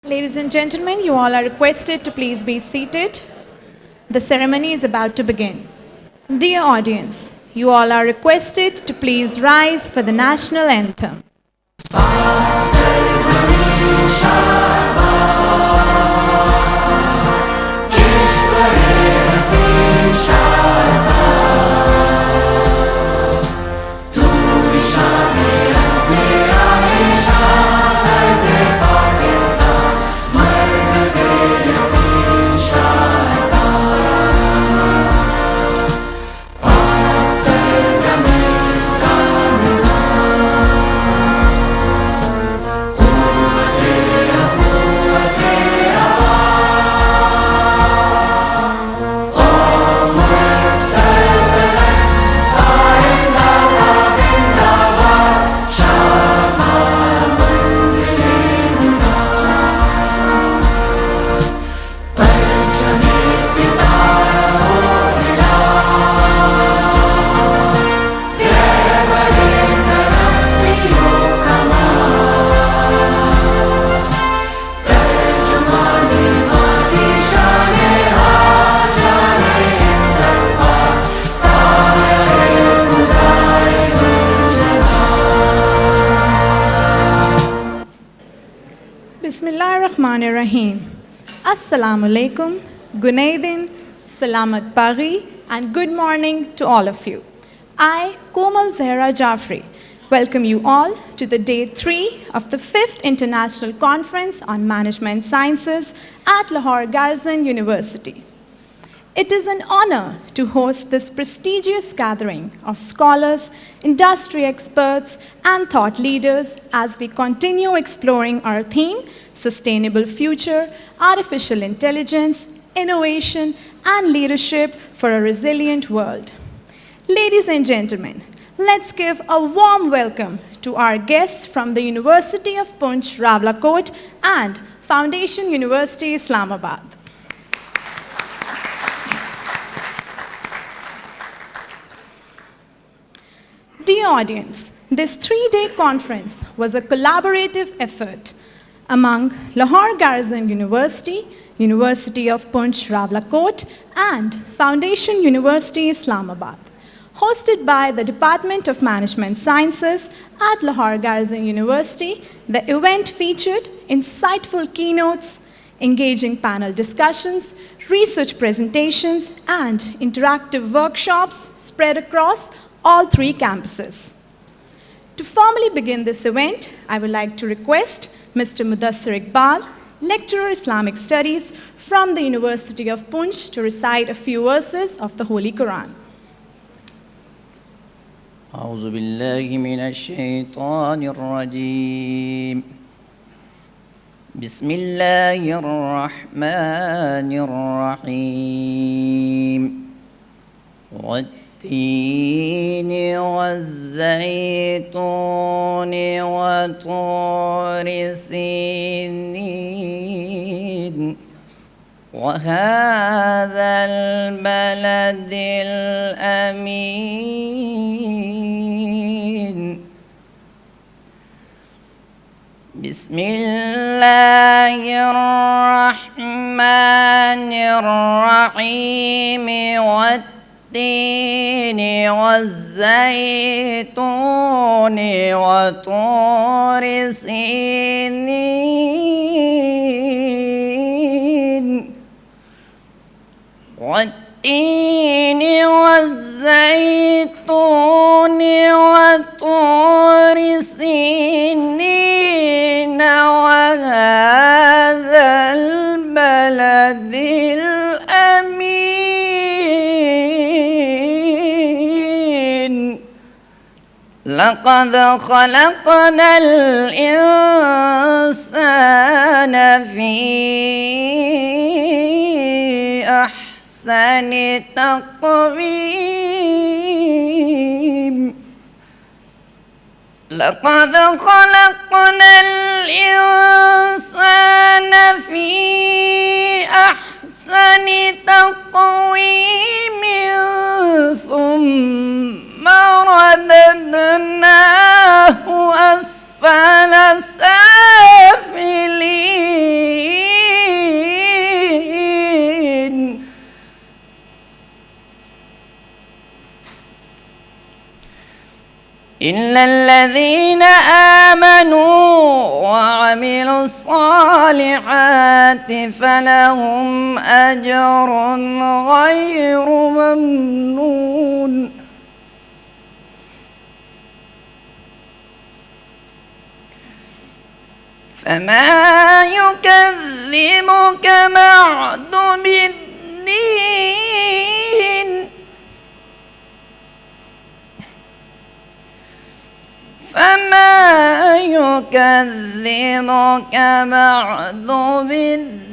Ladies and gentlemen, you all are requested to please be seated. The ceremony is about to begin. Dear audience, you all are requested to please rise for the national anthem. Bismillahirrahmanirrahim. Assalamu alaikum, Gunaidin, Salamat Paghi, and good morning to all of you. I, Komal Zahra Jafri, welcome you all to the day 3 of the 5th International Conference on Management Sciences at Lahore Garrison University. It is an honor to host this prestigious gathering of scholars, industry experts, and thought leaders as we continue exploring our theme, Sustainable Future, Artificial Intelligence, Innovation, and Leadership for a Resilient World. Ladies and gentlemen, let's give a warm welcome to our guests from the University of Poonch, Rawalakot, and Foundation University, Islamabad. Dear audience, this 3-day conference was a collaborative effort among Lahore Garrison University, University of Poonch, Rawalakot, and Foundation University, Islamabad. Hosted by the Department of Management Sciences at Lahore Garrison University, the event featured insightful keynotes, engaging panel discussions, research presentations, and interactive workshops spread across all 3 campuses. To formally begin this event, I would like to request Mr. Mudassir Iqbal, Lecturer Islamic Studies from the University of Poonch, to recite a few verses of the Holy Quran. أعوذ بالله من الشيطان الرجيم بسم الله الرحمن الرحيم والتين والزيتون وطور سينين وهذا البلد الأمين بسم الله الرحمن الرحيم والتين والزيتون وطور سينين والتين والزيتون وطور سينين وهذا البلد الأمين لقد خلقنا الإنسان في أحسن تقويم لقد خلقنا الإنسان في أحسن تقويم ثم رددناه أسفل سافلين إلا الذين آمنوا وعملوا الصالحات فلهم أجر غير ممنون. فما يكذبك بعد بالدين فما يكذبك بعد بالدين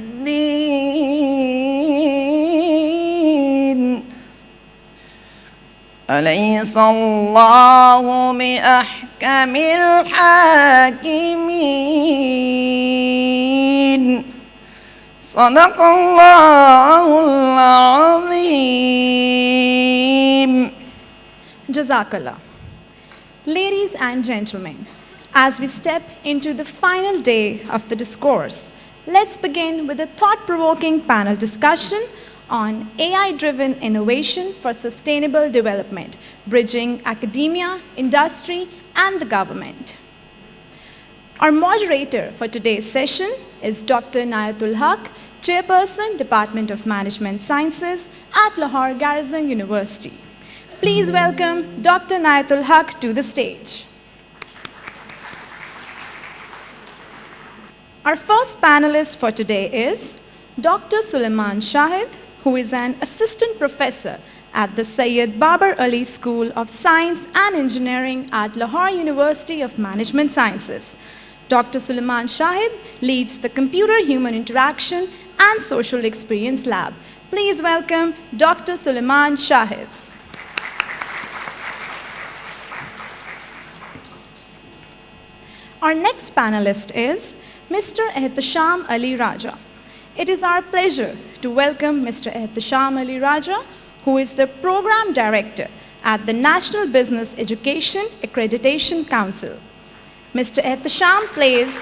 أليس الله بأحكم الحاكمين. صدق الله العظيم. Jazakallah. Ladies and gentlemen, as we step into the final day of the discourse, let's begin with a thought-provoking panel discussion on AI-driven innovation for sustainable development, bridging academia, industry, and the government. Our moderator for today's session is Dr. Nayatul Haq, Chairperson, Department of Management Sciences at Lahore Garrison University. Please welcome Dr. Nayatul Haq to the stage. Our first panelist for today is Dr. Suleiman Shahid, who is an assistant professor at the Syed Babar Ali School of Science and Engineering at Lahore University of Management Sciences. Dr. Suleiman Shahid leads the Computer-Human Interaction and Social Experience Lab. Please welcome Dr. Suleiman Shahid. Our next panelist is Mr. Ehtisham Ali Raja. It is our pleasure to welcome Mr. Ehtisham Ali Raja, who is the Program Director at the National Business Education Accreditation Council. Mr. Ehtisham plays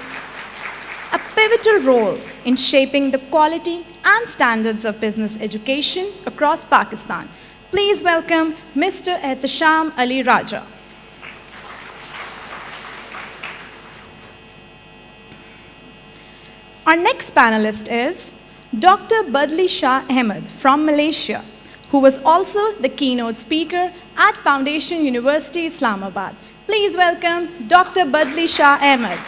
a pivotal role in shaping the quality and standards of business education across Pakistan. Please welcome Mr. Ehtisham Ali Raja. Our next panelist is Dr. Badli Shah Ahmed from Malaysia, who was also the keynote speaker at Foundation University, Islamabad. Please welcome Dr. Badli Shah Ahmed.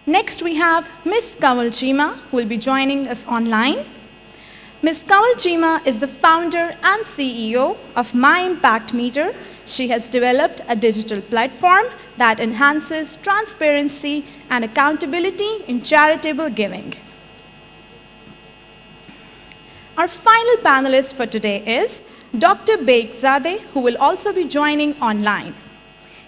Next, we have Ms. Kanwal Chima, who will be joining us online. Ms. Kanwal Chima is the founder and CEO of My Impact Meter. She has developed a digital platform that enhances transparency and accountability in charitable giving. Our final panelist for today is Dr. Begzadeh, who will also be joining online.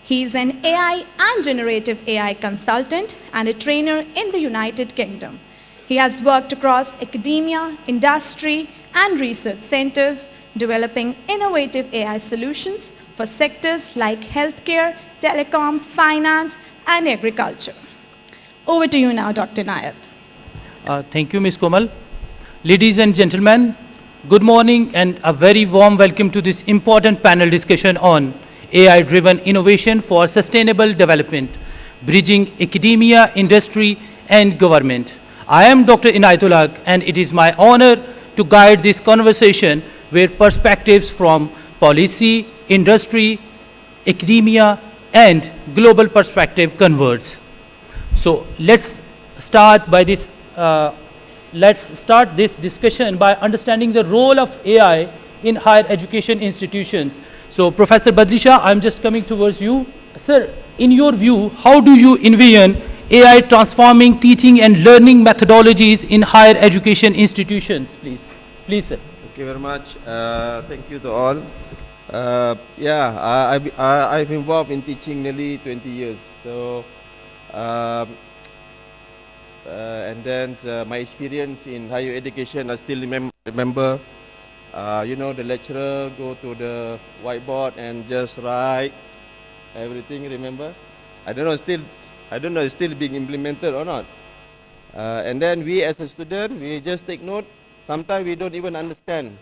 He is an AI and generative AI consultant and a trainer in the United Kingdom. He has worked across academia, industry, and research centers, developing innovative AI solutions for sectors like healthcare, telecom, finance, and agriculture. Over to you now, Dr. Nayat. Thank you, Ms. Komal. Ladies and gentlemen, good morning and a very warm welcome to this important panel discussion on AI-driven innovation for sustainable development, bridging academia, industry, and government. I am Dr. Inayatul Haq, and it is my honor to guide this conversation where perspectives from policy, industry, academia, and global perspective converge. So let's start this discussion by understanding the role of AI in higher education institutions. So Professor Badli Shah, I'm just coming towards you. Sir, in your view, how do you envision AI transforming teaching and learning methodologies in higher education institutions, please? Please, sir. Thank you very much. Thank you to all. I've involved in teaching nearly 20 years. So, and then my experience in higher education, I still remember. The lecturer go to the whiteboard and just write everything. Remember? I don't know. It's still being implemented or not. And then we, as a student, we just take note. Sometimes we don't even understand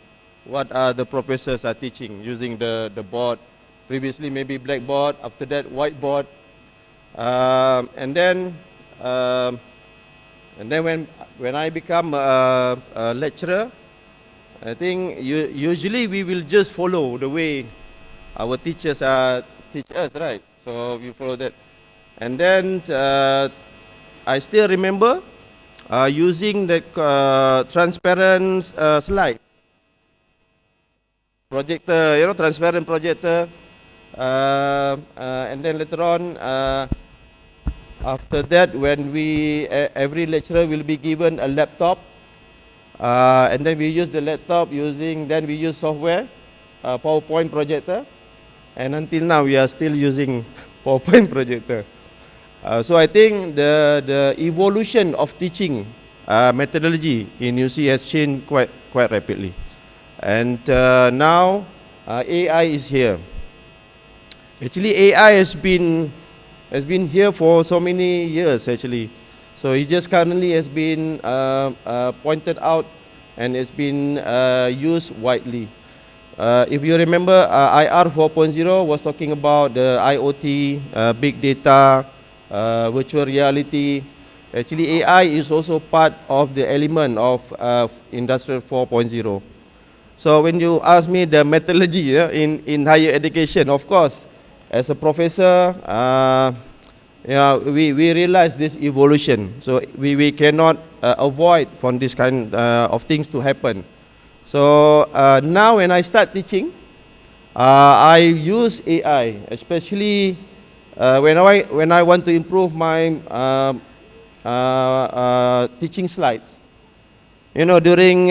what are the professors are teaching using the board. Previously maybe blackboard, after that whiteboard. And then when I become a lecturer, I think usually we will just follow the way our teachers teach us, right? So we follow that. And then I still remember using the transparent slide projector, transparent projector. And then later on, after that, when every lecturer will be given a laptop, and then we use the laptop then we use software, PowerPoint projector, and until now we are still using PowerPoint projector. So I think the evolution of teaching methodology in UC has changed quite rapidly, and now AI is here. Actually, AI has been here for so many years actually. So it just currently has been pointed out and it's been used widely. If you remember, IR 4.0 was talking about the IoT, big data, virtual reality. Actually, AI is also part of the element of Industrial 4.0. So when you ask me the methodology in higher education, of course, as a professor, we realize this evolution. So we cannot avoid from this kind of things to happen. So now when I start teaching, I use AI, especially when I want to improve my teaching slides. During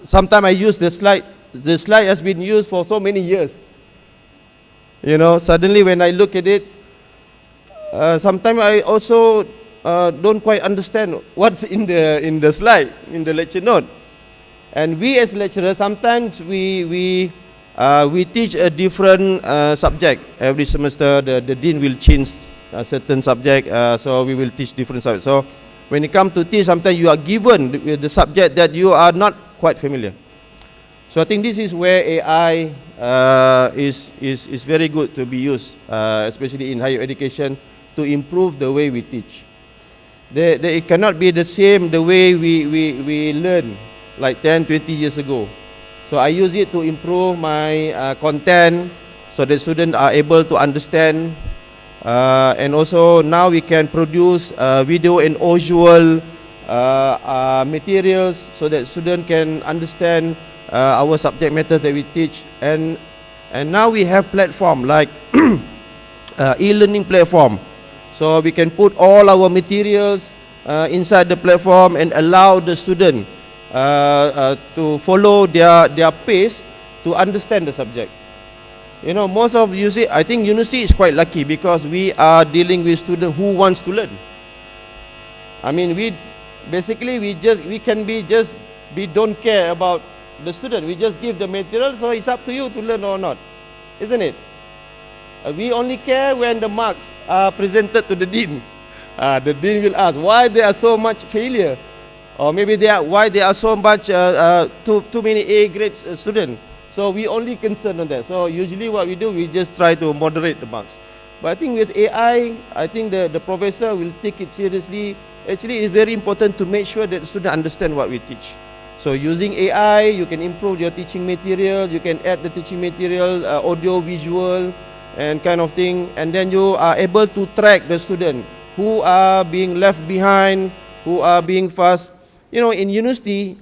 sometime I use the slide. The slide has been used for so many years. Suddenly when I look at it, sometimes I also don't quite understand what's in the slide, in the lecture note. And we as lecturers, sometimes we teach a different subject. Every semester the dean will change a certain subject, so we will teach different subjects. So when you come to teach, sometimes you are given with the subject that you are not quite familiar. So I think this is where AI is very good to be used, especially in higher education, to improve the way we teach. It cannot be the same the way we learn like 10, 20 years ago. So I use it to improve my content so that students are able to understand. And also now we can produce video and visual materials so that students can understand our subject matter that we teach. And now we have platform like e-learning platform. So we can put all our materials inside the platform and allow the student to follow their pace to understand the subject. Most of UC, I think university is quite lucky because we are dealing with students who wants to learn. I mean, we don't care about the student. We just give the material, so it's up to you to learn or not, isn't it? We only care when the marks are presented to the dean. The dean will ask why there are so much failure, or maybe why there are so much too many A grade students. So we only concern on that. So usually what we do, we just try to moderate the marks. But I think with AI, I think the professor will take it seriously. Actually, it's very important to make sure that the student understand what we teach. So using AI, you can improve your teaching material. You can add the teaching material, audio, visual, and kind of thing. And then you are able to track the student who are being left behind, who are being fast. In university,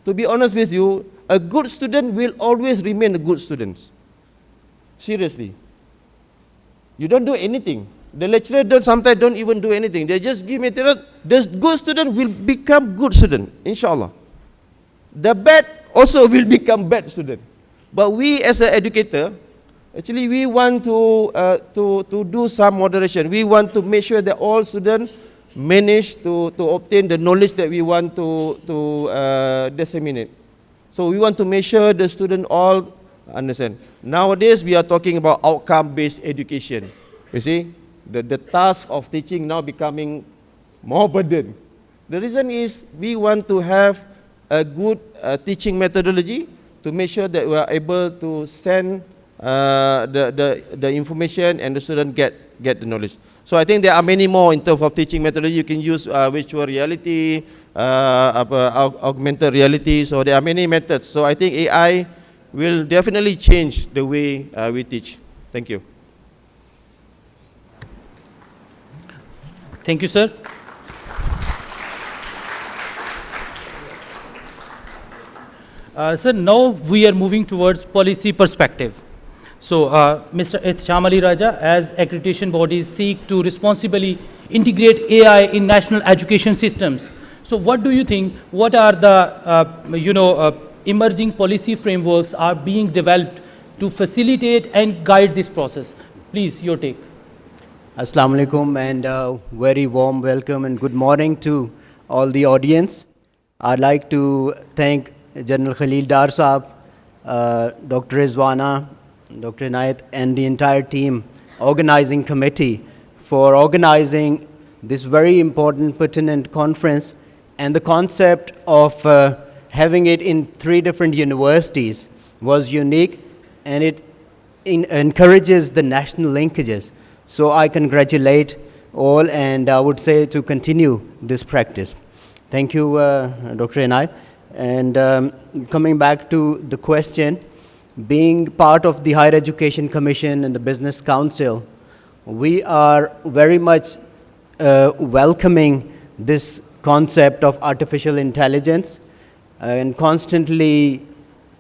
to be honest with you, a good student will always remain a good student. Seriously. You don't do anything. The lecturer sometimes don't even do anything. They just give material. The good student will become good student, inshallah. The bad also will become bad student. But we as an educator, actually we want to do some moderation. We want to make sure that all students manage to obtain the knowledge that we want to disseminate. So we want to make sure the students all understand. Nowadays we are talking about outcome-based education. You see, the task of teaching now becoming more burden. The reason is we want to have a good teaching methodology to make sure that we are able to send the information and the student get the knowledge. So I think there are many more in terms of teaching methodology. You can use virtual reality, augmented reality. So there are many methods. So I think AI will definitely change the way we teach. Thank you. Thank you, sir. Sir, now we are moving towards policy perspective. So, Mr. Ihtiam Ali Raja, as accreditation bodies seek to responsibly integrate AI in national education systems, so what do you think, what are the, emerging policy frameworks are being developed to facilitate and guide this process? Please, your take. Assalamu alaikum and very warm welcome and good morning to all the audience. I'd like to thank General Khalil Dar Saab, Dr. Rizwana, Dr. Inayat and the entire team organizing committee for organizing this very important pertinent conference, and the concept of having it in 3 different universities was unique, and it encourages the national linkages. So I congratulate all, and I would say to continue this practice. Thank you, Dr. Inayat. And coming back to the question, being part of the Higher Education Commission and the Business Council, we are very much welcoming this concept of artificial intelligence and constantly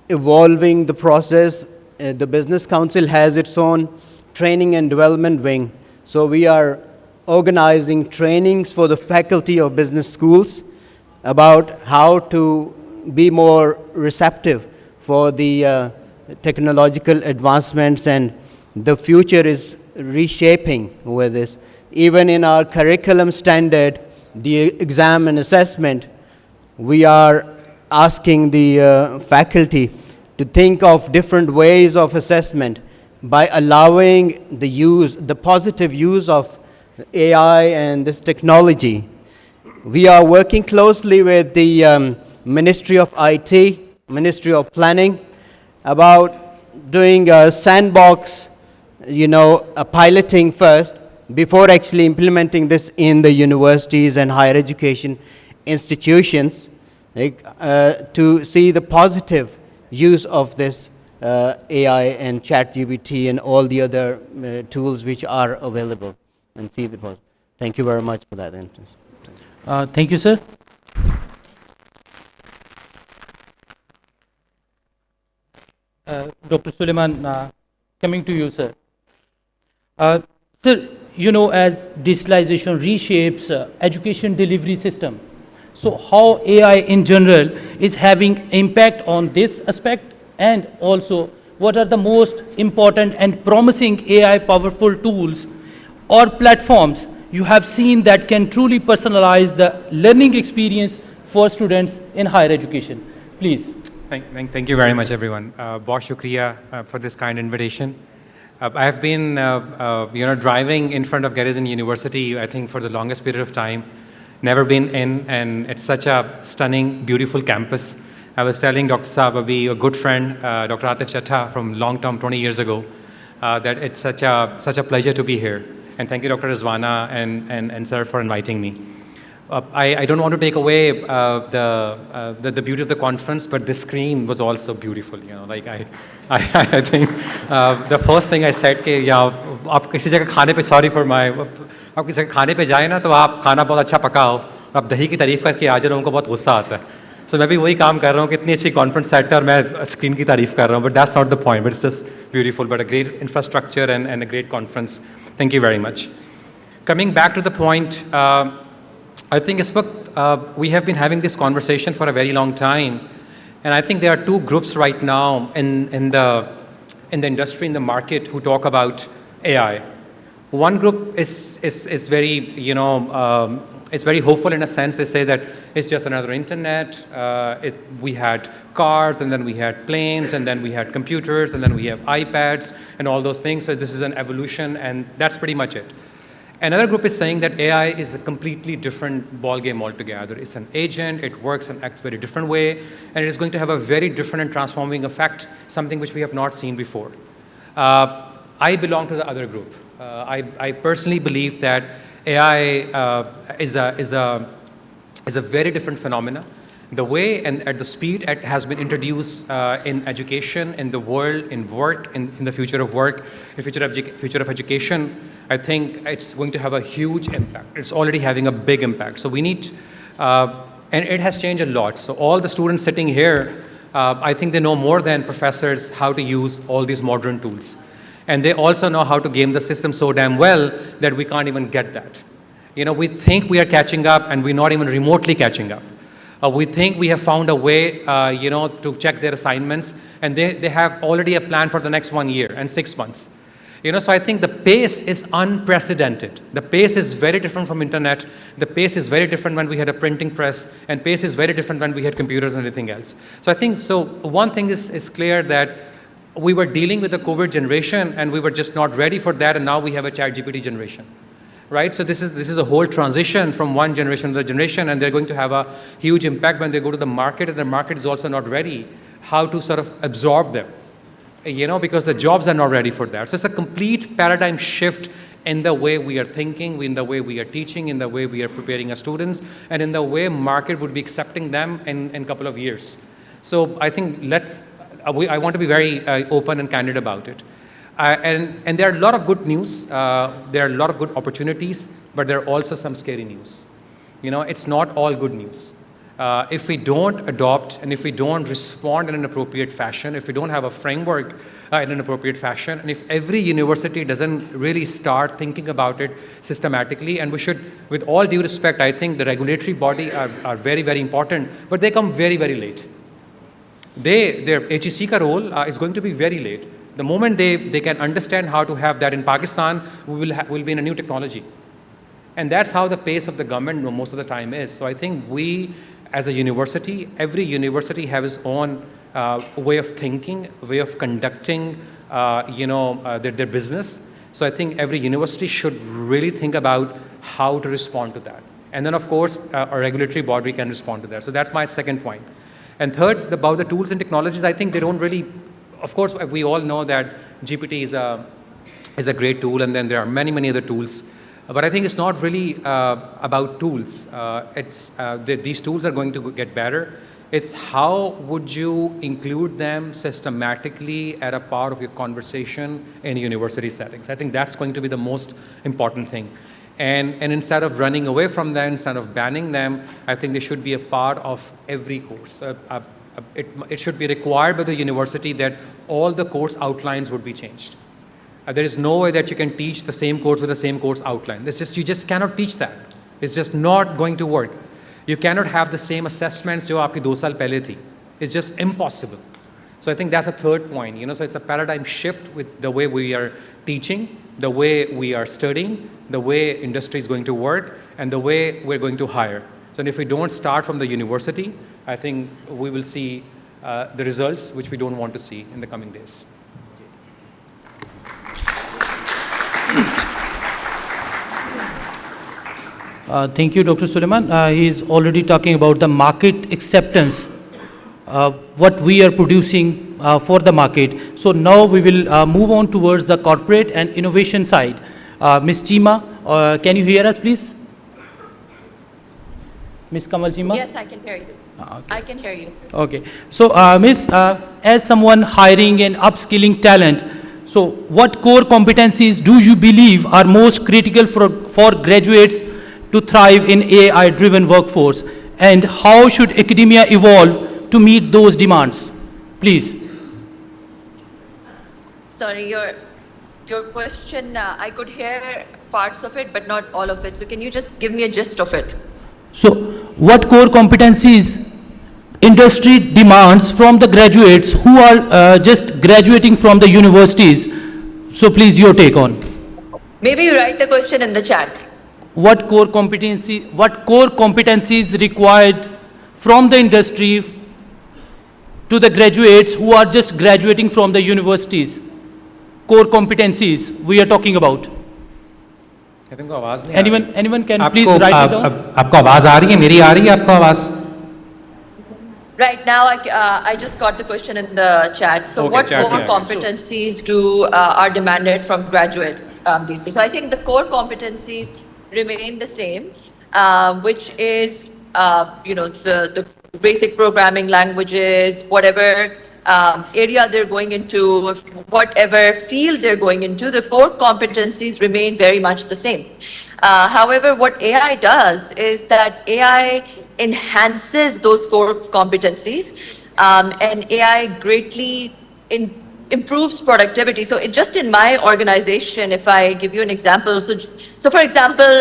evolving the process. The Business Council has its own training and development wing. So we are organizing trainings for the faculty of business schools about how to be more receptive for the technological advancements, and the future is reshaping with this. Even in our curriculum standard, the exam and assessment, we are asking the faculty to think of different ways of assessment by allowing the positive use of AI and this technology. We are working closely with the Ministry of IT, Ministry of Planning, about doing a sandbox, a piloting first before actually implementing this in the universities and higher education institutions, to see the positive use of this AI and ChatGPT and all the other tools which are available, and see the positive. Thank you very much for that interest. Thank you, sir. Dr. Suleiman, coming to you, sir. Sir, as digitalization reshapes education delivery system, so how AI in general is having impact on this aspect, and also what are the most important and promising AI powerful tools or platforms you have seen that can truly personalize the learning experience for students in higher education? Please. Thank you very much, everyone. Bahut shukriya for this kind invitation. I have been, driving in front of Garrison University, I think, for the longest period of time. Never been in, and it's such a stunning, beautiful campus. I was telling Dr. Saab Abhi, a good friend, Dr. Atif Chattha from long term, 20 years ago, that it's such a pleasure to be here. And thank you, Dr. Rizwana and sir, for inviting me. I don't want to take away the beauty of the conference, but the screen was also beautiful. I think the first thing I said कि आप किसी जगह खाने पे sorry for my आप किसी जगह खाने पे जाए ना तो आप खाना बहुत अच्छा पका हो और आप दही की तारीफ करके आ जाए उनको बहुत गुस्सा आता है. So मैं भी वही काम कर रहा हूँ कि इतनी अच्छी conference set है और मैं screen की तारीफ कर रहा हूँ, but that's not the point. But it's just beautiful, but a great infrastructure and a great conference. Thank you very much. Coming back to the point. I think we have been having this conversation for a very long time, and I think there are 2 groups right now in the industry, in the market, who talk about AI. One group is very, it's very hopeful in a sense. They say that it's just another internet. We had cars, and then we had planes, and then we had computers, and then we have iPads, and all those things. So this is an evolution, and that's pretty much it. Another group is saying that AI is a completely different ballgame altogether. It's an agent, it works and acts very different way, and it is going to have a very different and transforming effect, something which we have not seen before. I belong to the other group. I personally believe that AI is a very different phenomena. The way and at the speed it has been introduced in education, in the world, in work, in the future of work, in future of education, I think it's going to have a huge impact. It's already having a big impact. So we need, and it has changed a lot. So all the students sitting here, I think they know more than professors how to use all these modern tools. And they also know how to game the system so damn well that we can't even get that. You know, we think we are catching up and we're not even remotely catching up. We think we have found a way, to check their assignments, and they have already a plan for the next 1 year and 6 months. So I think the pace is unprecedented. The pace is very different from internet. The pace is very different when we had a printing press, and pace is very different when we had computers and everything else. So I think, one thing is clear that we were dealing with the COVID generation, and we were just not ready for that, and now we have a ChatGPT generation. Right? So this is a whole transition from one generation to the generation, and they're going to have a huge impact when they go to the market, and the market is also not ready how to sort of absorb them, because the jobs are not ready for that. So it's a complete paradigm shift in the way we are thinking, in the way we are teaching, in the way we are preparing our students, and in the way market would be accepting them in a couple of years. So I think I want to be very open and candid about it. And there are a lot of good news, there are a lot of good opportunities, but there are also some scary news. It's not all good news. If we don't adopt and if we don't respond in an appropriate fashion, if we don't have a framework in an appropriate fashion, and if every university doesn't really start thinking about it systematically, and we should, with all due respect, I think the regulatory body are very, very important, but they come very, very late. Their HEC role is going to be very late. The moment they can understand how to have that in Pakistan, we'll be in a new technology. And that's how the pace of the government most of the time is. So I think we, as a university, every university has its own way of thinking, way of conducting, their business. So I think every university should really think about how to respond to that. And then, of course, a regulatory body can respond to that. So that's my second point. And third, about the tools and technologies, I think they don't really. Of course, we all know that GPT is a great tool, and then there are many, many other tools. But I think it's not really about tools. These tools are going to get better. It's how would you include them systematically at a part of your conversation in university settings. I think that's going to be the most important thing. And instead of running away from them, instead of banning them, I think they should be a part of every course. It should be required by the university that all the course outlines would be changed. There is no way that you can teach the same course with the same course outline. You just cannot teach that. It's just not going to work. You cannot have the same assessments जो आपकी 2 साल पहले थी. It's just impossible. So I think that's a third point. So it's a paradigm shift with the way we are teaching, the way we are studying, the way industry is going to work, and the way we're going to hire. So if we don't start from the university, I think we will see the results which we don't want to see in the coming days. Thank you, Dr. Suleiman. He is already talking about the market acceptance, what we are producing for the market. So now we will move on towards the corporate and innovation side. Ms. Chima, can you hear us, please? Ms. Kamal Chima? Yes, I can hear you. Okay. I can hear you. Okay. So, Ms., as someone hiring and upskilling talent, so what core competencies do you believe are most critical for graduates to thrive in AI-driven workforce? And how should academia evolve to meet those demands? Please. Sorry, your question, I could hear parts of it, but not all of it. So can you just give me a gist of it? So, what core competencies industry demands from the graduates who are just graduating from the universities? So, please, your take on. Maybe you write the question in the chat. What core competencies required from the industry to the graduates who are just graduating from the universities? Core competencies we are talking about. कहते हैं आवाज नहीं आ रही। Anyone can आपको please write it down? आपको आवाज आ रही है? मेरी आ रही है आपको आवाज? Right now, I just got the question in the chat. So, Okay, what chat core में आ गया। competencies are demanded from graduates these days? So, I think the core competencies remain the same, which is the basic programming languages, whatever area they're going into, whatever field they're going into. The core competencies remain very much the same. However, what AI does is that AI enhances those core competencies, and AI greatly improves productivity. So, just in my organization, if I give you an example, so for example,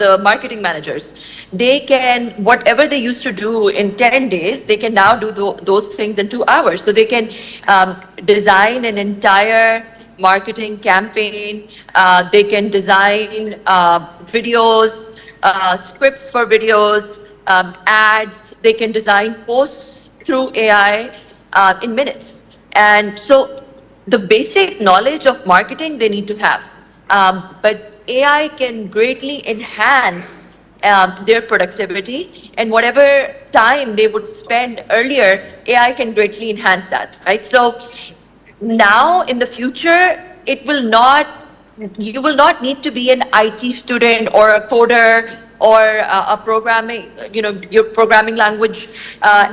the marketing managers, they can whatever they used to do in 10 days, they can now do those things in 2 hours. So they can design an entire marketing campaign. They can design videos, scripts for videos, ads. They can design posts through AI in minutes. And so the basic knowledge of marketing they need to have. But AI can greatly enhance their productivity, and whatever time they would spend earlier, AI can greatly enhance that, right? So now in the future, you will not need to be an IT student or a coder or a programming, your programming language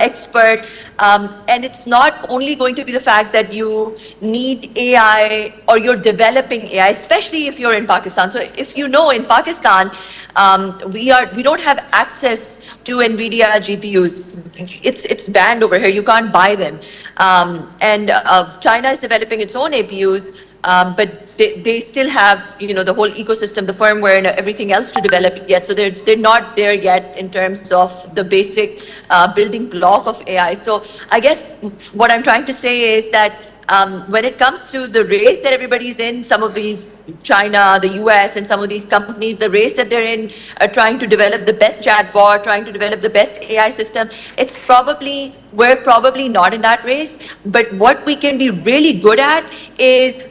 expert. And it's not only going to be the fact that you need AI or you're developing AI, especially if you're in Pakistan. So if you know, in Pakistan, we don't have access to NVIDIA GPUs. It's banned over here. You can't buy them. And China is developing its own APUs, but they still have the whole ecosystem, the firmware, and everything else to develop yet. So they're not there yet in terms of the basic building block of AI. So I guess what I'm trying to say is that when it comes to the race that everybody's in, some of these China, the US, and some of these companies, the race that they're in, trying to develop the best chatbot, trying to develop the best AI system, we're probably not in that race. But what we can be really good at is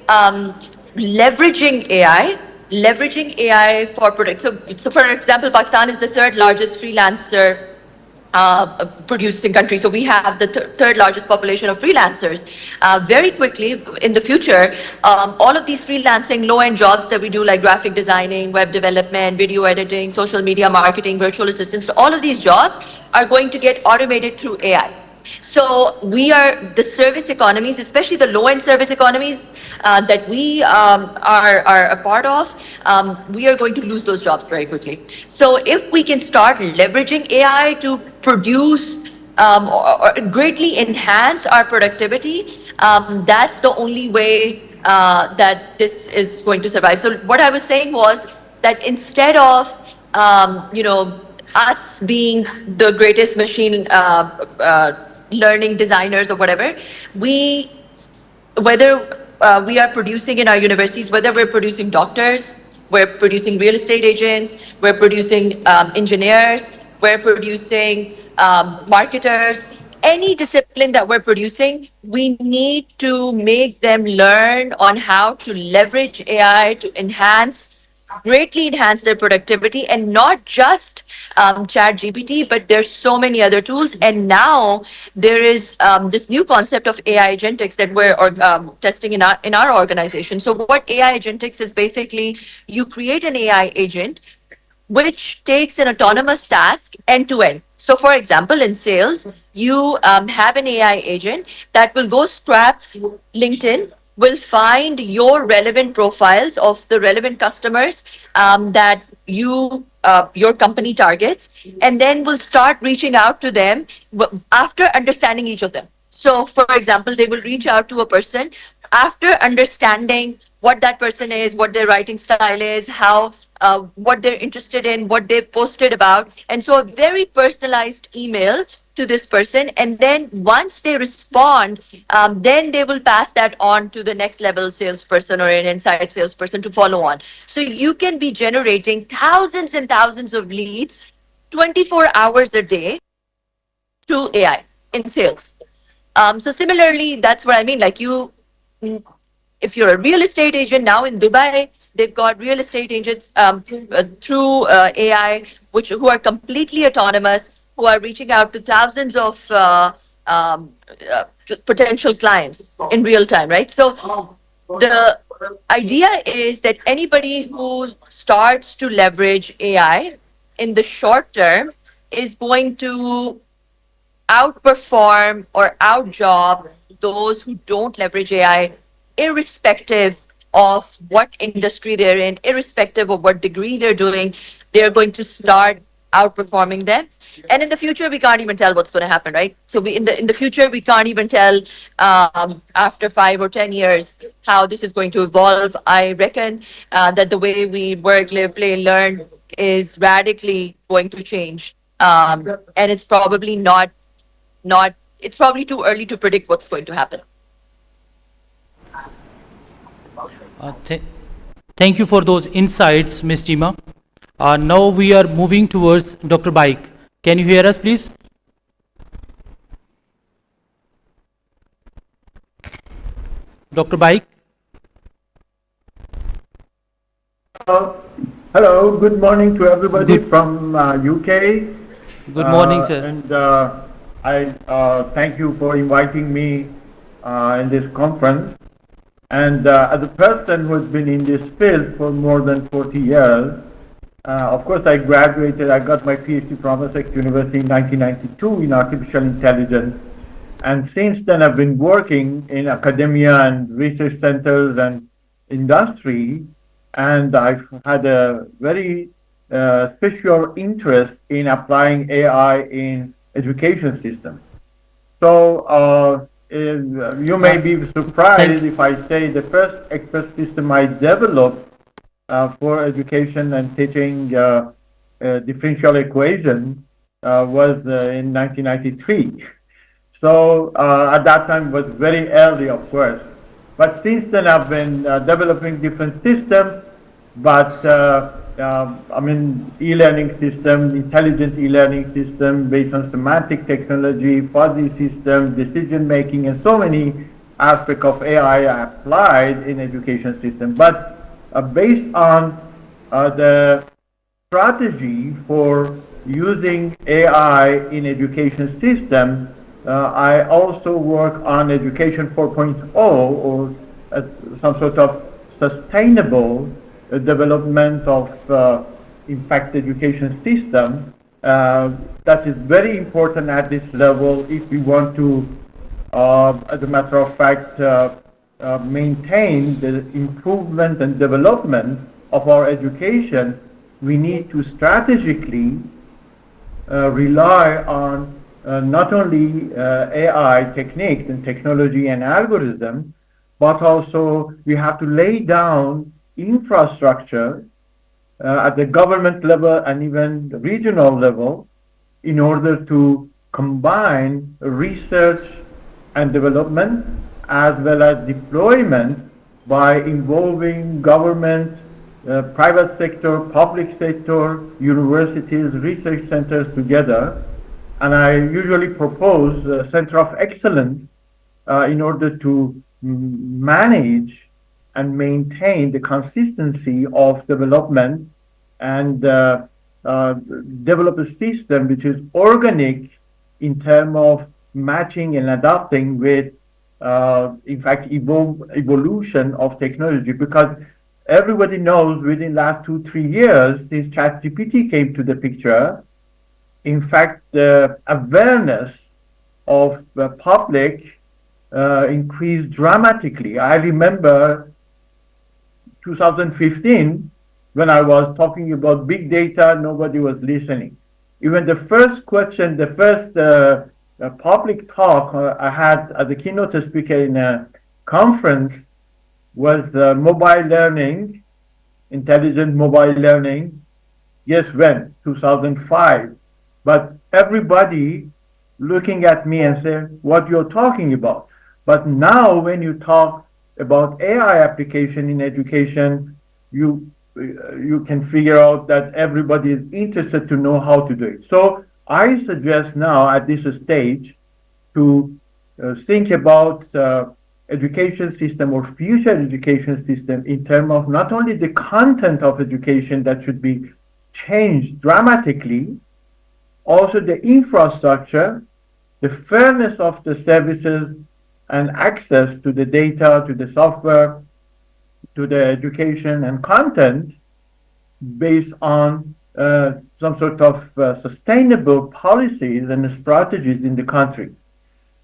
leveraging AI. Leveraging AI for product. So for example, Pakistan is the third largest freelancer producing country. So we have the third largest population of freelancers. Very quickly in the future, all of these freelancing low-end jobs that we do, like graphic designing, web development, video editing, social media marketing, virtual assistants, all of these jobs are going to get automated through AI. So the service economies, especially the low-end service economies that we are a part of, we are going to lose those jobs very quickly. So if we can start leveraging AI to produce or greatly enhance our productivity, that's the only way that this is going to survive. So what I was saying was that instead of us being the greatest machine learning designers or whatever, whether we are producing in our universities, whether we're producing doctors, we're producing real estate agents, we're producing engineers, we're producing marketers, any discipline that we're producing, we need to make them learn on how to leverage AI to greatly enhance their productivity, and not just chat gpt, but there's so many other tools. And now there is this new concept of AI agentics that we're testing in our organization. So what AI agentics is, basically you create an AI agent which takes an autonomous task end to end. So, for example, in sales, you have an AI agent that will go scrap LinkedIn, will find your relevant profiles of the relevant customers that your company targets, and then will start reaching out to them after understanding each of them. So, for example, they will reach out to a person after understanding what that person is, what their writing style is, what they're interested in, what they've posted about. And so a very personalized email to this person. And then once they respond, then they will pass that on to the next level salesperson or an inside salesperson to follow on. So you can be generating thousands and thousands of leads 24 hours a day through AI in sales. So similarly, that's what I mean. Like if you're a real estate agent now in Dubai, They've got real estate agents through AI, who are completely autonomous, who are reaching out to thousands of potential clients in real time, right? So the idea is that anybody who starts to leverage AI in the short term is going to outperform or outjob those who don't leverage AI, irrespective of what industry they're in, irrespective of what degree they're doing, they're going to start outperforming them. And in the future, we can't even tell what's going to happen, right? So in the future, we can't even tell after 5 or 10 years how this is going to evolve. I reckon that the way we work, live, play, learn is radically going to change, and it's probably too early to predict what's going to happen. Thank you for those insights, Ms. Jima. Now we are moving towards Dr. Baik. Can you hear us, please? Dr. Baik? Hello, good morning to everybody from UK. Good morning, sir. And I thank you for inviting me in this conference. And as a person who has been in this field for more than 40 years, of course I graduated, I got my PhD from Essex University in 1992 in artificial intelligence. And since then I've been working in academia and research centers and industry, and I've had a very special interest in applying AI in education system. So you may be surprised if I say the first expert system I developed for education and teaching differential equation was in 1993. So at that time it was very early, of course. But since then I've been developing different systems, but I mean e-learning system, intelligent e-learning system based on semantic technology, fuzzy system, decision making, and so many aspects of AI applied in education system. But based on the strategy for using AI in education system, I also work on Education 4.0 or some sort of sustainable development of, in fact, education system. That is very important at this level if we want to, as a matter of fact, maintain the improvement and development of our education. We need to strategically rely on not only AI techniques and technology and algorithm, but also we have to lay down infrastructure at the government level and even the regional level in order to combine research and development as well as deployment by involving government, private sector, public sector, universities, research centers together. And I usually propose a center of excellence in order to manage and maintain the consistency of development and develop a system which is organic in terms of matching and adapting with, in fact, evolution of technology. Because everybody knows within the last 2-3 years, since ChatGPT came to the picture, in fact, the awareness of the public increased dramatically. I remember 2015, when I was talking about big data, nobody was listening. Even the first question, the first public talk I had as a keynote speaker in a conference was mobile learning, intelligent mobile learning. Yes, when? 2005. But everybody looking at me and saying, what you're talking about. But now when you talk about AI application in education, you can figure out that everybody is interested to know how to do it. So I suggest now at this stage to think about education system or future education system in terms of not only the content of education that should be changed dramatically, also the infrastructure, the fairness of the services and access to the data, to the software, to the education and content based on some sort of sustainable policies and strategies in the country.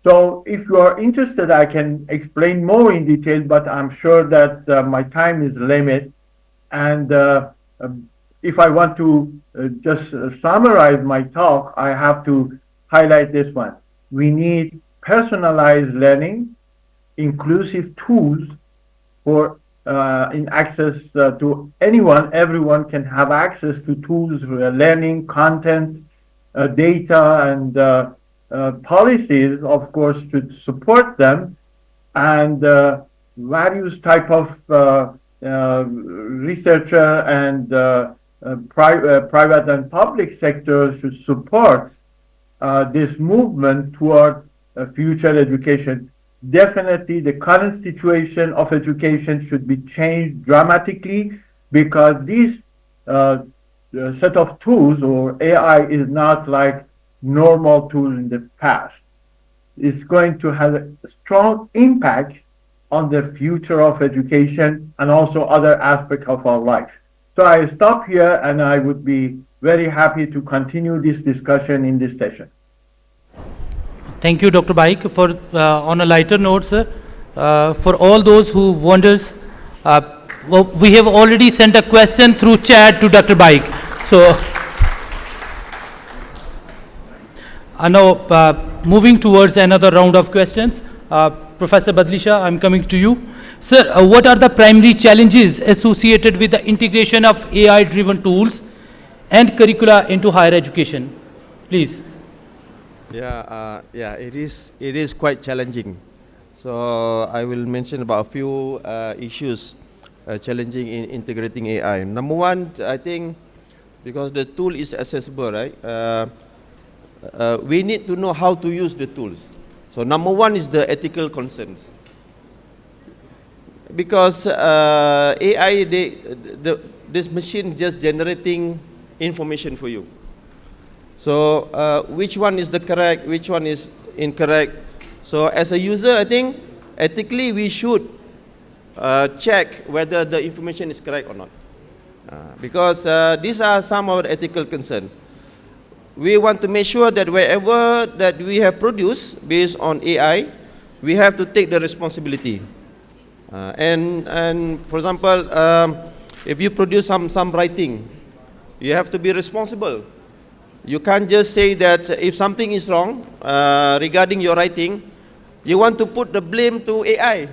So if you are interested, I can explain more in detail, but I'm sure that my time is limited. And if I want to just summarize my talk, I have to highlight this one. We need personalized learning, inclusive tools for in access to anyone. Everyone can have access to tools, learning, content, data, and policies, of course, to support them, and various type of researcher and private and public sectors should support this movement toward future education. Definitely, the current situation of education should be changed dramatically, because this set of tools or AI is not like normal tools in the past. It's going to have a strong impact on the future of education and also other aspects of our life. So I stop here, and I would be very happy to continue this discussion in this session. Thank you, Dr. Baik. For on a lighter note, sir, for all those who wonders, well, we have already sent a question through chat to Dr. Baik. So now moving towards another round of questions, Professor Badlisha, I'm coming to you. Sir, what are the primary challenges associated with the integration of AI-driven tools and curricula into higher education? Please. Yeah, it is quite challenging. So I will mention about a few issues challenging in integrating AI. Number one, I think, because the tool is accessible, right? We need to know how to use the tools. So number one is the ethical concerns. Because AI, this machine just generating information for you. So which one is the correct, which one is incorrect? So as a user, I think ethically we should check whether the information is correct or not. Because these are some of the ethical concerns. We want to make sure that wherever that we have produced based on AI, we have to take the responsibility. And for example, if you produce some writing, you have to be responsible. You can't just say that if something is wrong regarding your writing, you want to put the blame to AI.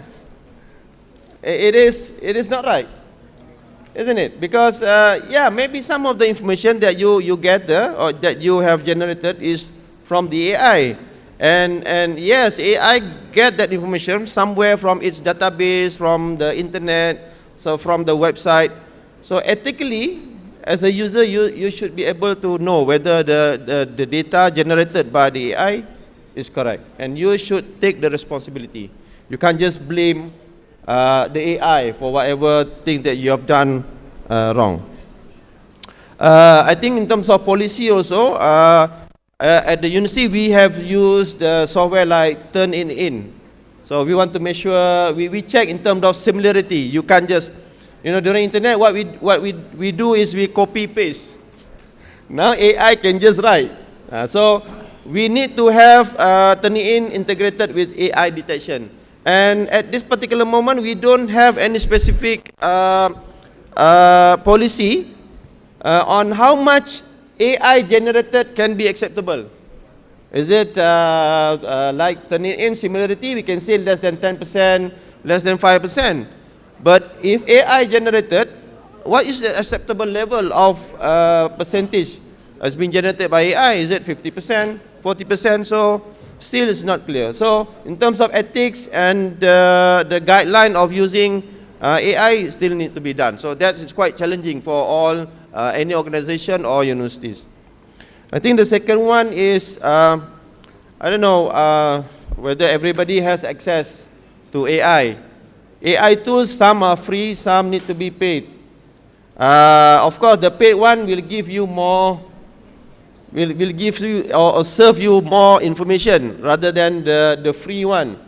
It is not right, isn't it? Because yeah, maybe some of the information that you gather or that you have generated is from the AI, and yes, AI get that information somewhere from its database, from the internet, so from the website. So ethically, as a user, you should be able to know whether the data generated by the AI is correct, and you should take the responsibility. You can't just blame the AI for whatever thing that you have done wrong. I think in terms of policy also, at the university we have used software like Turnitin. So we want to make sure we check in terms of similarity. You can't just, during internet, what we do is we copy paste. Now AI can just write. So we need to have Turnitin integrated with AI detection. And at this particular moment, we don't have any specific policy on how much AI generated can be acceptable. Is it like Turnitin similarity? We can say less than 10%, less than 5%. But if AI generated, what is the acceptable level of percentage has been generated by AI? Is it 50%, 40%? So still it's not clear. So in terms of ethics and the guideline of using AI still need to be done. So that is quite challenging for all any organization or universities. I think the second one is, I don't know whether everybody has access to AI. AI tools, some are free, some need to be paid. Of course, the paid one will give you more, will give you or serve you more information rather than the free one.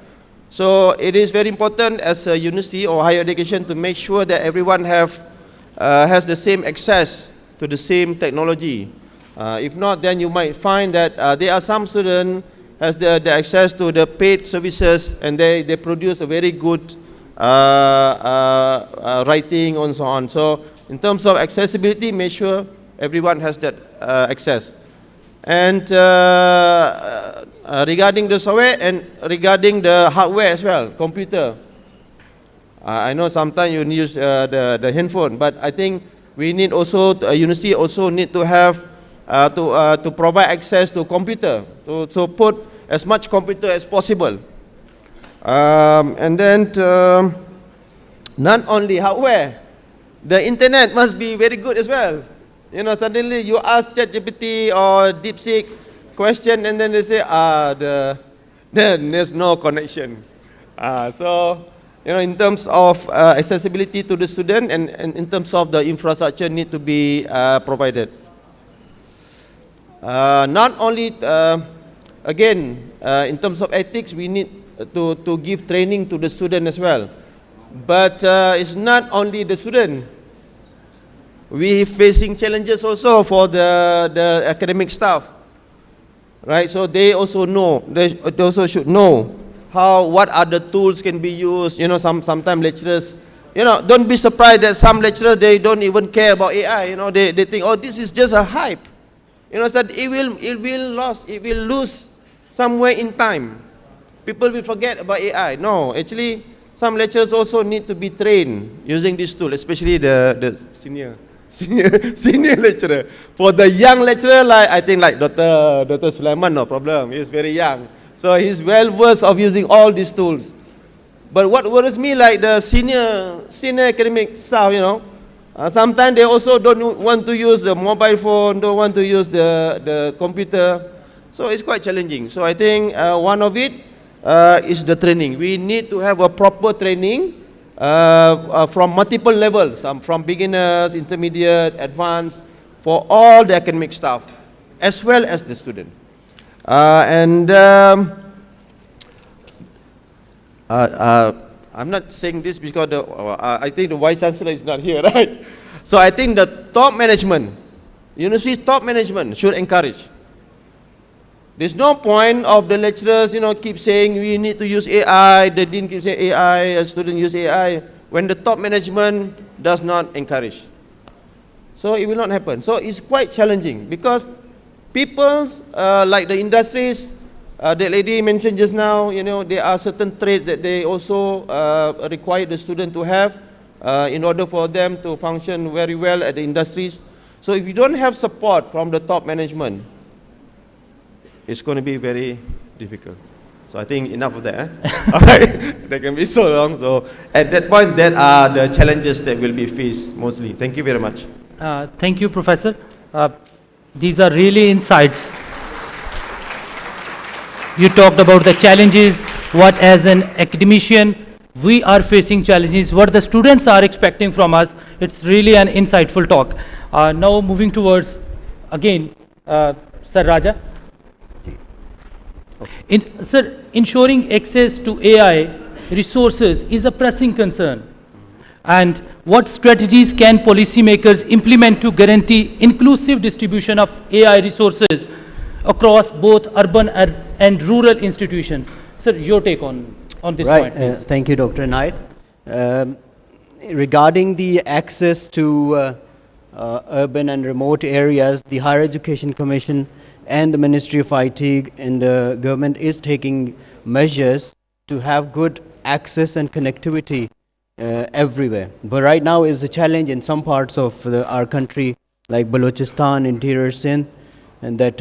So it is very important as a university or higher education to make sure that everyone has the same access to the same technology. If not, then you might find that there are some students has the access to the paid services and they produce a very good writing and so on. So in terms of accessibility, make sure everyone has that access. And regarding the software and regarding the hardware as well, computer. I know sometimes you use the handphone, but I think we need also, university also need to have, to provide access to computer, to put as much computer as possible. And then not only hardware, the internet must be very good as well. You know, suddenly you ask ChatGPT or DeepSeek question and then they say, there's no connection. So, you know, in terms of accessibility to the student and in terms of the infrastructure need to be provided. Not only, again, in terms of ethics, we need to give training to the student as well. But it's not only the student. We facing challenges also for the academic staff, right? So they also know, they also should know what are the tools can be used. You know, sometimes lecturers, you know, don't be surprised that some lecturers, they don't even care about AI. You know, they think, oh, this is just a hype. You know, that it will lose somewhere in time. People will forget about AI. No, actually, some lecturers also need to be trained using this tool, especially the senior lecturer. For the young lecturer, like I think like Dr. Sulaiman, no problem. He's very young, so he's well versed of using all these tools. But what worries me, like the senior academic staff, you know, sometimes they also don't want to use the mobile phone, don't want to use the computer. So it's quite challenging. So I think one of it is the training. We need to have a proper training from multiple levels, from beginners, intermediate, advanced, for all the academic staff, as well as the student. I'm not saying this because I think the Vice Chancellor is not here, right? So I think the top management, university top management should encourage. There's no point of the lecturers, you know, keep saying we need to use AI, the dean keeps saying AI, a student use AI, when the top management does not encourage. So it will not happen. So it's quite challenging because people, like the industries, the lady mentioned just now, you know, there are certain traits that they also require the student to have in order for them to function very well at the industries. So if you don't have support from the top management, it's going to be very difficult. So I think enough of that. All right, that can be so long. So at that point, that are the challenges that will be faced mostly. Thank you very much. Thank you, Professor. These are really insights. You talked about the challenges, what as an academician we are facing challenges, what the students are expecting from us. It's really an insightful talk. Now moving towards, again, Sir Raja. Sir, ensuring access to AI resources is a pressing concern. And what strategies can policymakers implement to guarantee inclusive distribution of AI resources across both urban and rural institutions? Sir, your take on this point, please. Thank you, Dr. Naid. Regarding the access to urban and remote areas, the Higher Education Commission and the Ministry of IT and the government is taking measures to have good access and connectivity everywhere. But right now is a challenge in some parts of our country, like Balochistan, interior Sindh, and that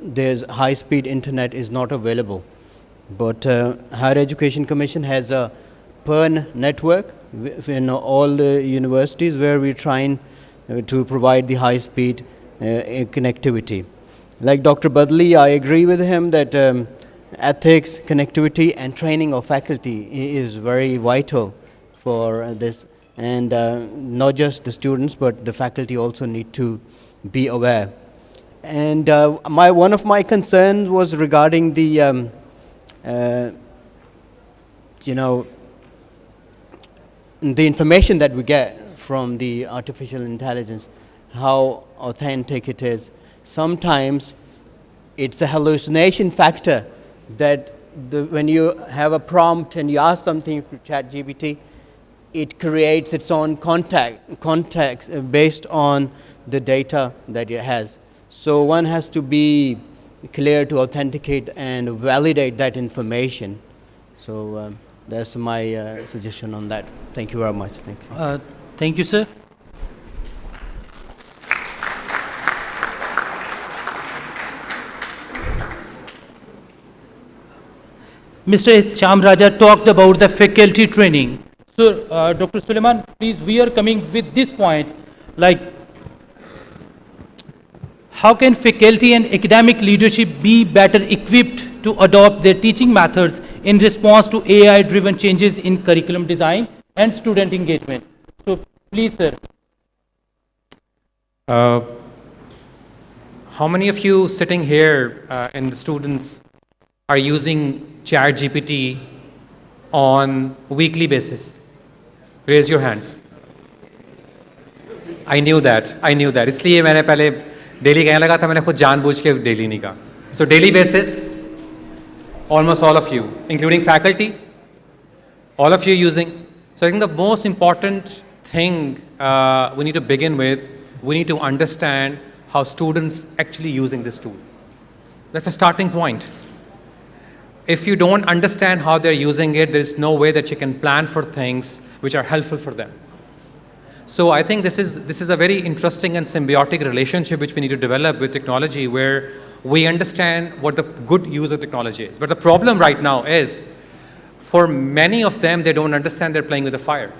there's high-speed internet is not available. But Higher Education Commission has a PERN network in all the universities where we're trying to provide the high-speed connectivity. Like Dr. Badli, I agree with him that ethics, connectivity, and training of faculty is very vital for this. And not just the students, but the faculty also need to be aware. And one of my concerns was regarding the, the information that we get from the artificial intelligence, how authentic it is. Sometimes it's a hallucination factor that when you have a prompt and you ask something to ChatGPT, it creates its own context based on the data that it has. So one has to be clear to authenticate and validate that information. So that's my suggestion on that. Thank you very much. Thanks. Thank you, sir. Mr. Sham Raja talked about the faculty training. So, Dr. Suleiman, please, we are coming with this point, like, how can faculty and academic leadership be better equipped to adopt their teaching methods in response to AI-driven changes in curriculum design and student engagement? So, please, sir. How many of you sitting here and the students are using ChatGPT on weekly basis? Raise your hands. I knew that. इसलिए मैंने पहले daily कहने लगा था, मैंने खुद जानबूझ के daily नहीं कहा. So daily basis, almost all of you, including faculty, all of you using. So I think the most important thing we need to begin with, we need to understand how students actually using this tool. That's a starting point. If you don't understand how they're using it, there is no way that you can plan for things which are helpful for them. So I think this is a very interesting and symbiotic relationship which we need to develop with technology, where we understand what the good use of technology is. But the problem right now is, for many of them, they don't understand they're playing with the fire.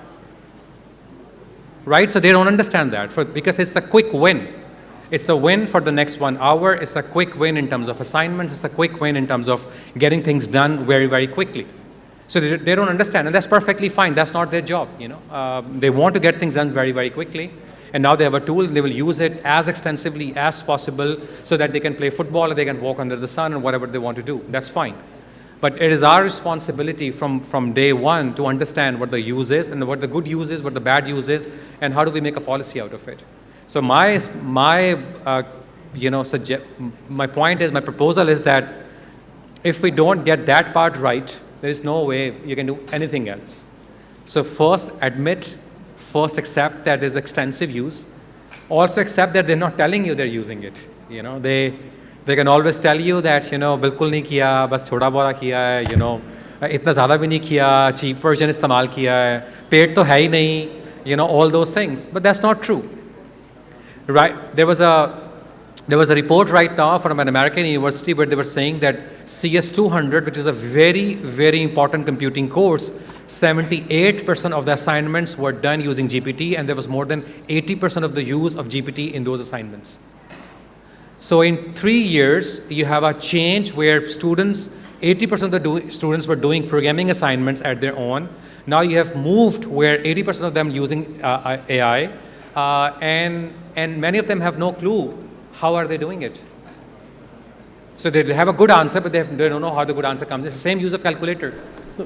Right? So they don't understand that because it's a quick win. It's a win for the next 1 hour. It's a quick win in terms of assignments. It's a quick win in terms of getting things done very, very quickly. So they don't understand, and that's perfectly fine. That's not their job, you know. They want to get things done very, very quickly, and now they have a tool, and they will use it as extensively as possible so that they can play football, or they can walk under the sun, or whatever they want to do. That's fine. But it is our responsibility from day one to understand what the use is, and what the good use is, what the bad use is, and how do we make a policy out of it. So my proposal is that if we don't get that part right, there is no way you can do anything else. So first admit, first accept that there's extensive use. Also accept that they're not telling you they're using it. You know, they can always tell you that, you know, बिल्कुल नहीं किया, बस थोड़ा बहुत किया है, you know, इतना ज़्यादा भी नहीं किया, cheap version इस्तेमाल किया है, पेड तो है ही नहीं, you know, all those things. But that's not true. Right? There was a report right now from an American university where they were saying that CS200, which is a very, very important computing course, 78% of the assignments were done using GPT, and there was more than 80% of the use of GPT in those assignments. So in 3 years, you have a change where students, 80% of the students were doing programming assignments at their own. Now you have moved where 80% of them using AI, and many of them have no clue how are they doing it. So they have a good answer, but they don't know how the good answer comes. It's the same use of calculator.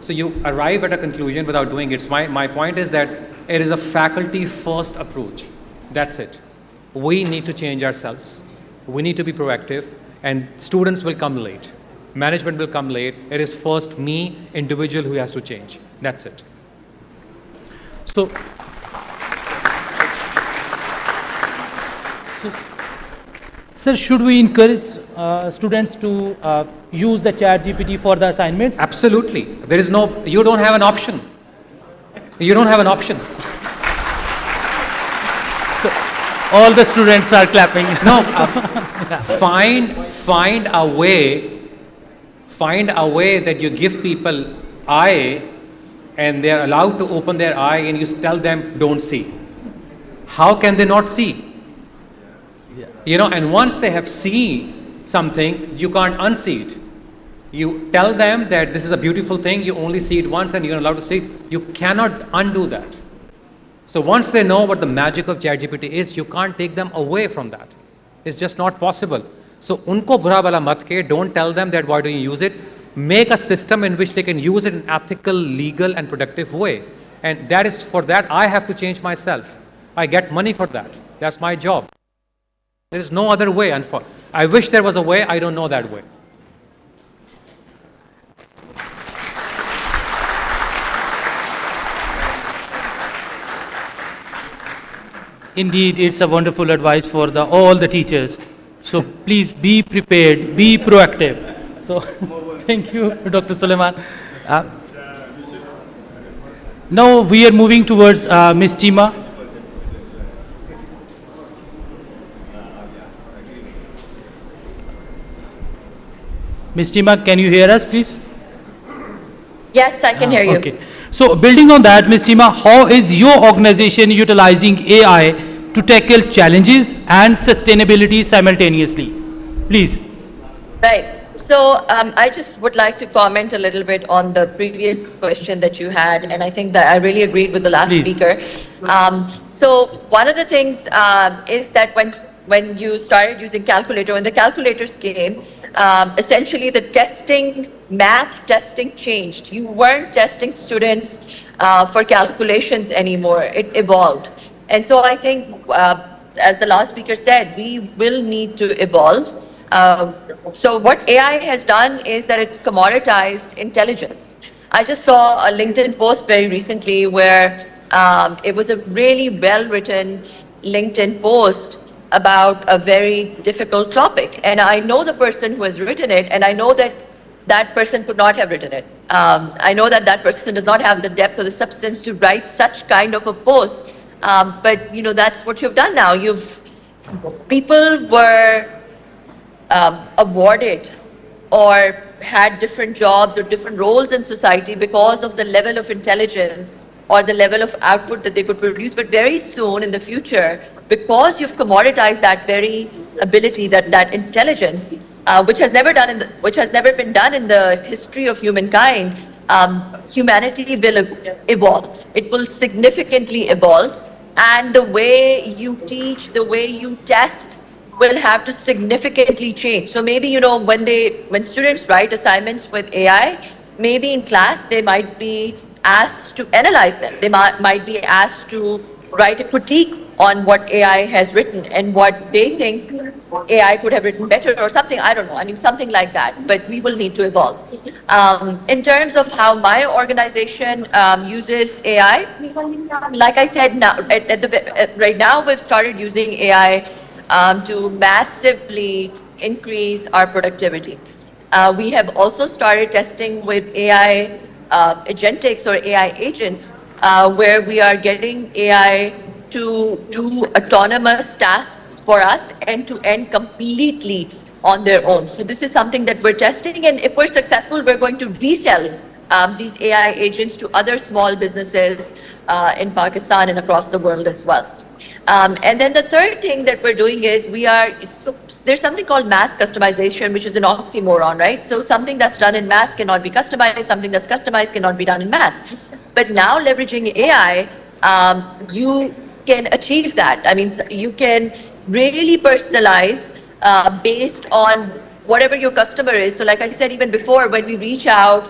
So you arrive at a conclusion without doing it. My point is that it is a faculty-first approach. That's it. We need to change ourselves. We need to be proactive, and students will come late. Management will come late. It is first me, individual, who has to change. That's it. So sir, should we encourage students to use the ChatGPT for the assignments? Absolutely. You don't have an option. You don't have an option. So, all the students are clapping. No, find a way that you give people eye, and they are allowed to open their eye, and you tell them don't see. How can they not see? You know, and once they have seen something, you can't unsee it. You tell them that this is a beautiful thing, you only see it once and you're allowed to see it. You cannot undo that. So once they know what the magic of ChatGPT is, you can't take them away from that. It's just not possible. So unko bura wala mat ke, don't tell them that why do you use it. Make a system in which they can use it in an ethical, legal and productive way. And that is for that I have to change myself. I get money for that. That's my job. There is no other way. I wish there was a way, I don't know that way. Indeed, it's a wonderful advice for all the teachers. So please be prepared, be proactive. So thank you, Dr. Suleiman. Now we are moving towards Ms. Chima. Ms. Chima, can you hear us, please? Yes, I can hear you. Okay. So building on that, Ms. Tima, how is your organization utilizing AI to tackle challenges and sustainability simultaneously? Please. Right. So I just would like to comment a little bit on the previous question that you had, and I think that I really agreed with the last Please. speaker. So one of the things is that when you started using calculator, when the calculators came, essentially the math testing changed. You weren't testing students for calculations anymore. It evolved. And so I think, as the last speaker said, we will need to evolve. So what AI has done is that it's commoditized intelligence. I just saw a LinkedIn post very recently where it was a really well-written LinkedIn post about a very difficult topic. And I know the person who has written it, and I know that that person could not have written it. I know that that person does not have the depth or the substance to write such kind of a post. But you know, that's what you've done now. People were awarded or had different jobs or different roles in society because of the level of intelligence or the level of output that they could produce. But very soon in the future, because you've commoditized that very ability, that intelligence, which has never been done in the history of humankind, humanity will evolve. It will significantly evolve, and the way you teach, the way you test, will have to significantly change. So maybe, you know, when students write assignments with AI, maybe in class they might be asked to analyze them. They might be asked to write a critique on what AI has written and what they think AI could have written better or something. I don't know. I mean, something like that. But we will need to evolve. In terms of how my organization uses AI, like I said, now right now we've started using AI to massively increase our productivity. We have also started testing with AI agentics or AI agents, where we are getting AI to do autonomous tasks for us end to end completely on their own. So this is something that we're testing, and if we're successful, we're going to resell these AI agents to other small businesses in Pakistan and across the world as well. And then the third thing that we're doing is there's something called mass customization, which is an oxymoron, right? So something that's done in mass cannot be customized, something that's customized cannot be done in mass. But now leveraging AI, you can achieve that. I mean, you can really personalize based on whatever your customer is. So like I said, even before, when we reach out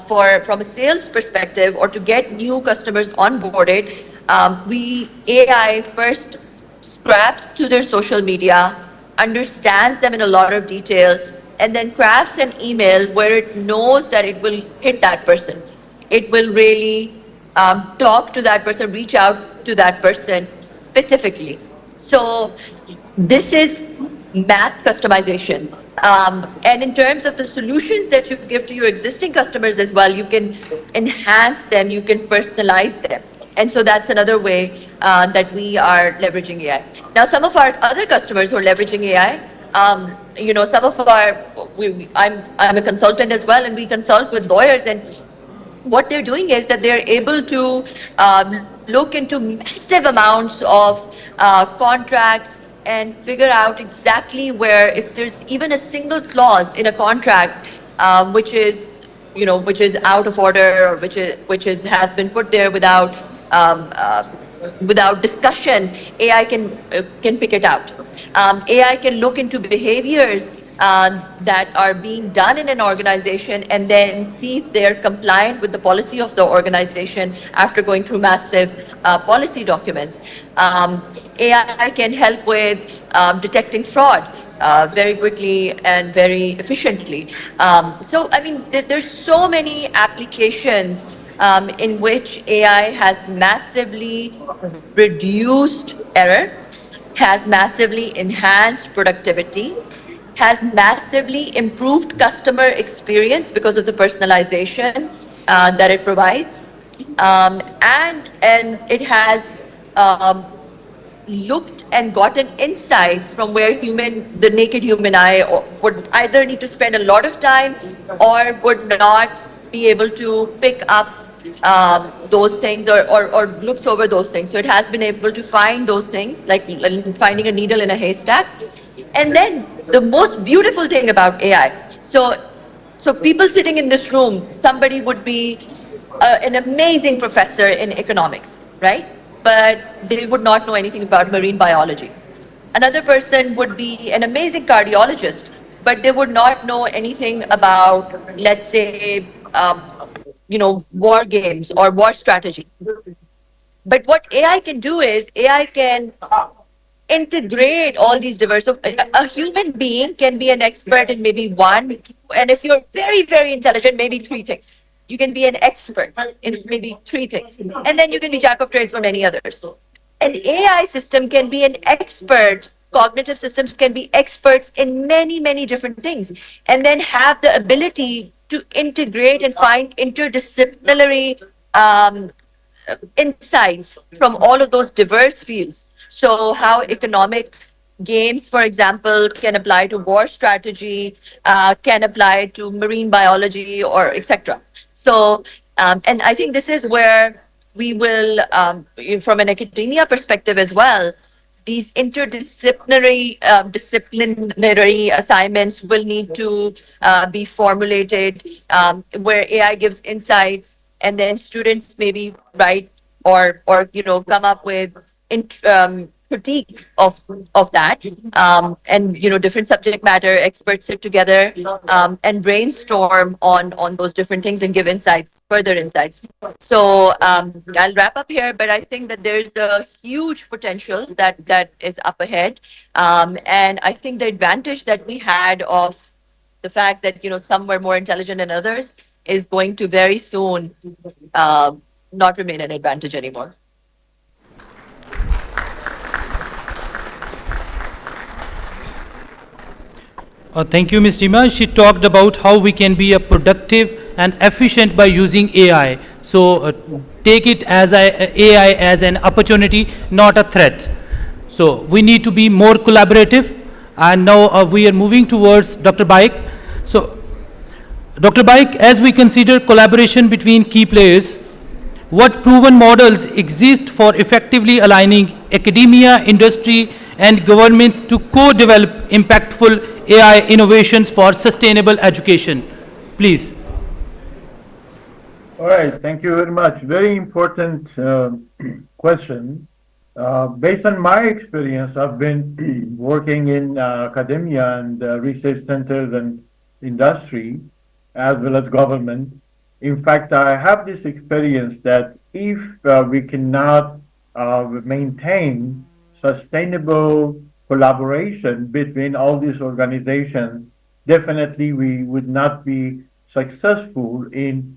from a sales perspective or to get new customers onboarded, AI first scraps to their social media, understands them in a lot of detail, and then crafts an email where it knows that it will hit that person. It will really talk to that person, reach out to that person specifically. So this is mass customization. And in terms of the solutions that you give to your existing customers as well, you can enhance them, you can personalize them. And so that's another way that we are leveraging AI. Now, some of our other customers who are leveraging AI, you know, some of I'm a consultant as well, and we consult with lawyers, and what they're doing is that they're able to look into massive amounts of contracts and figure out exactly where, if there's even a single clause in a contract which is, which is out of order, or which is has been put there um, uh, without discussion, AI can pick it out. AI can look into behaviors that are being done in an organization and then see if they're compliant with the policy of the organization after going through massive policy documents. AI can help with detecting fraud very quickly and very efficiently. So, I mean, there's so many applications in which AI has massively reduced error, has massively enhanced productivity, has massively improved customer experience because of the personalization that it provides, and it has looked and gotten insights from where the naked human eye would either need to spend a lot of time or would not be able to pick up those things, or looks over those things. So it has been able to find those things, like finding a needle in a haystack. And then the most beautiful thing about AI, so people sitting in this room, somebody would be an amazing professor in economics, right? But they would not know anything about marine biology. Another person would be an amazing cardiologist, but they would not know anything about, let's say, war games or war strategy. But what AI can do is AI can integrate all these diverse. So a human being can be an expert in maybe one, and if you're very, very intelligent, maybe three things. You can be an expert in maybe three things, and then you can be jack of trades for many others. An AI system can be an expert. Cognitive systems can be experts in many, many different things, and then have the ability to integrate and find interdisciplinary insights from all of those diverse fields. So, how economic games, for example, can apply to war strategy, can apply to marine biology, or etc. So, and I think this is where we will, from an academia perspective as well, these disciplinary assignments will need to be formulated, where AI gives insights, and then students maybe write or come up with critique of that, and different subject matter experts sit together and brainstorm on those different things and give further insights. So I'll wrap up here, but I think that there's a huge potential that is up ahead, and I think the advantage that we had of the fact that some were more intelligent than others is going to very soon not remain an advantage anymore. Thank you, Ms. Dima. She talked about how we can be a productive and efficient by using AI. So take it as AI as an opportunity, not a threat. So we need to be more collaborative. And now we are moving towards Dr. Baik. So Dr. Baik, as we consider collaboration between key players, what proven models exist for effectively aligning academia, industry, and government to co-develop impactful AI innovations for sustainable education? Please. All right, thank you very much. Very important question. Based on my experience, I've been working in academia and research centers and industry, as well as government. In fact, I have this experience that if we cannot maintain sustainable collaboration between all these organizations, definitely we would not be successful in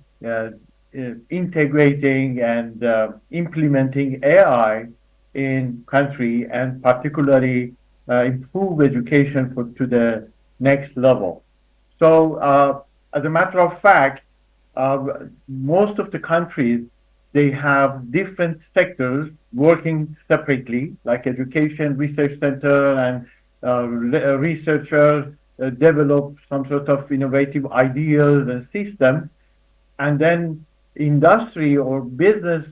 integrating and implementing AI in country, and particularly improve education to the next level. So as a matter of fact, most of the countries, they have different sectors working separately, like education, research center, and researchers develop some sort of innovative ideas and systems. And then industry or business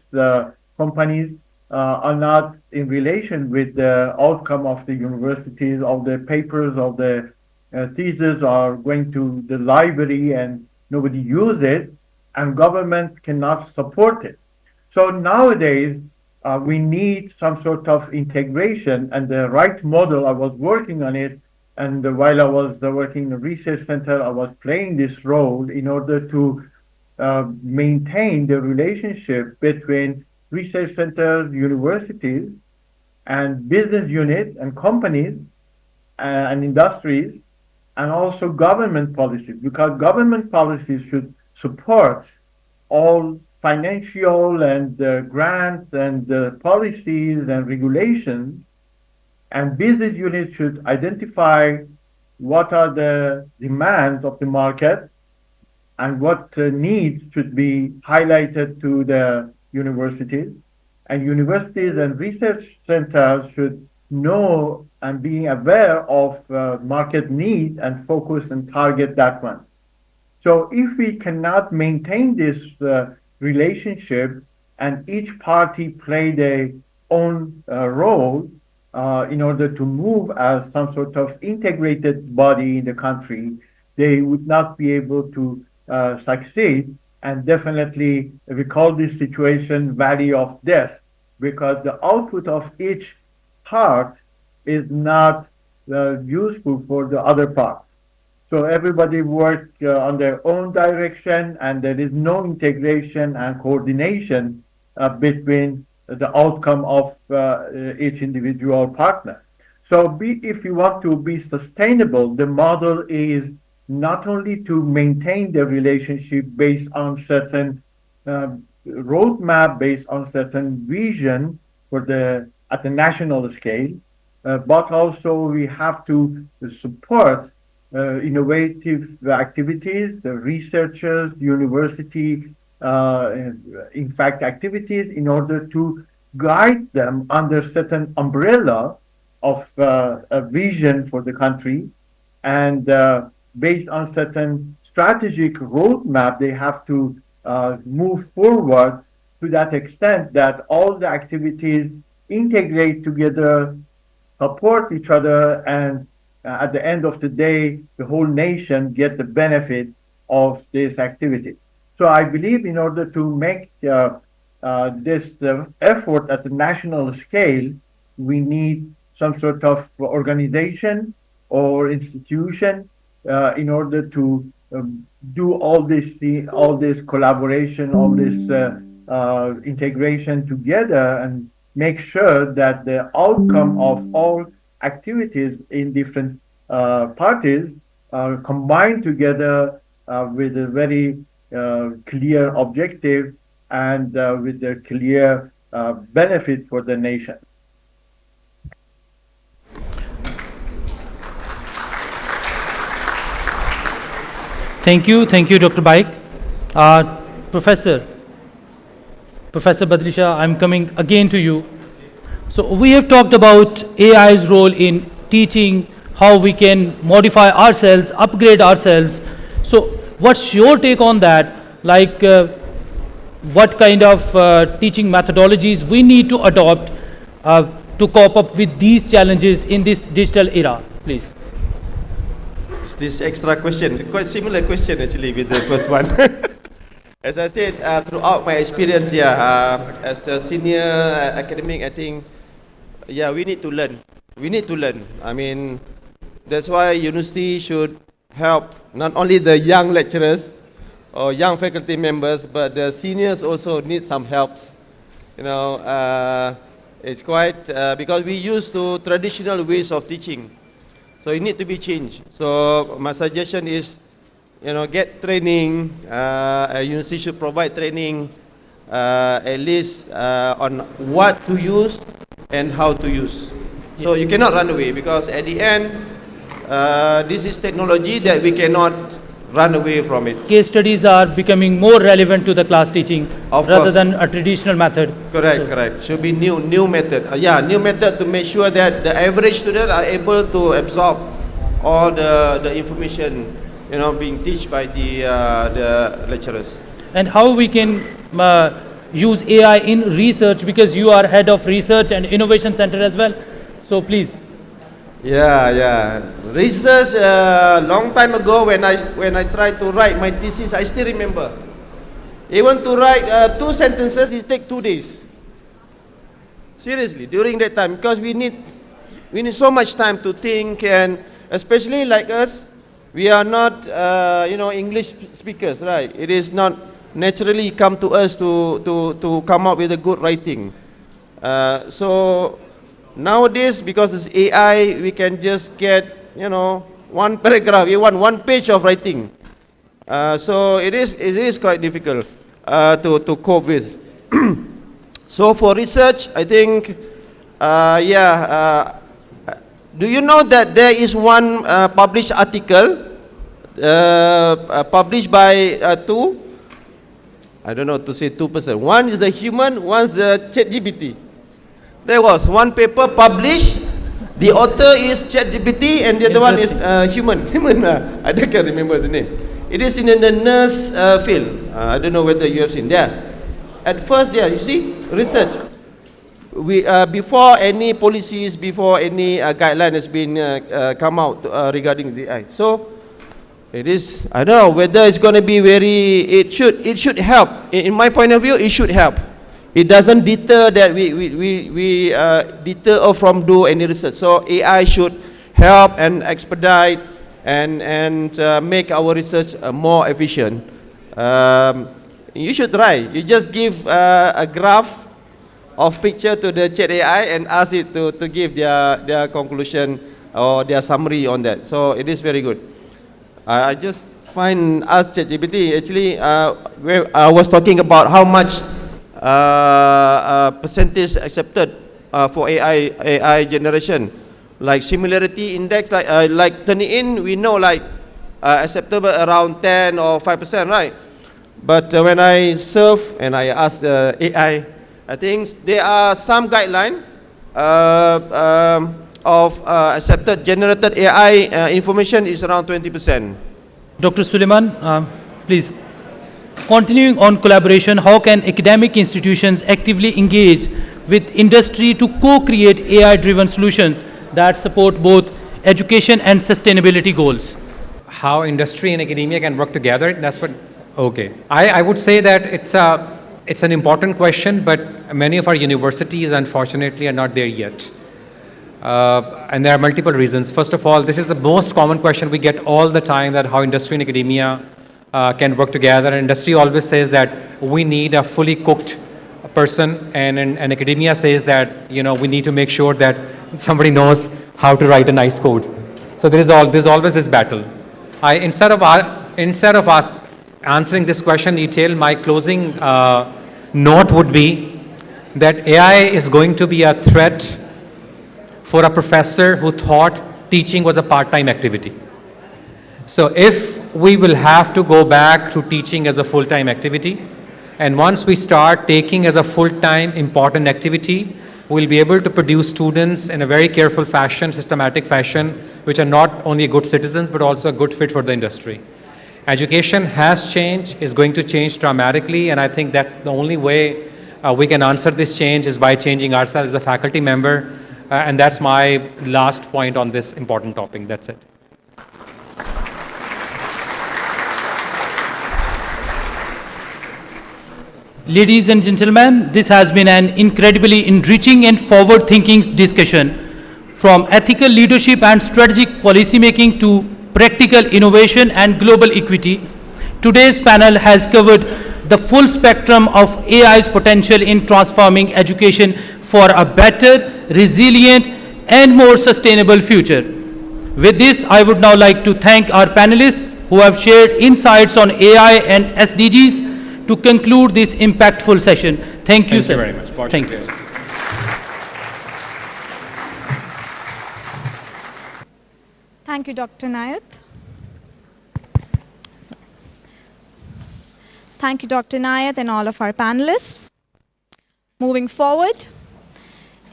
companies are not in relation with the outcome of the universities, of the papers, of the theses are going to the library and nobody use it, and government cannot support it. So nowadays, we need some sort of integration, and the right model, I was working on it, and while I was working in the research center, I was playing this role in order to maintain the relationship between research centers, universities, and business units and companies and industries, and also government policies, because government policies should support all financial and grants and policies and regulations, and business units should identify what are the demands of the market and what needs should be highlighted to the universities. And universities and research centers should know and be aware of market needs and focus and target that one. So if we cannot maintain this relationship and each party play their own role in order to move as some sort of integrated body in the country, they would not be able to succeed. And definitely we call this situation valley of death, because the output of each part is not useful for the other part. So everybody work on their own direction, and there is no integration and coordination between the outcome of each individual partner. So if you want to be sustainable, the model is not only to maintain the relationship based on certain roadmap, based on certain vision for at the national scale, but also we have to support innovative activities, the researchers, university, in fact, activities in order to guide them under certain umbrella of a vision for the country, and based on certain strategic roadmap, they have to move forward to that extent that all the activities integrate together, support each other, and at the end of the day, the whole nation get the benefit of this activity. So I believe in order to make this effort at the national scale, we need some sort of organization or institution in order to do all this collaboration, all this integration together, and make sure that the outcome of all activities in different parties are combined together with a very clear objective and with a clear benefit for the nation. Thank you, Dr. Baik. Professor Badrisha, I'm coming again to you. So we have talked about AI's role in teaching, how we can modify ourselves, upgrade ourselves. So what's your take on that? Like what kind of teaching methodologies we need to adopt to cope up with these challenges in this digital era, please? This extra question, quite similar question actually with the first one. As I said, throughout my experience here, as a senior academic, I think, yeah, we need to learn. We need to learn. I mean, that's why university should help not only the young lecturers or young faculty members, but the seniors also need some helps. You know, it's quite, because we used to traditional ways of teaching. So it need to be changed. So my suggestion is, you know, get training. A university should provide training, at least on what to use and how to use. So you cannot run away, because at the end, this is technology that we cannot run away from it. Case studies are becoming more relevant to the class teaching rather than a traditional method. Correct, correct. Should be new method. Yeah, new method to make sure that the average student are able to absorb all the information, you know, being taught by the lecturers. And how we can use AI in research, because you are head of research and innovation center as well. So please. Yeah. Research long time ago when I tried to write my thesis, I still remember. Even to write 2 sentences, it take 2 days. Seriously, during that time, because we need so much time to think, and especially like us, we are not English speakers, right? It is not naturally come to us to come up with a good writing. So nowadays, because it's AI, we can just get one paragraph, one page of writing. So it is quite difficult to cope with. So for research, I think, do you know that there is one published article published by two? I don't know to say 2 person. One is a human, one is a ChatGPT. There was one paper published. The author is ChatGPT, and the other one is human. I can't remember the name. It is in the nurse field. I don't know whether you have seen there. At first, you see, research. We before any policies, before any guideline has been come out regarding the AI. So it is. I don't know whether it's going to be very. It should help. In my point of view, it should help. It doesn't deter that we deter from do any research. So AI should help and expedite and make our research more efficient. You should try. You just give a graph of picture to the chat AI and ask it to give their conclusion or their summary on that. So it is very good. I just ask ChatGPT. Actually, where I was talking about how much percentage accepted for AI generation, like similarity index, like Turnitin, we know like acceptable around 10 or 5%, right? But when I serve and I ask the AI, I think there are some guideline of accepted generated AI information is around 20%. Dr. Suleiman, please. Continuing on collaboration, how can academic institutions actively engage with industry to co-create AI-driven solutions that support both education and sustainability goals? How industry and academia can work together, that's what, okay. I would say that it's an important question, but many of our universities, unfortunately, are not there yet. And there are multiple reasons. First of all, this is the most common question we get all the time, that how industry and academia can work together. And industry always says that we need a fully cooked person, and academia says that we need to make sure that somebody knows how to write a nice code. So there's always this battle. Instead of us answering this question in detail, my closing note would be that AI is going to be a threat for a professor who thought teaching was a part-time activity. So if we will have to go back to teaching as a full-time activity, and once we start taking as a full-time important activity, we'll be able to produce students in a very careful fashion, systematic fashion, which are not only good citizens, but also a good fit for the industry. Education has changed, is going to change dramatically, and I think that's the only way we can answer this change is by changing ourselves as a faculty member, and that's my last point on this important topic. That's it. Ladies and gentlemen, this has been an incredibly enriching and forward-thinking discussion, from ethical leadership and strategic policymaking to practical innovation and global equity. Today's panel has covered the full spectrum of AI's potential in transforming education for a better, resilient, and more sustainable future. With this, I would now like to thank our panelists who have shared insights on AI and SDGs to conclude this impactful session. Thank you, sir. Thank you very much. Thank you. Thank you, Dr. Nayat. Thank you, Dr. Nayat, and all of our panelists. Moving forward,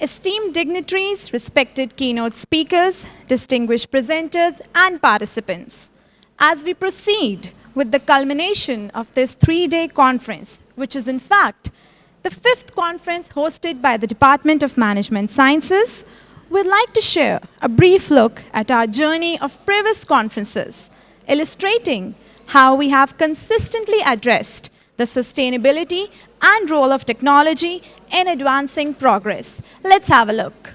esteemed dignitaries, respected keynote speakers, distinguished presenters, and participants, as we proceed with the culmination of this 3-day conference, which is in fact the 5th conference hosted by the Department of Management Sciences, we'd like to share a brief look at our journey of previous conferences, illustrating how we have consistently addressed the sustainability and role of technology in advancing progress. Let's have a look.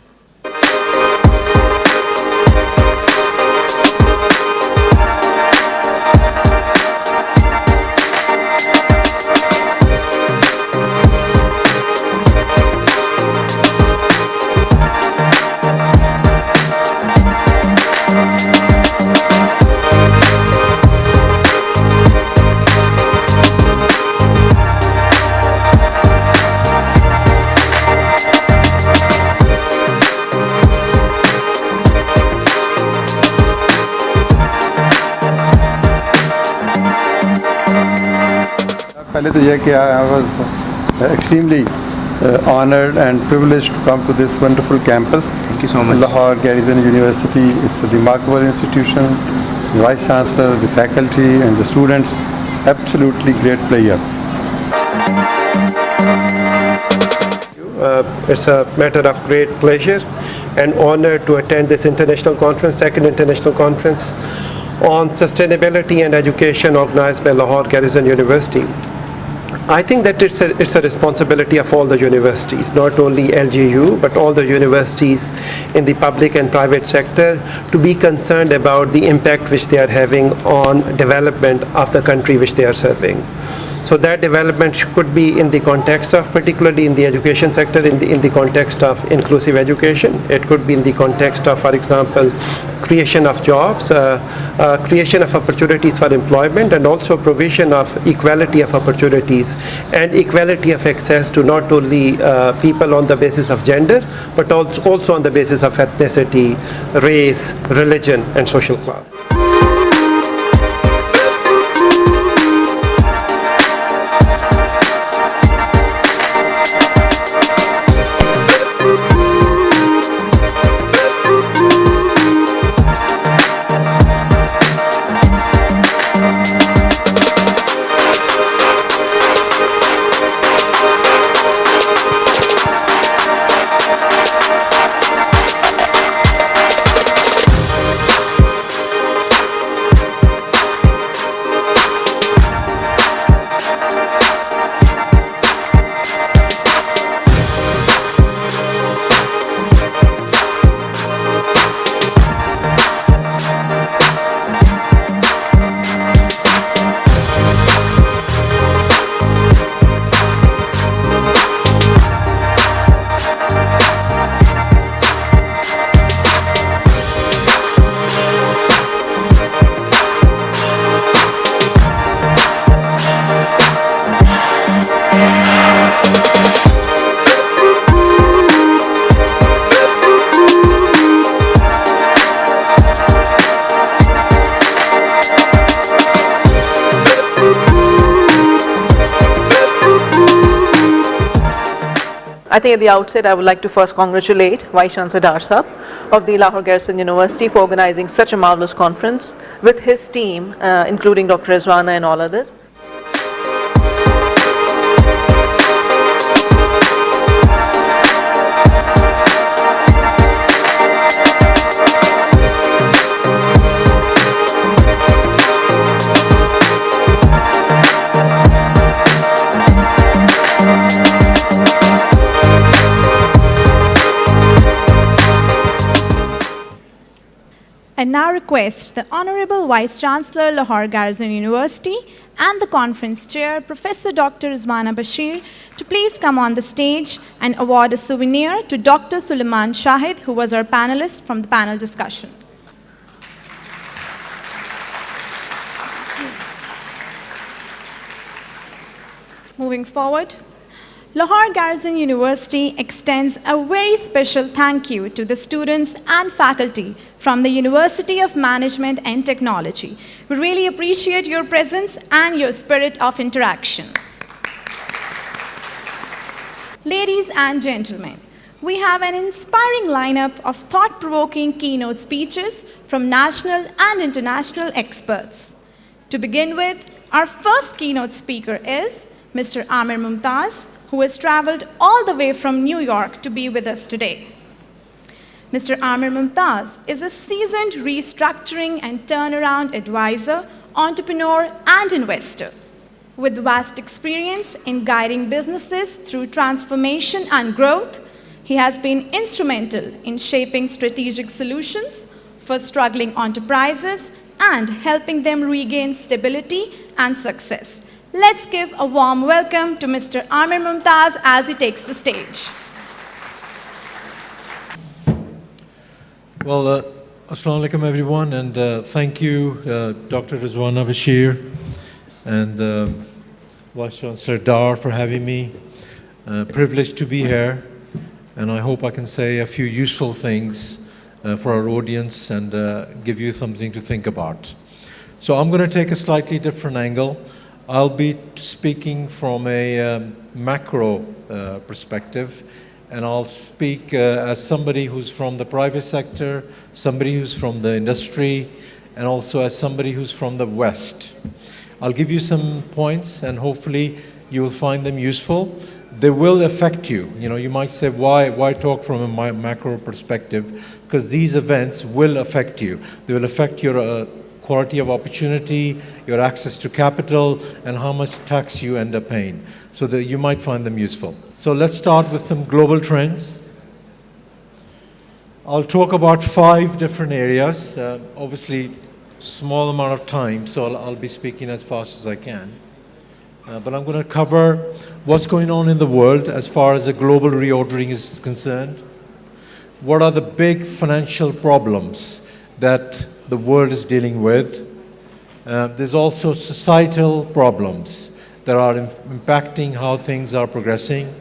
पहले तो यह कि I was extremely honored and privileged to come to this wonderful campus. Thank you so much. Lahore Garrison University is a remarkable institution. The Vice Chancellor, the faculty and the students, absolutely great pleasure. It's a matter of great pleasure and honor to attend this international conference, second international conference on sustainability and education organized by Lahore Garrison University. I think that it's a responsibility of all the universities, not only LGU, but all the universities in the public and private sector, to be concerned about the impact which they are having on development of the country which they are serving. So that development could be in the context of, particularly in the education sector, in the context of inclusive education. It could be in the context of, for example, creation of jobs, creation of opportunities for employment, and also provision of equality of opportunities and equality of access to not only people on the basis of gender, but also on the basis of ethnicity, race, religion, and social class. I think at the outset I would like to first congratulate Vice Chancellor Darsab of the Lahore Garrison University for organizing such a marvelous conference with his team, including Dr. Rizwana and all others. I now request the Honorable Vice Chancellor, Lahore Garrison University, and the conference chair, Professor Dr. Rizwana Bashir, to please come on the stage and award a souvenir to Dr. Suleiman Shahid, who was our panelist from the panel discussion. Moving forward, Lahore Garrison University extends a very special thank you to the students and faculty from the University of Management and Technology. We really appreciate your presence and your spirit of interaction. Ladies and gentlemen, we have an inspiring lineup of thought-provoking keynote speeches from national and international experts. To begin with, our first keynote speaker is Mr. Amir Mumtaz, who has traveled all the way from New York to be with us today. Mr. Amir Mumtaz is a seasoned restructuring and turnaround advisor, entrepreneur, and investor. With vast experience in guiding businesses through transformation and growth, he has been instrumental in shaping strategic solutions for struggling enterprises and helping them regain stability and success. Let's give a warm welcome to Mr. Amir Mumtaz as he takes the stage. Well, Assalamu alaikum everyone, and thank you, Dr. Rizwana Bashir and Vice Chancellor Dar for having me. Privileged to be here, and I hope I can say a few useful things for our audience and give you something to think about. So I'm going to take a slightly different angle. I'll be speaking from a macro perspective, and I'll speak as somebody who's from the private sector, somebody who's from the industry, and also as somebody who's from the West. I'll give you some points, and hopefully you will find them useful. They will affect you. You know, you might say, why talk from a macro perspective? Because these events will affect you. They will affect your quality of opportunity, your access to capital, and how much tax you end up paying. So that you might find them useful. So let's start with some global trends. I'll talk about 5 different areas. Obviously, small amount of time, so I'll be speaking as fast as I can. But I'm going to cover what's going on in the world as far as the global reordering is concerned. What are the big financial problems that the world is dealing with? There's also societal problems that are impacting how things are progressing.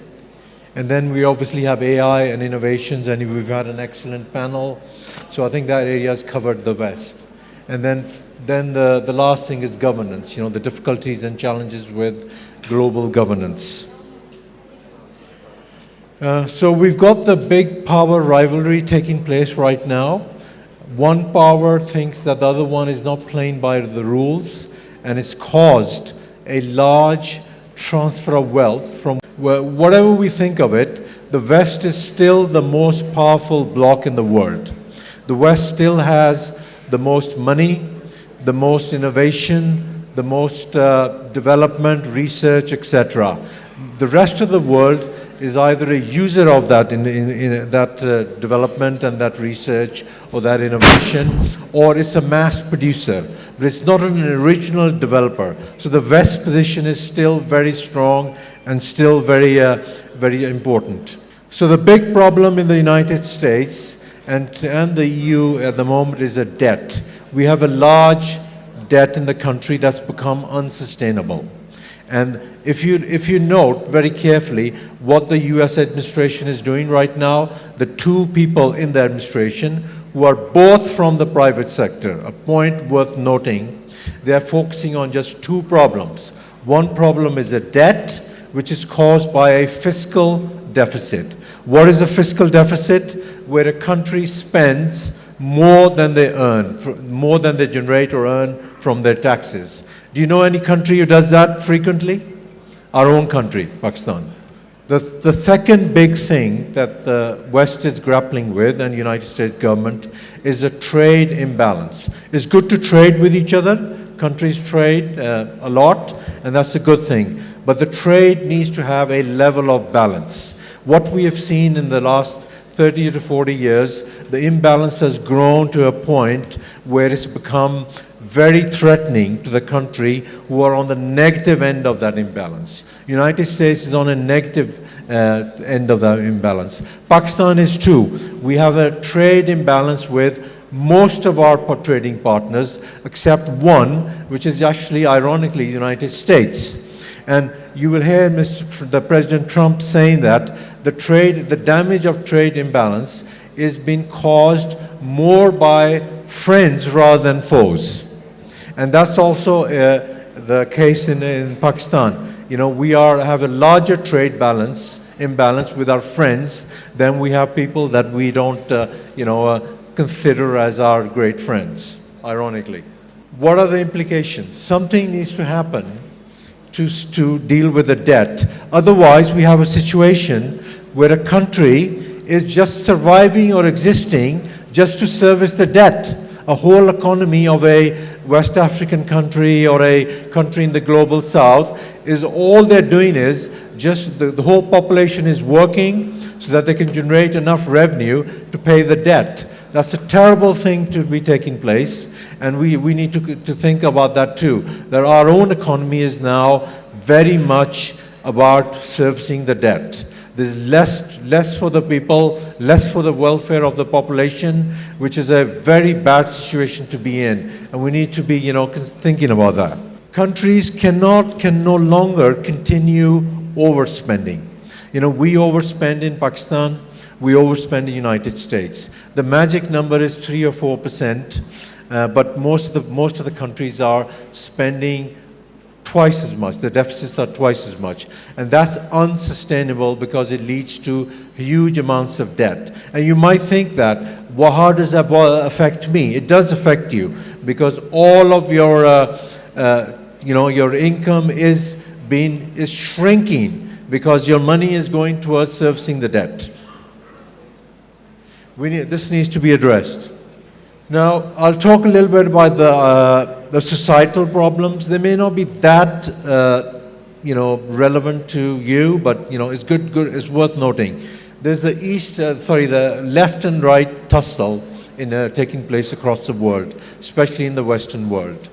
And then we obviously have AI and innovations, and we've had an excellent panel. So I think that area is covered the best. And then the last thing is governance, you know, the difficulties and challenges with global governance. So we've got the big power rivalry taking place right now. One power thinks that the other one is not playing by the rules, and it's caused a large transfer of wealth from whatever we think of it. The West is still the most powerful bloc in the world. The West still has the most money, the most innovation, the most development, research, etc. The rest of the world is either a user of that in that development and that research or that innovation, or it's a mass producer, but it's not an original developer. So the West position is still very strong and still very, very important. So the big problem in the United States and the EU at the moment is a debt. We have a large debt in the country that's become unsustainable. And if you note very carefully what the US administration is doing right now, the 2 people in the administration who are both from the private sector, a point worth noting, they are focusing on just 2 problems. One problem is a debt, which is caused by a fiscal deficit. What is a fiscal deficit? Where a country spends more than they earn, more than they generate or earn from their taxes. Do you know any country who does that frequently? Our own country, Pakistan. The second big thing that the West is grappling with, and the United States government, is a trade imbalance. It's good to trade with each other. Countries trade a lot, and that's a good thing. But the trade needs to have a level of balance. What we have seen in the last 30 to 40 years, the imbalance has grown to a point where it's become very threatening to the country who are on the negative end of that imbalance. United States is on a negative end of that imbalance. Pakistan is too. We have a trade imbalance with most of our trading partners, except one, which is actually, ironically, the United States. And you will hear the President Trump saying that the damage of trade imbalance is being caused more by friends rather than foes. And that's also the case in Pakistan. You know, we have a larger trade imbalance with our friends than we have people that we don't, consider as our great friends, ironically. What are the implications? Something needs to happen to deal with the debt. Otherwise, we have a situation where a country is just surviving or existing just to service the debt. A whole economy of a West African country or a country in the global south is all they're doing is just the whole population is working so that they can generate enough revenue to pay the debt. That's a terrible thing to be taking place, and we need to think about that too. That our own economy is now very much about servicing the debt. There's less for the people, less for the welfare of the population, which is a very bad situation to be in, and we need to be, thinking about that. Countries can no longer continue overspending. We overspend in Pakistan, we overspend in the United States. The magic number is 3 or 4%, but most of the countries are spending twice as much. The deficits are twice as much. And that's unsustainable because it leads to huge amounts of debt. And you might think that, well, how does that affect me? It does affect you because all of your, your income is shrinking because your money is going towards servicing the debt. This needs to be addressed. Now, I'll talk a little bit about the societal problems. They may not be that, relevant to you, but it's good. It's worth noting. There's the left and right tussle taking place across the world, especially in the Western world.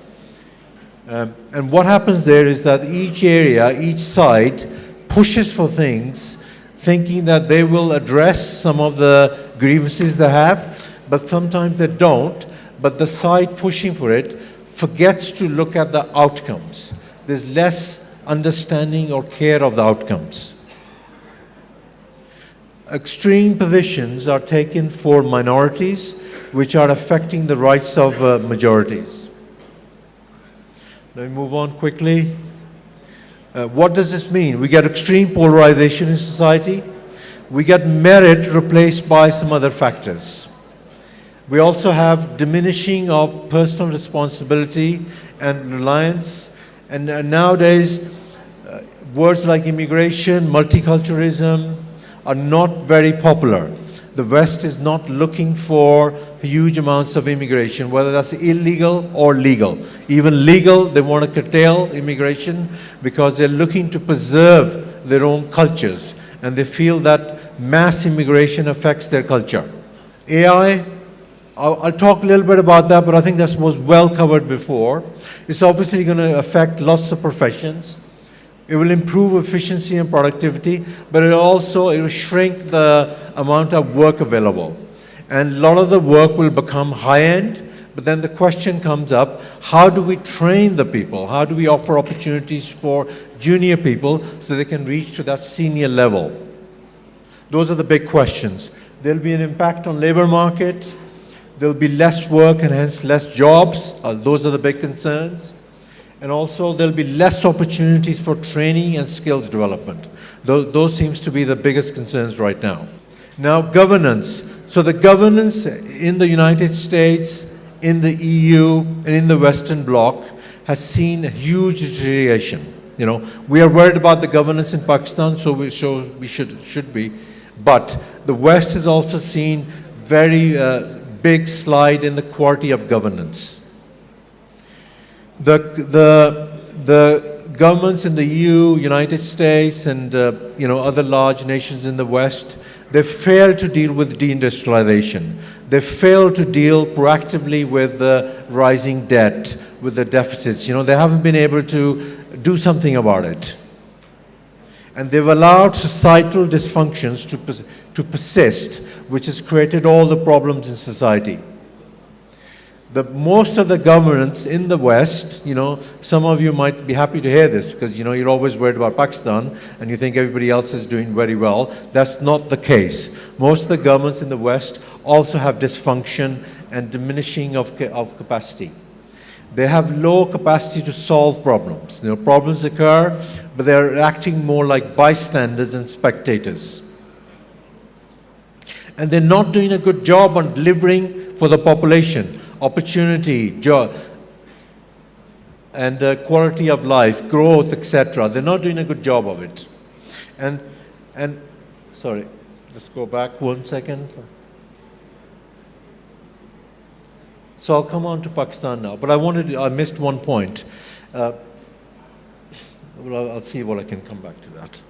And what happens there is that each side pushes for things, thinking that they will address some of the grievances they have, but sometimes they don't. But the side pushing for it forgets to look at the outcomes. There's less understanding or care of the outcomes. Extreme positions are taken for minorities, which are affecting the rights of majorities. Let me move on quickly. What does this mean? We get extreme polarization in society. We get merit replaced by some other factors. We also have diminishing of personal responsibility and reliance. And nowadays, words like immigration, multiculturalism are not very popular. The West is not looking for huge amounts of immigration, whether that's illegal or legal. Even legal, they want to curtail immigration because they're looking to preserve their own cultures. And they feel that mass immigration affects their culture. AI, I'll talk a little bit about that, but I think that was well covered before. It's obviously going to affect lots of professions. It will improve efficiency and productivity, but it will shrink the amount of work available. And a lot of the work will become high-end, but then the question comes up, how do we train the people? How do we offer opportunities for junior people so they can reach to that senior level? Those are the big questions. There'll be an impact on labor market. There'll be less work and hence less jobs. Those are the big concerns. And also there'll be less opportunities for training and skills development. Those seems to be the biggest concerns right now. Now, governance. So the governance in the United States, in the EU, and in the Western Bloc has seen a huge deterioration. We are worried about the governance in Pakistan, so we should be. But the West has also seen very big slide in the quality of governance. The governments in the EU, United States, and other large nations in the West, they fail to deal with deindustrialization. They fail to deal proactively with the rising debt, with the deficits. They haven't been able to do something about it. And they've allowed societal dysfunctions to persist, which has created all the problems in society. Most of the governments in the West, some of you might be happy to hear this because, you're always worried about Pakistan and you think everybody else is doing very well. That's not the case. Most of the governments in the West also have dysfunction and diminishing of capacity. They have low capacity to solve problems. Problems occur, but they're acting more like bystanders and spectators. And they're not doing a good job on delivering for the population, opportunity, job, and quality of life, growth, etc. They're not doing a good job of it. And sorry, just go back 1 second. So I'll come on to Pakistan now, but I missed one point. Well, I'll see what I can come back to that.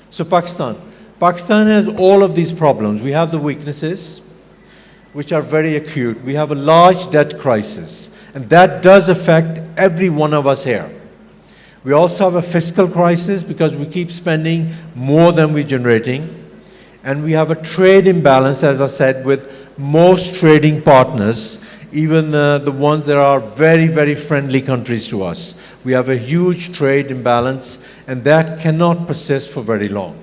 So Pakistan. Pakistan has all of these problems. We have the weaknesses, which are very acute. We have a large debt crisis, and that does affect every one of us here. We also have a fiscal crisis because we keep spending more than we're generating. And we have a trade imbalance, as I said, with most trading partners, even the ones that are very, very friendly countries to us. We have a huge trade imbalance, and that cannot persist for very long.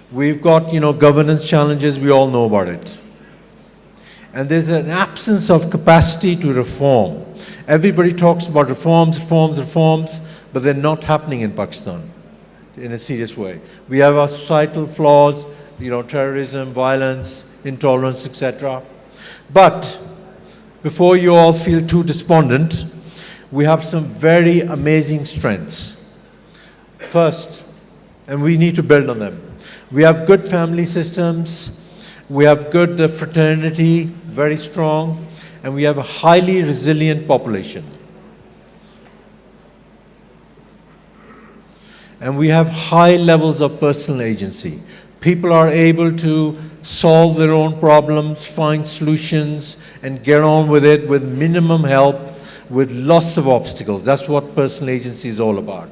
We've got, governance challenges. We all know about it. And there's an absence of capacity to reform. Everybody talks about reforms, but they're not happening in Pakistan in a serious way. We have our societal flaws, terrorism, violence, intolerance, etc. But before you all feel too despondent, we have some very amazing strengths. First, and we need to build on them. We have good family systems, we have good fraternity, very strong, and we have a highly resilient population. And we have high levels of personal agency. People are able to solve their own problems, find solutions, and get on with it with minimum help, with lots of obstacles. That's what personal agency is all about.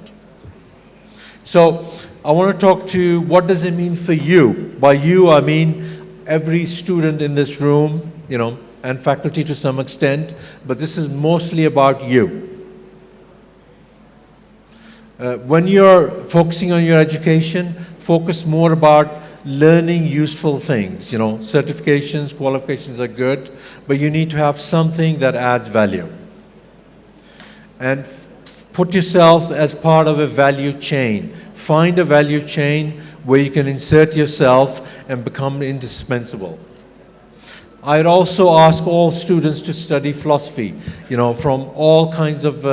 So I want to talk to what does it mean for you? By you, I mean every student in this room, and faculty to some extent, but this is mostly about you. When you're focusing on your education, focus more about learning useful things. Certifications, qualifications are good, but you need to have something that adds value. And put yourself as part of a value chain. Find a value chain where you can insert yourself and become indispensable. I'd also ask all students to study philosophy, from all kinds of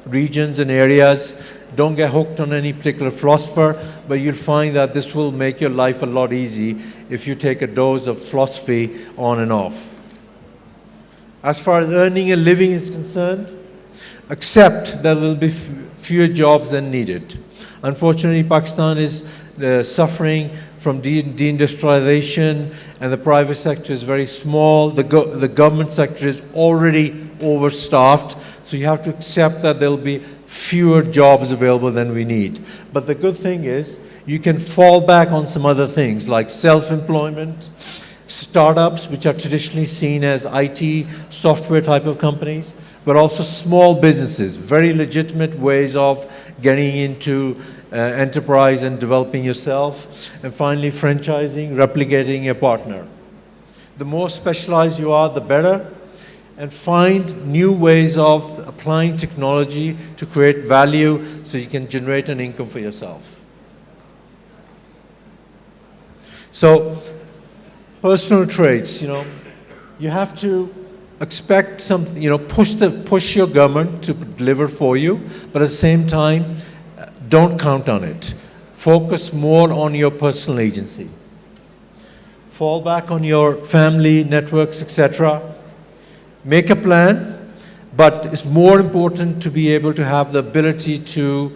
regions and areas. Don't get hooked on any particular philosopher, but you'll find that this will make your life a lot easier if you take a dose of philosophy on and off. As far as earning a living is concerned, accept that there will be fewer jobs than needed. Unfortunately, Pakistan is suffering from deindustrialization, and the private sector is very small. The government sector is already overstaffed, so you have to accept that there will be fewer jobs available than we need. But the good thing is you can fall back on some other things like self-employment, startups, which are traditionally seen as IT, software type of companies, but also small businesses, very legitimate ways of getting into enterprise and developing yourself. And finally, franchising, replicating a partner. The more specialized you are, the better. And find new ways of applying technology to create value so you can generate an income for yourself. So, personal traits, you have to expect something, push your government to deliver for you, but at the same time, don't count on it. Focus more on your personal agency. Fall back on your family, networks, etc. Make a plan, but it's more important to be able to have the ability to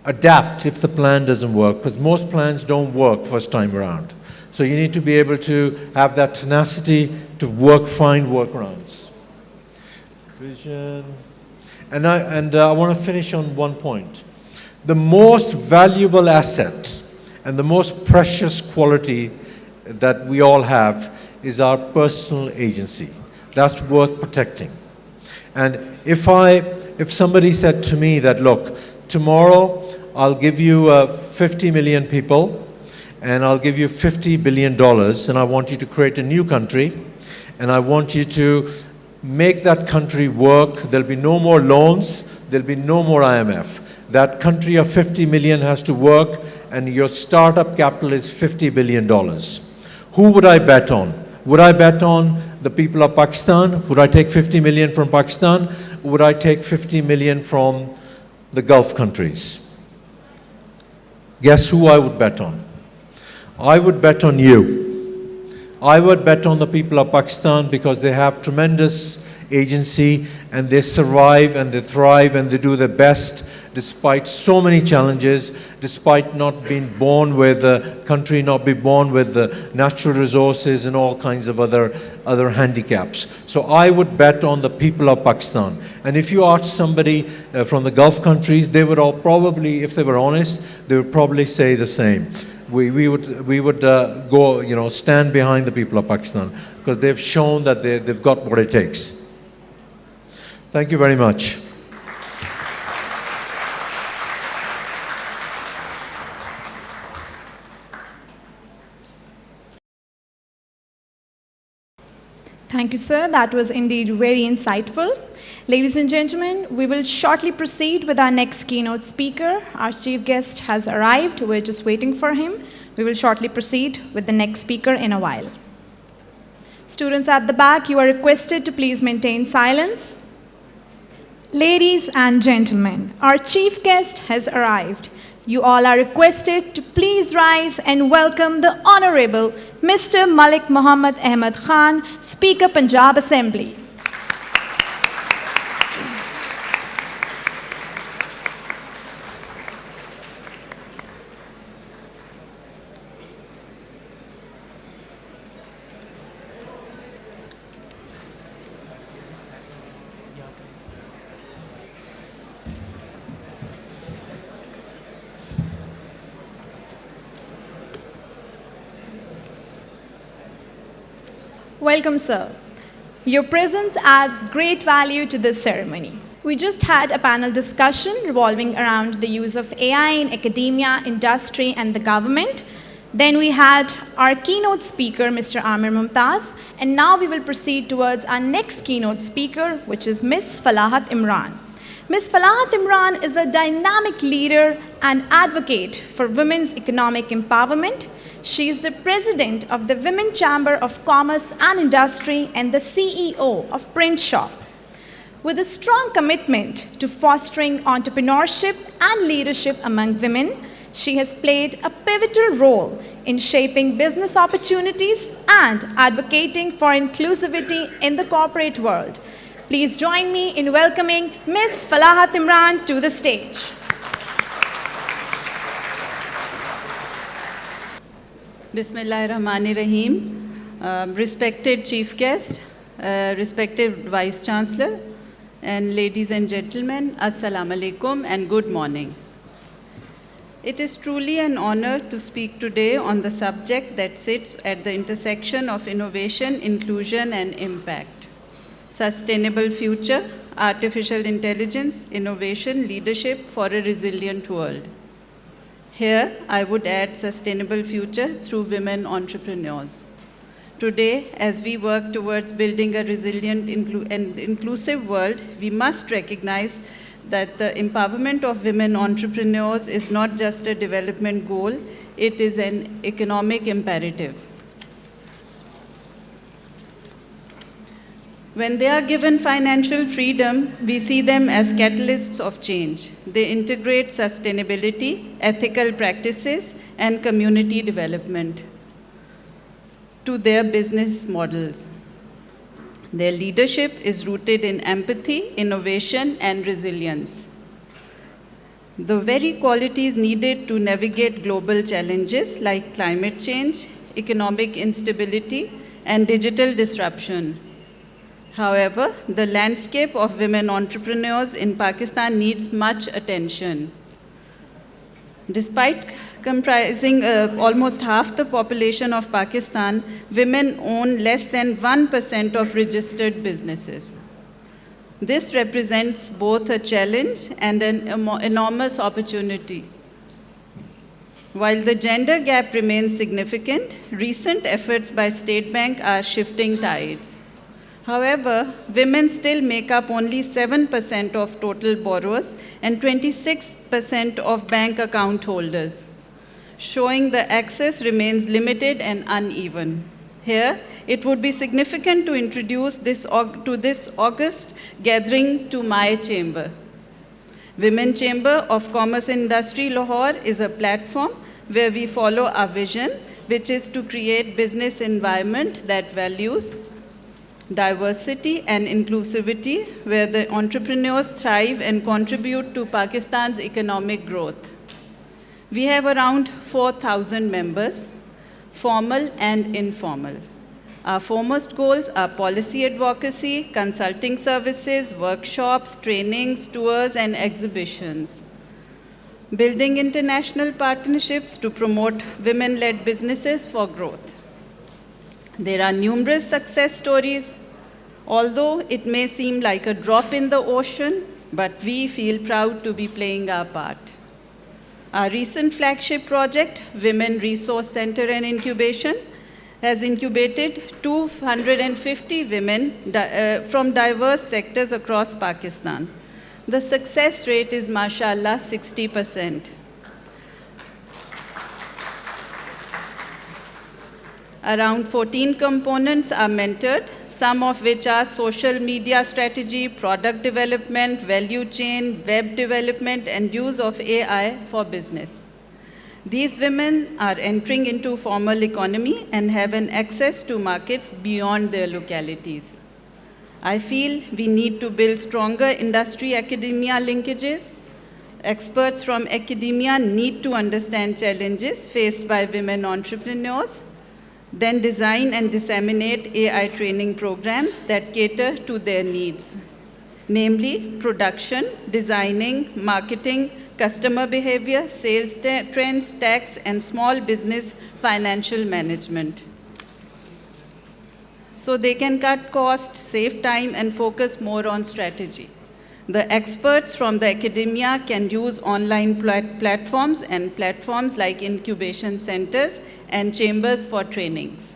adapt if the plan doesn't work, because most plans don't work first time around. So you need to be able to have that tenacity to find workarounds. Vision. And I want to finish on one point. The most valuable asset and the most precious quality that we all have is our personal agency. That's worth protecting. And if somebody said to me that, look, tomorrow I'll give you 50 million people and I'll give you $50 billion and I want you to create a new country and I want you to make that country work, there'll be no more loans, there'll be no more IMF. That country of 50 million has to work and your startup capital is $50 billion. Who would I bet on? Would I bet on the people of Pakistan? Would I take 50 million from Pakistan? Or would I take 50 million from the Gulf countries? Guess who I would bet on? I would bet on you. I would bet on the people of Pakistan because they have tremendous agency and they survive and they thrive and they do their best despite so many challenges, despite not being born with the country, not be born with the natural resources and all kinds of other handicaps. So I would bet on the people of Pakistan. And if you ask somebody from the Gulf countries, they would all probably, if they were honest, they would probably say the same. We would go, stand behind the people of Pakistan because they've shown that they've got what it takes. Thank you very much. Thank you, sir. That was indeed very insightful. Ladies and gentlemen, we will shortly proceed with our next keynote speaker. Our chief guest has arrived. We're just waiting for him. We will shortly proceed with the next speaker in a while. Students at the back, you are requested to please maintain silence. Ladies and gentlemen, our chief guest has arrived. You all are requested to please rise and welcome the Honorable Mr. Malik Muhammad Ahmed Khan, Speaker Punjab Assembly. Welcome, sir. Your presence adds great value to this ceremony. We just had a panel discussion revolving around the use of AI in academia, industry, and the government. Then we had our keynote speaker, Mr. Amir Mumtaz, and now we will proceed towards our next keynote speaker, which is Ms. Falahat Imran. Ms. Falahat Imran is a dynamic leader and advocate for women's economic empowerment. She is the president of the Women Chamber of Commerce and Industry and the CEO of Print Shop. With a strong commitment to fostering entrepreneurship and leadership among women, she has played a pivotal role in shaping business opportunities and advocating for inclusivity in the corporate world. Please join me in welcoming Ms. Falahat Imran to the stage. Bismillahirrahmanirrahim. Respected Chief Guest, respected Vice Chancellor, and ladies and gentlemen, Assalamu alaikum and good morning. It is truly an honor to speak today on the subject that sits at the intersection of innovation, inclusion, and impact. Sustainable future, artificial intelligence, innovation, leadership for a resilient world. Here, I would add sustainable future through women entrepreneurs. Today, as we work towards building a resilient and inclusive world, we must recognize that the empowerment of women entrepreneurs is not just a development goal, it is an economic imperative. When they are given financial freedom, we see them as catalysts of change. They integrate sustainability, ethical practices, and community development to their business models. Their leadership is rooted in empathy, innovation, and resilience. The very qualities needed to navigate global challenges like climate change, economic instability, and digital disruption. However, the landscape of women entrepreneurs in Pakistan needs much attention. Despite comprising almost half the population of Pakistan, women own less than 1% of registered businesses. This represents both a challenge and an enormous opportunity. While the gender gap remains significant, recent efforts by State Bank are shifting tides. However, women still make up only 7% of total borrowers and 26% of bank account holders, showing the access remains limited and uneven. Here, it would be significant to introduce this August gathering to my chamber. Women Chamber of Commerce and Industry Lahore is a platform where we follow our vision, which is to create business environment that values diversity and inclusivity, where the entrepreneurs thrive and contribute to Pakistan's economic growth. We have around 4,000 members, formal and informal. Our foremost goals are policy advocacy, consulting services, workshops, trainings, tours, and exhibitions. Building international partnerships to promote women-led businesses for growth. There are numerous success stories, although it may seem like a drop in the ocean, but we feel proud to be playing our part. Our recent flagship project, Women Resource Center and Incubation, has incubated 250 women from diverse sectors across Pakistan. The success rate is, mashallah, 60%. Around 14 components are mentored, some of which are social media strategy, product development, value chain, web development, and use of AI for business. These women are entering into formal economy and have an access to markets beyond their localities. I feel we need to build stronger industry-academia linkages. Experts from academia need to understand challenges faced by women entrepreneurs, then design and disseminate AI training programs that cater to their needs, namely production, designing, marketing, customer behavior, sales trends, tax, and small business financial management. So they can cut costs, save time, and focus more on strategy. The experts from the academia can use online platforms and platforms like incubation centers and chambers for trainings.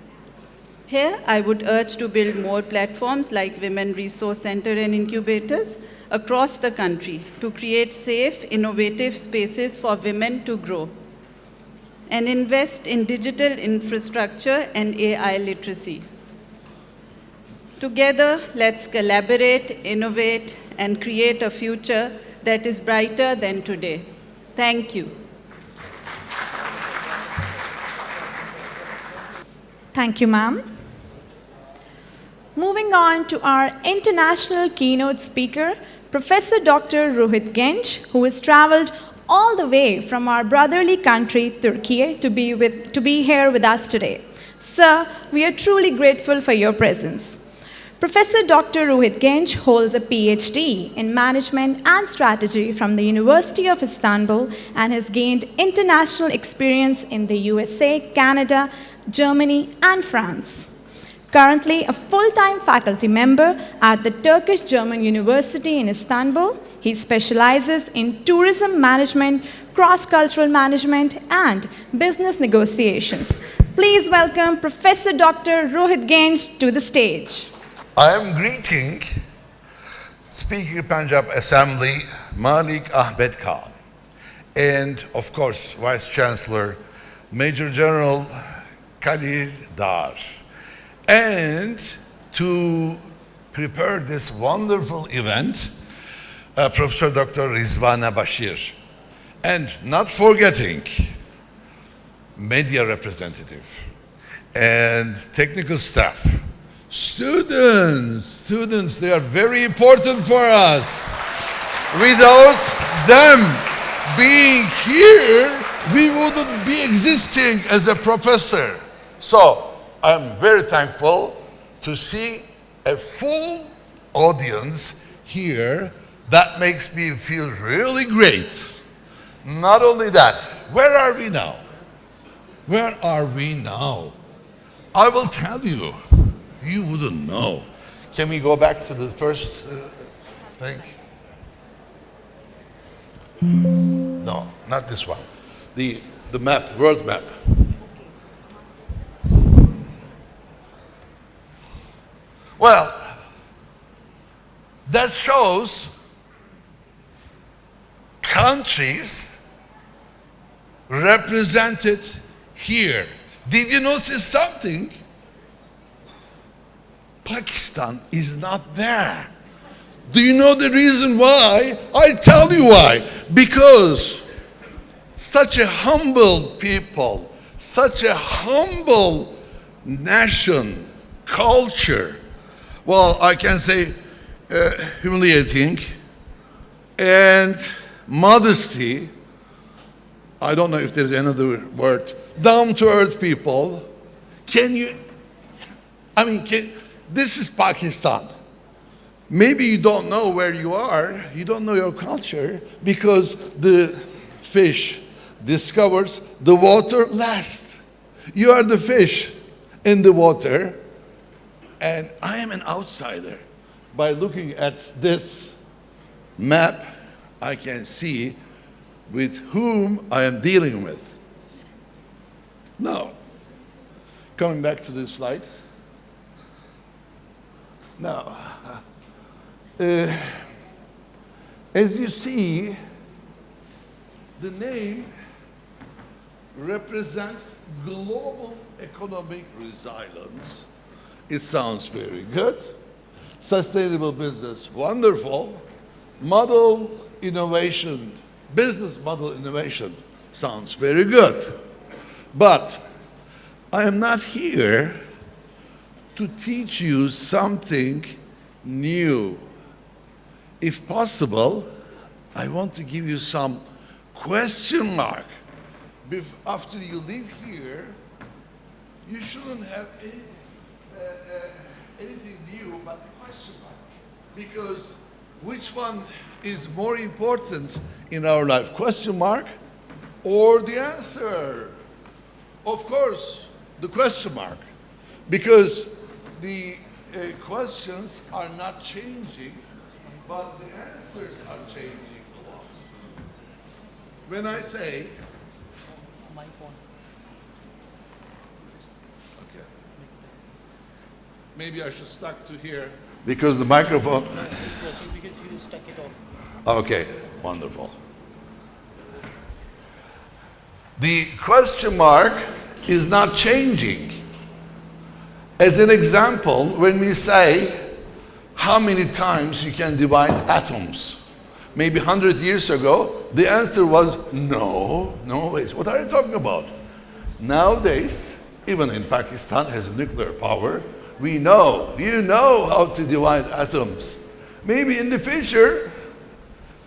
Here, I would urge to build more platforms like Women Resource Center and incubators across the country to create safe, innovative spaces for women to grow, and invest in digital infrastructure and AI literacy. Together, let's collaborate, innovate, and create a future that is brighter than today. Thank you. Thank you, ma'am. Moving on to our international keynote speaker, Professor Dr. Rohit Genç, who has traveled all the way from our brotherly country, Turkey, to be here with us today. Sir, we are truly grateful for your presence. Professor Dr. Rohit Genç holds a PhD in Management and Strategy from the University of Istanbul and has gained international experience in the USA, Canada, Germany, and France. Currently a full-time faculty member at the Turkish-German University in Istanbul, he specializes in tourism management, cross-cultural management, and business negotiations. Please welcome Professor Dr. Rohit Genç to the stage. I am greeting Speaker Punjab Assembly Malik Ahmed Khan and of course Vice Chancellor Major General Khalil Dar, and to prepare this wonderful event Professor Dr. Rizwana Bashir, and not forgetting media representative and technical staff. Students, they are very important for us. Without them being here, we wouldn't be existing as a professor. So I'm very thankful to see a full audience here. That makes me feel really great. Not only that, where are we now? Where are we now? I will tell you. You wouldn't know. Can we go back to the first thing? No, not this one. The map, world map. Well, that shows countries represented here. Did you notice something? Pakistan is not there. Do you know the reason why? I tell you why. Because such a humble people, such a humble nation, culture. Well, I can say humiliating, and modesty. I don't know if there's another word. Down-to-earth people. Can you, I mean, this is Pakistan. Maybe you don't know where you are, you don't know your culture, because the fish discovers the water last. You are the fish in the water, and I am an outsider. By looking at this map, I can see with whom I am dealing with. Now, coming back to this slide. Now, as you see, the name represents global economic resilience. It sounds very good. Sustainable business, wonderful. Model innovation, business model innovation, sounds very good. But I am not here to teach you something new. If possible, I want to give you some question mark. After you leave here, you shouldn't have anything new but the question mark. Because which one is more important in our life, question mark or the answer? Of course, the question mark. Because the questions are not changing, but the answers are changing a lot. When I say, okay, maybe I should stuck to here because the microphone. It's working because you stuck it off. Okay, wonderful. The question mark is not changing. As an example, when we say how many times you can divide atoms, maybe 100 years ago, the answer was no ways. What are you talking about? Nowadays, even in Pakistan has nuclear power, we know, you know how to divide atoms. Maybe in the future,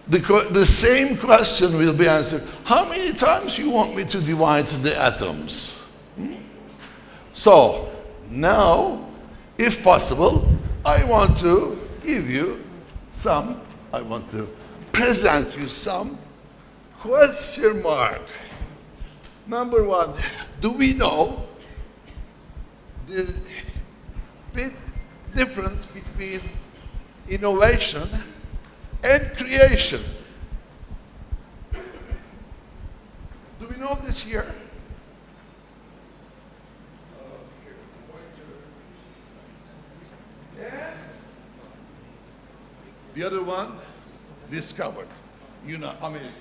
the same question will be answered. How many times you want me to divide the atoms? So, now, if possible, I want to give you some, I want to present you some question mark. Number one, do we know the big difference between innovation and creation? Do we know this here? The other one, discovered. You know, America.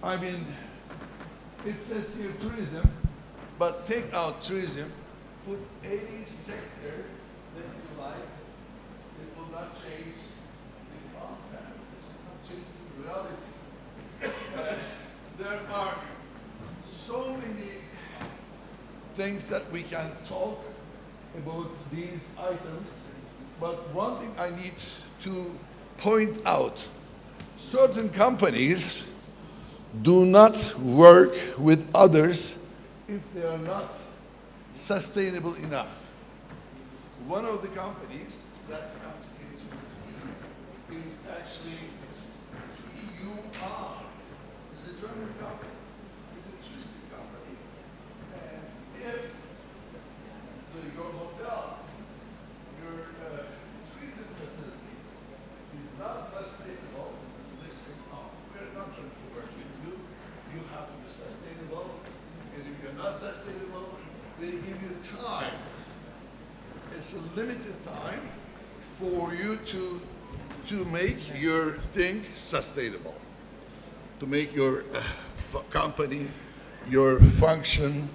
I mean, it says here tourism, but take out tourism, put any sector that you like, it will not change the content, it will not change the reality. There are so many things that we can talk about these items, but one thing I need to point out, certain companies do not work with others if they are not sustainable enough. One of the companies that comes into the scene is actually TUR. It's a German company. It's a touristic company. And if your hotel, your tourism facilities is not sustainable, they say, oh, we're not trying to work with you. You have to be sustainable. And if you're not sustainable, they give you time. It's a limited time for you to make your thing sustainable, to make your company, your function,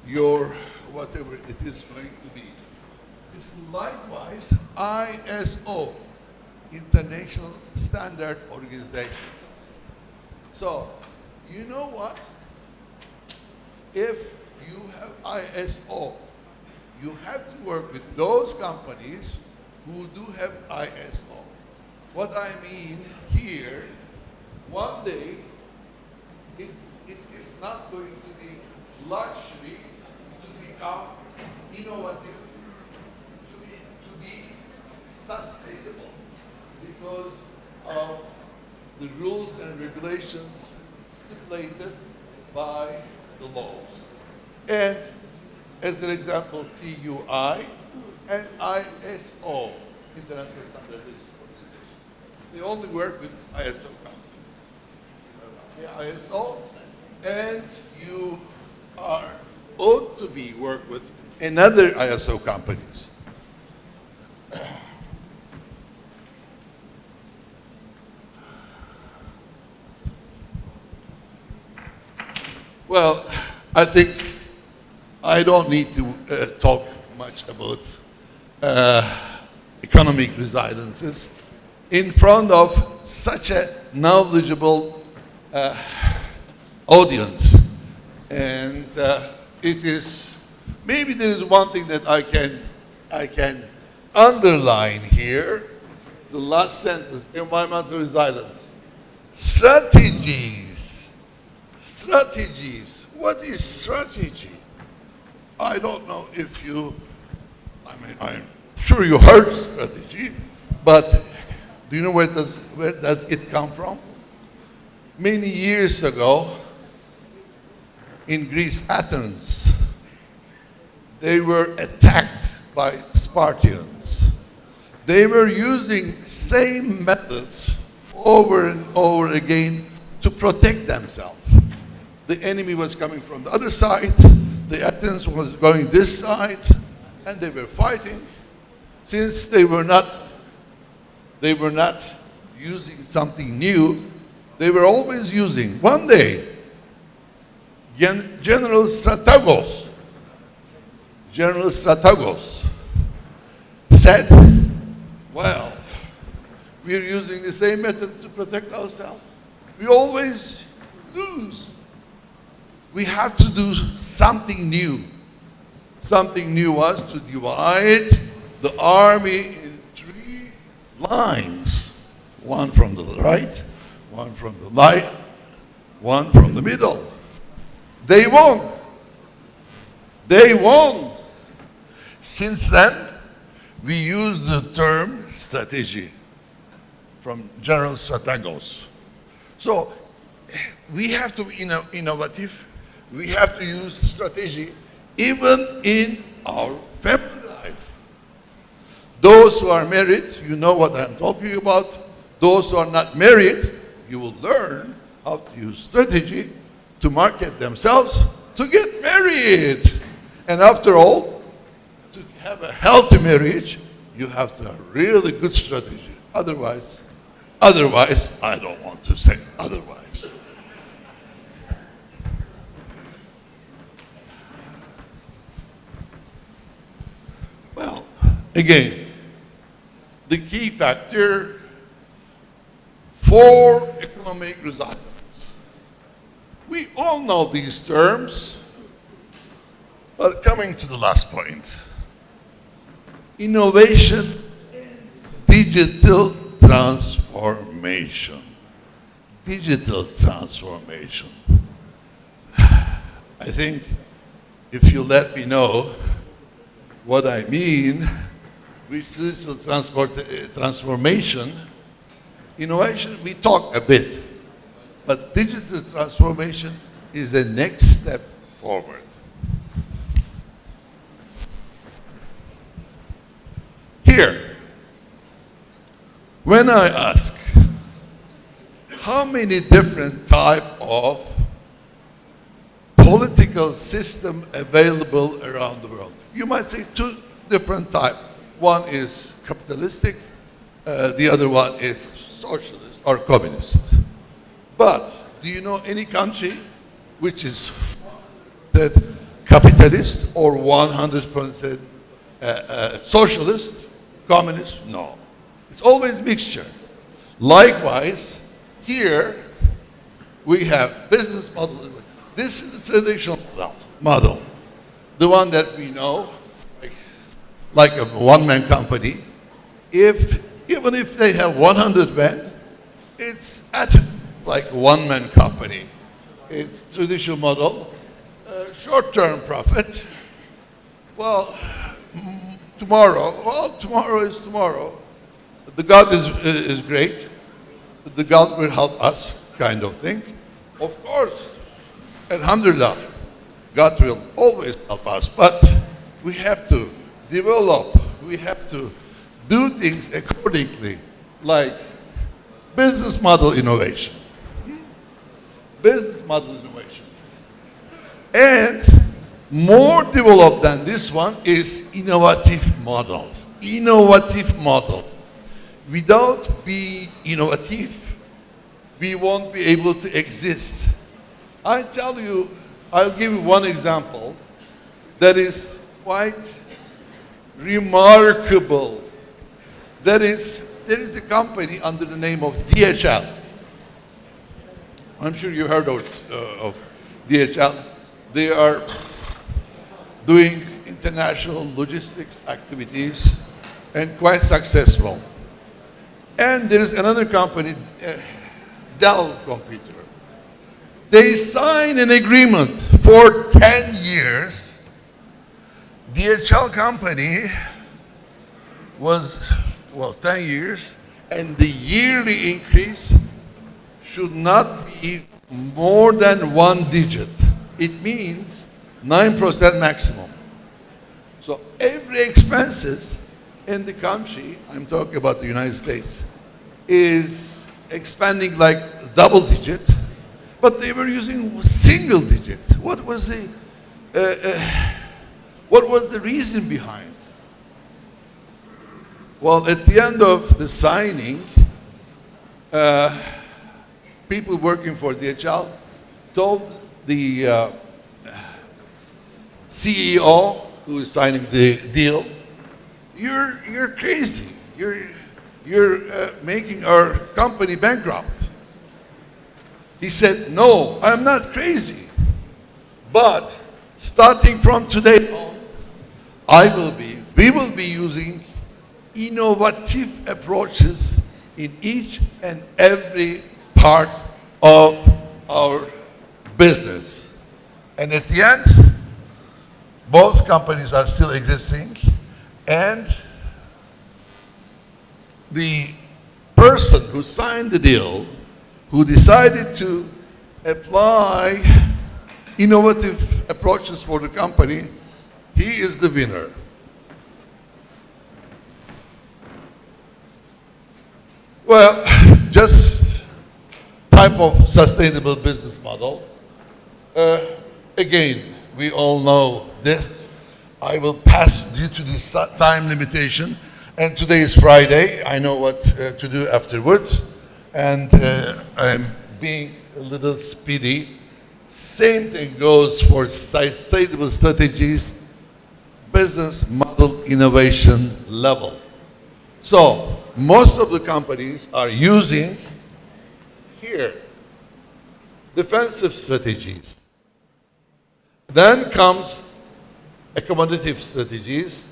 your whatever it is going to be. It's likewise ISO, International Standard Organization. So, you know what? If you have ISO, you have to work with those companies who do have ISO. What I mean here, one day, it is not going to be luxury to become innovative, to be sustainable because of the rules and regulations stipulated by the laws. And as an example, TUI and ISO, International Standardization Organization. They only work with ISO companies. ISO, and you are ought to be work with another ISO companies. Well, I think I don't need to talk much about economic resiliences in front of such a knowledgeable audience. And it is, maybe there is one thing that I can underline here, the last sentence, environmental resilience. Strategies. Strategies. What is strategy? I don't know if you, I'm sure you heard strategy, but do you know where does it come from? Many years ago, in Greece, Athens, they were attacked by Spartans. They were using same methods over and over again to protect themselves. The enemy was coming from the other side, the Athens was going this side, and they were fighting. Since they were not using something new, they were always using. One day, General Strategos said, well, we're using the same method to protect ourselves. We always lose. We have to do something new. Something new was to divide the army in 3 lines. One from the right, one from the right, one from the middle. They won. They won. Since then, we use the term strategy from General Strategos. So we have to be innovative. We have to use strategy even in our family life. Those who are married, you know what I'm talking about. Those who are not married, you will learn how to use strategy to market themselves to get married. And after all, to have a healthy marriage, you have to have really good strategy. Otherwise, I don't want to say otherwise. Well, again, the key factor for economic resilience. We all know these terms, but coming to the last point, innovation and digital transformation. Digital transformation. I think if you let me know what I mean with digital transformation, innovation, we talk a bit, but digital transformation is the next step forward. Here, when I ask how many different type of political system available around the world, you might say 2 different types. One is capitalistic, the other one is socialist or communist. But do you know any country which is that capitalist or 100% socialist, communist? No. It's always mixture. Likewise, here, We have business model. This is the traditional model, the one that we know, like a one-man company. Even if they have 100 men, it's like a one-man company. It's traditional model, short-term profit. Well, tomorrow is tomorrow. The God is great. The God will help us, kind of thing. Of course, alhamdulillah, God will always help us, but we have to develop, we have to do things accordingly, like business model innovation. Business model innovation. And more developed than this one is innovative models. Innovative model. Without being innovative, we won't be able to exist. I'll give you one example that is quite remarkable. There is a company under the name of DHL. I'm sure you heard of DHL. They are doing international logistics activities and quite successful. And there is another company, Dell Computer. They signed an agreement for 10 years. DHL company was 10 years, and the yearly increase should not be more than 1 digit. It means 9% maximum. So every expenses in the country, I'm talking about the United States, is expanding like double digit, but they were using single digit. What was the reason behind? Well, at the end of the signing, people working for DHL told the CEO who is signing the deal, "You're crazy. You're making our company bankrupt." He said, "No, I'm not crazy. But starting from today on, we will be using innovative approaches in each and every part of our business." And at the end, both companies are still existing, and the person who signed the deal, who decided to apply innovative approaches for the company, he is the winner. Well, just type of sustainable business model. Again, we all know this. I will pass due to this time limitation. And today is Friday. I know what to do afterwards. And I'm being a little speedy. Same thing goes for sustainable strategies, business model innovation level. So most of the companies are using here defensive strategies. Then comes accommodative strategies.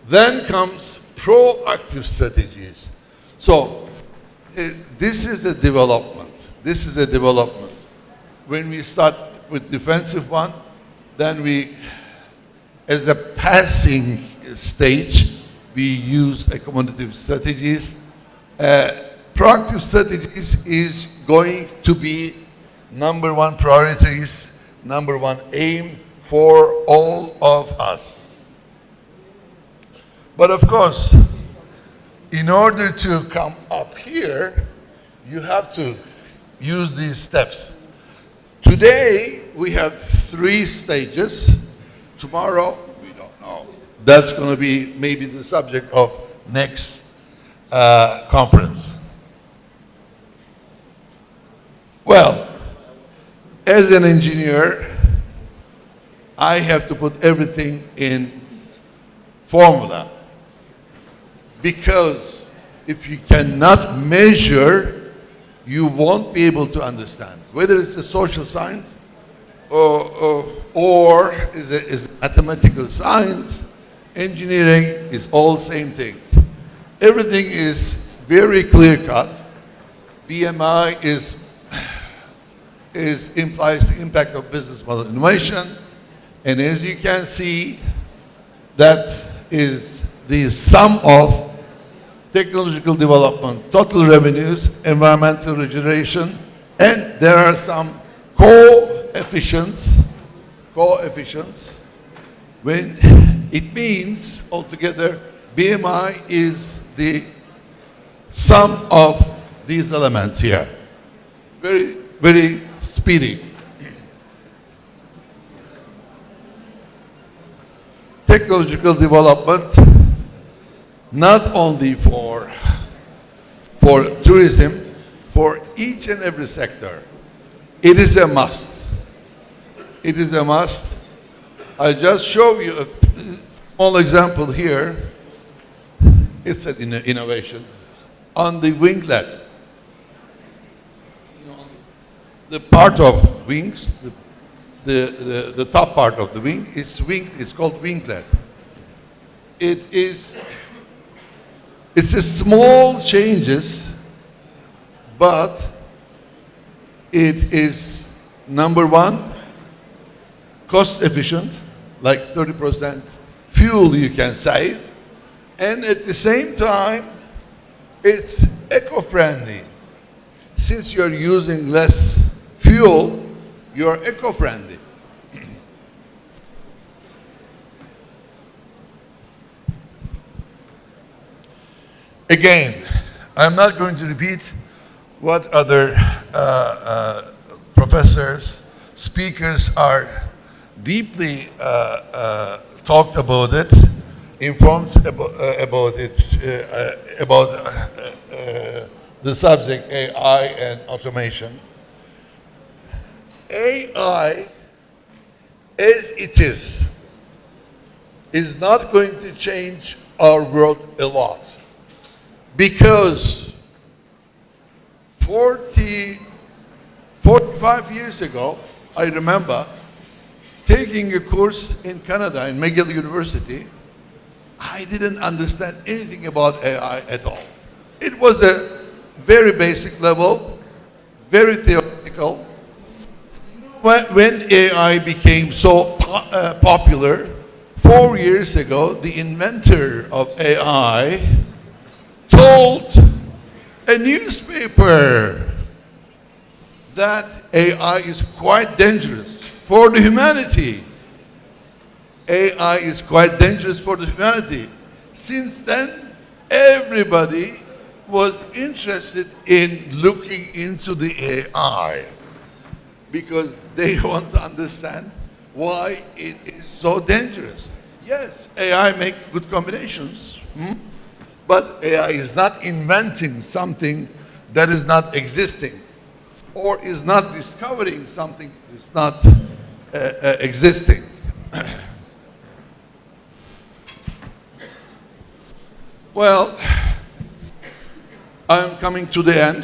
Then comes proactive strategies. So this is a development. This is a development. When we start with defensive one, then we, as a passing stage, we use accommodative strategies. Proactive strategies is going to be number one priorities, number one aim for all of us. But of course, in order to come up here, you have to use these steps. Today, we have 3 stages. Tomorrow, we don't know. That's going to be maybe the subject of next conference. Well, as an engineer, I have to put everything in formula. Because if you cannot measure, you won't be able to understand. Whether it's a social science or is mathematical science, engineering is all same thing. Everything is very clear cut. BMI implies the impact of business model innovation. And as you can see, that is the sum of technological development, total revenues, environmental regeneration, and there are some coefficients, when it means altogether BMI is the sum of these elements here. Very, very speedy. Technological development, not only for tourism, for each and every sector. It is a must. It is a must. I just show you a small example here. It's an innovation. On the winglet, the part of wings, the top part of the wing is called winglet. It's a small changes, but it is number one, cost efficient, like 30% fuel you can save, and at the same time, it's eco-friendly. Since you're using less fuel, you're eco-friendly. Again, I'm not going to repeat what other professors, speakers are deeply talked about it, informed about it, about the subject AI and automation. AI, as it is not going to change our world a lot. Because 45 years ago, I remember taking a course in Canada, in McGill University. I didn't understand anything about AI at all. It was a very basic level, very theoretical. When AI became so popular, 4 years ago, the inventor of AI told a newspaper that AI is quite dangerous for the humanity. AI is quite dangerous for the humanity. Since then, everybody was interested in looking into the AI because they want to understand why it is so dangerous. Yes, AI makes good combinations, but AI is not inventing something that is not existing or is not discovering something that is not existing. Well, I'm coming to the end.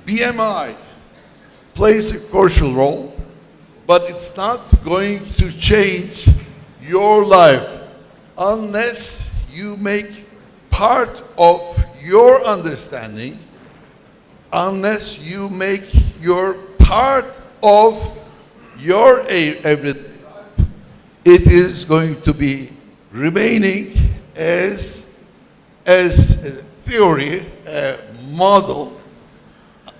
BMI plays a crucial role, but it's not going to change your life unless you make part of your understanding, unless you make your part of your everyday life. It is going to be remaining as a theory, a model,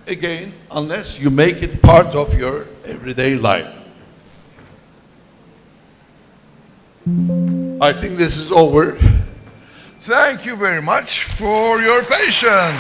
again, unless you make it part of your everyday life. I think this is over. Thank you very much for your patience.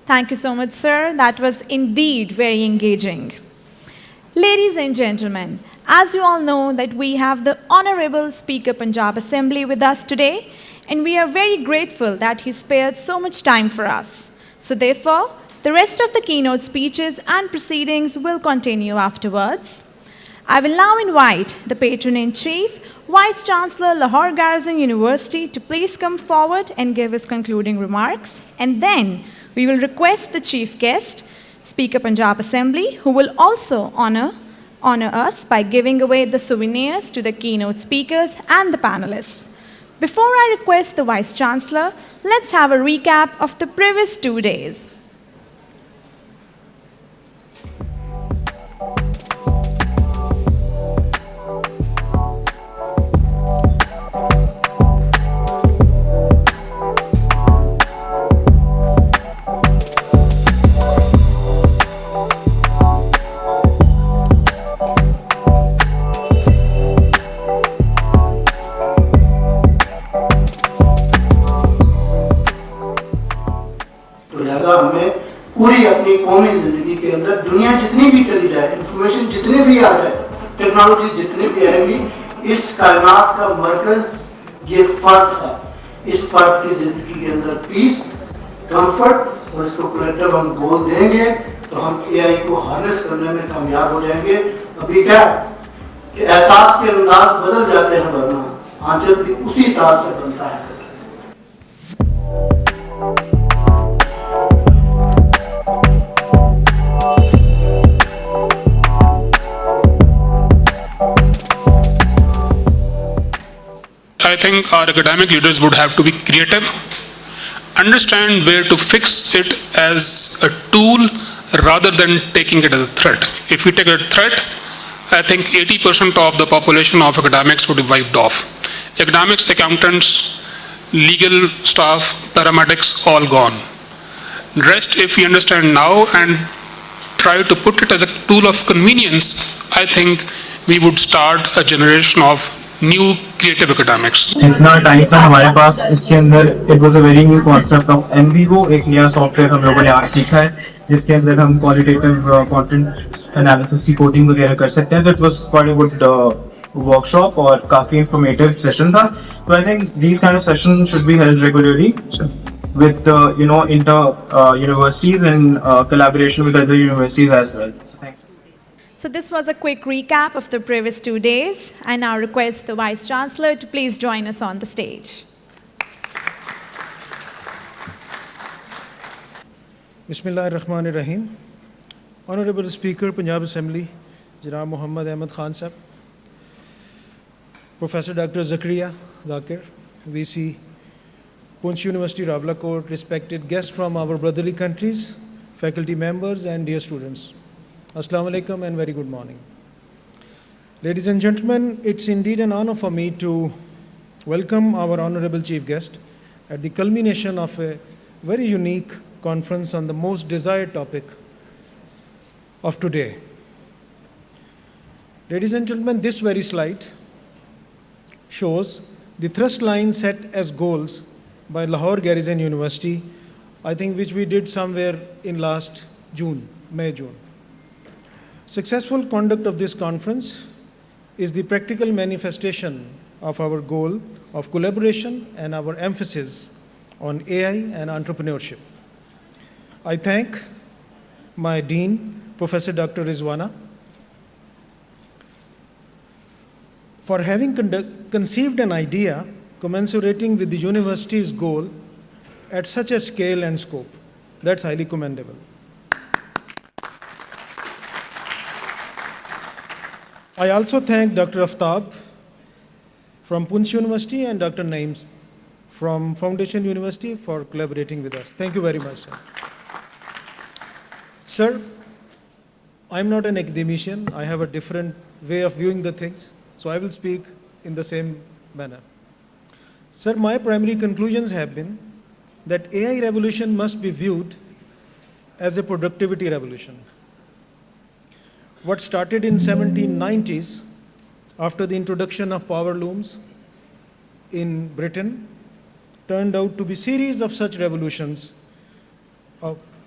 Thank you so much, sir. That was indeed very engaging. Ladies and gentlemen, as you all know that we have the Honorable Speaker Punjab Assembly with us today, and we are very grateful that he spared so much time for us. So therefore, the rest of the keynote speeches and proceedings will continue afterwards. I will now invite the Patron-in-Chief, Vice-Chancellor, Lahore Garrison University, to please come forward and give his concluding remarks. And then we will request the Chief Guest, Speaker Punjab Assembly, who will also honor us by giving away the souvenirs to the keynote speakers and the panelists. Before I request the Vice-Chancellor, let's have a recap of the previous 2 days. पूरी अपनी कौमी ज़िंदगी के अंदर दुनिया जितनी भी चली जाए, इंफॉर्मेशन जितने भी आ जाए, टेक्नोलॉजी जितनी भी आएगी, इस कायनात का मरकज़ ये फर्द है। इस फर्द की ज़िंदगी के अंदर पीस, कंफर्ट और इसको कलेक्टिव हम गोल देंगे तो हम एआई को हार्नेस करने में कामयाब हो जाएंगे। अभी क्या कि एहसास के अंदाज बदल जाते हैं, वरना आंचल भी उसी तरह से बनता है। I think our academic leaders would have to be creative, understand where to fix it as a tool rather than taking it as a threat. If we take it as a threat, I think 80% of the population of academics would be wiped off. Academics, accountants, legal staff, paramedics, all gone. Rest, if we understand now and try to put it as a tool of convenience, I think we would start a generation of new creative academics. जितना time था हमारे पास इसके अंदर it was a very new concept of MVO, एक नया software हम लोगों ने आज सीखा है जिसके अंदर हम qualitative content analysis की कोडिंग वगैरह कर सकते हैं. So it was quite a good workshop और काफी informative session था. So I think these kind of sessions should be held regularly with inter universities and collaboration with other universities as well. So this was a quick recap of the previous 2 days. I now request the Vice-Chancellor to please join us on the stage. Bismillahirrahmanirrahim. Honorable Speaker, Punjab Assembly, Janab Muhammad Ahmed Khan Sahab, Professor Dr. Zakaria Zakir, VC, Poonch University, Rawalakot, respected guests from our brotherly countries, faculty members, and dear students. Assalamu alaikum and very good morning. Ladies and gentlemen, it's indeed an honor for me to welcome our honorable chief guest at the culmination of a very unique conference on the most desired topic of today. Ladies and gentlemen, this very slide shows the thrust line set as goals by Lahore Garrison University, I think which we did somewhere in last June, May-June. Successful conduct of this conference is the practical manifestation of our goal of collaboration and our emphasis on AI and entrepreneurship. I thank my Dean, Professor Dr. Rizwana, for having conceived an idea commensurating with the university's goal at such a scale and scope. That's highly commendable. I also thank Dr. Aftab from Poonch University and Dr. Naeem from Foundation University for collaborating with us. Thank you very much, sir. Sir, I'm not an academician. I have a different way of viewing the things, so I will speak in the same manner. Sir, my primary conclusions have been that AI revolution must be viewed as a productivity revolution. What started in 1790s after the introduction of power looms in Britain turned out to be series of such revolutions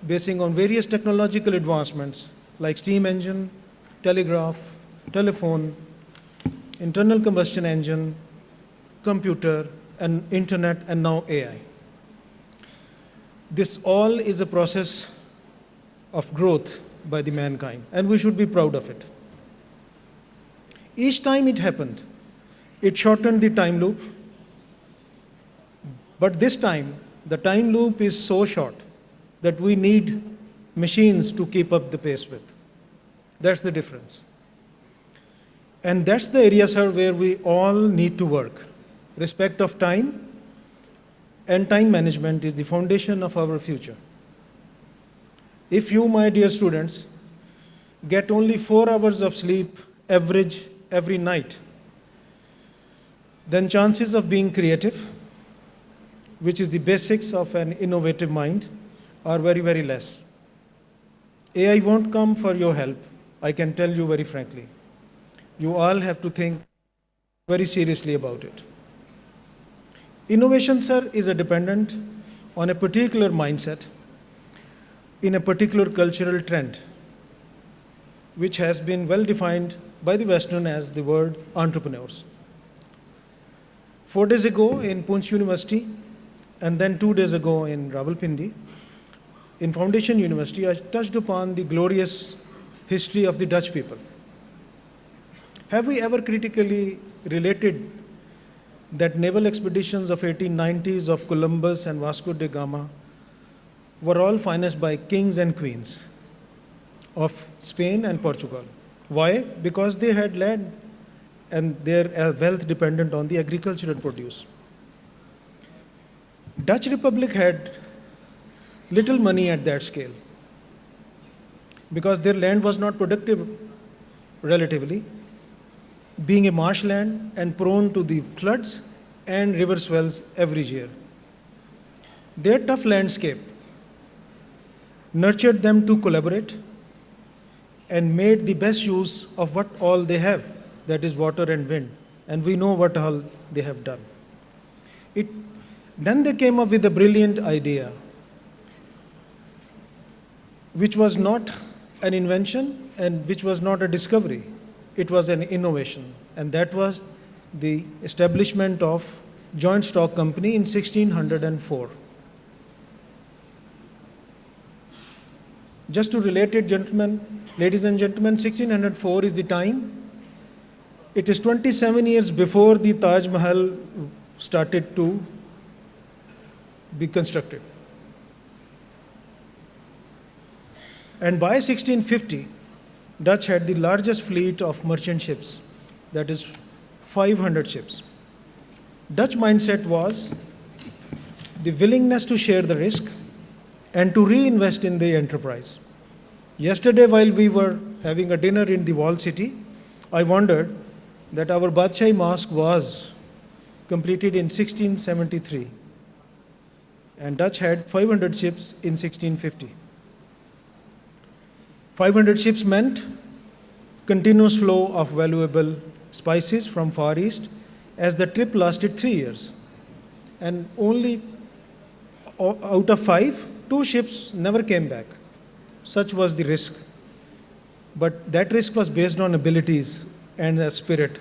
basing on various technological advancements like steam engine, telegraph, telephone, internal combustion engine, computer, and internet, and now AI. This all is a process of growth by the mankind, and we should be proud of it. Each time it happened, it shortened the time loop, but this time, the time loop is so short that we need machines to keep up the pace with. That's the difference. And that's the area, sir, where we all need to work. Respect of time and time management is the foundation of our future. If you, my dear students, get only 4 hours of sleep average every night, then chances of being creative, which is the basics of an innovative mind, are very, very less. AI won't come for your help, I can tell you very frankly. You all have to think very seriously about it. Innovation, sir, is dependent on a particular mindset in a particular cultural trend, which has been well defined by the Western as the word entrepreneurs. 4 days ago in Poonch University, and then 2 days ago in Rawalpindi, in Foundation University, I touched upon the glorious history of the Dutch people. Have we ever critically related that naval expeditions of 1890s of Columbus and Vasco da Gama were all financed by kings and queens of Spain and Portugal? Why? Because they had land and their wealth dependent on the agricultural produce. Dutch Republic had little money at that scale because their land was not productive relatively, being a marshland and prone to the floods and river swells every year. Their tough landscape nurtured them to collaborate and made the best use of what all they have, that is water and wind, and we know what all they have done. Then they came up with a brilliant idea, which was not an invention and which was not a discovery. It was an innovation, and that was the establishment of joint stock company in 1604. Just to relate it, gentlemen, ladies and gentlemen, 1604 is the time. It is 27 years before the Taj Mahal started to be constructed. And by 1650, Dutch had the largest fleet of merchant ships, that is 500 ships. Dutch mindset was the willingness to share the risk and to reinvest in the enterprise. Yesterday, while we were having a dinner in the walled city, I wondered that our Badshai Mosque was completed in 1673, and Dutch had 500 ships in 1650. 500 ships meant continuous flow of valuable spices from Far East, as the trip lasted 3 years. And only out of 5, 2 ships never came back. Such was the risk. But that risk was based on abilities and a spirit,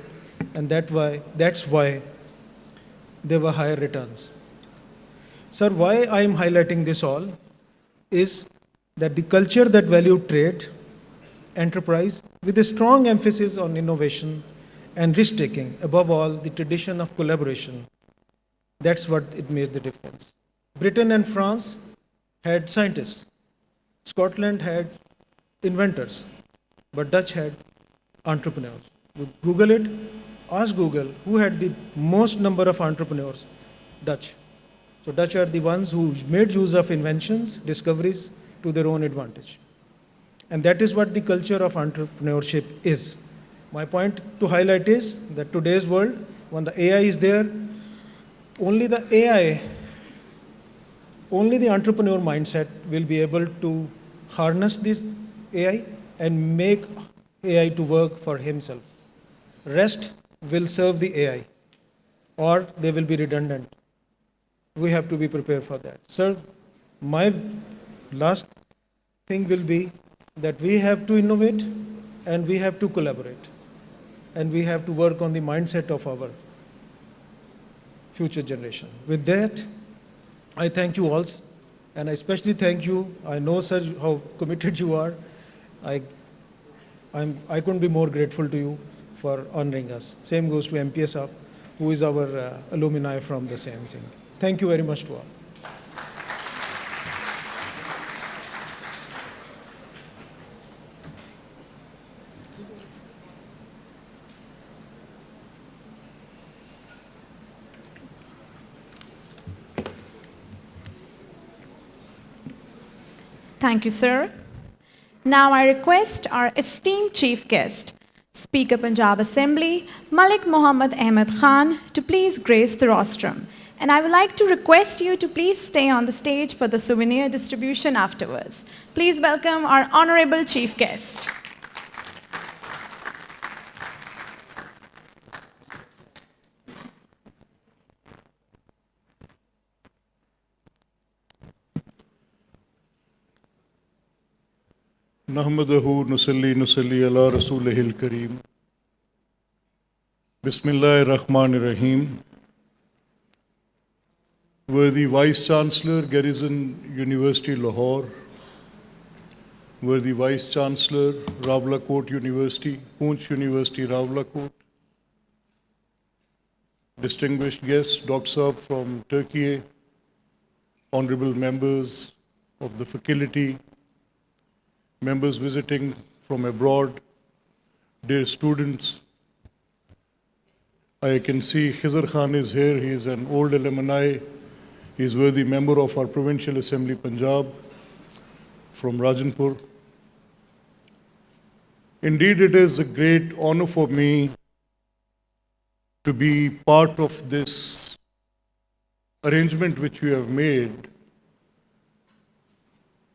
and that's why there were higher returns. Sir, why I am highlighting this all is that the culture that valued trade, enterprise, with a strong emphasis on innovation and risk-taking, above all, the tradition of collaboration, that's what it made the difference. Britain and France had scientists. Scotland had inventors, but Dutch had entrepreneurs. You Google it, ask Google who had the most number of entrepreneurs. Dutch. So Dutch are the ones who made use of inventions, discoveries to their own advantage. And that is what the culture of entrepreneurship is. My point to highlight is that today's world, when the AI is there, only the entrepreneur mindset will be able to harness this AI and make AI to work for himself. Rest will serve the AI, or they will be redundant. We have to be prepared for that. Sir, my last thing will be that we have to innovate and we have to collaborate. And we have to work on the mindset of our future generation. With that, I thank you all, and I especially thank you. I know, sir, how committed you are. I couldn't be more grateful to you for honoring us. Same goes to MPS, who is our alumni from the same thing. Thank you very much to all. Thank you, sir. Now I request our esteemed chief guest, Speaker Punjab Assembly, Malik Muhammad Ahmed Khan, to please grace the rostrum. And I would like to request you to please stay on the stage for the souvenir distribution afterwards. Please welcome our honorable chief guest. नहमदहु नुसल्ली अला रसूलिहिल करीम बिस्मिल्लाहिर्रहमानिर्रहीम. Worthy Vice Chancellor, Garrison University, Lahore. Worthy Vice Chancellor, Rawalakot University, Poonch University, Rawalakot. Distinguished guests, Dr. Saab from Turkey, honorable members of the faculty, members visiting from abroad, dear students. I can see Khizr Khan is here. He is an old alumni. He is worthy member of our Provincial Assembly, Punjab, from Rajanpur. Indeed, it is a great honor for me to be part of this arrangement which we have made.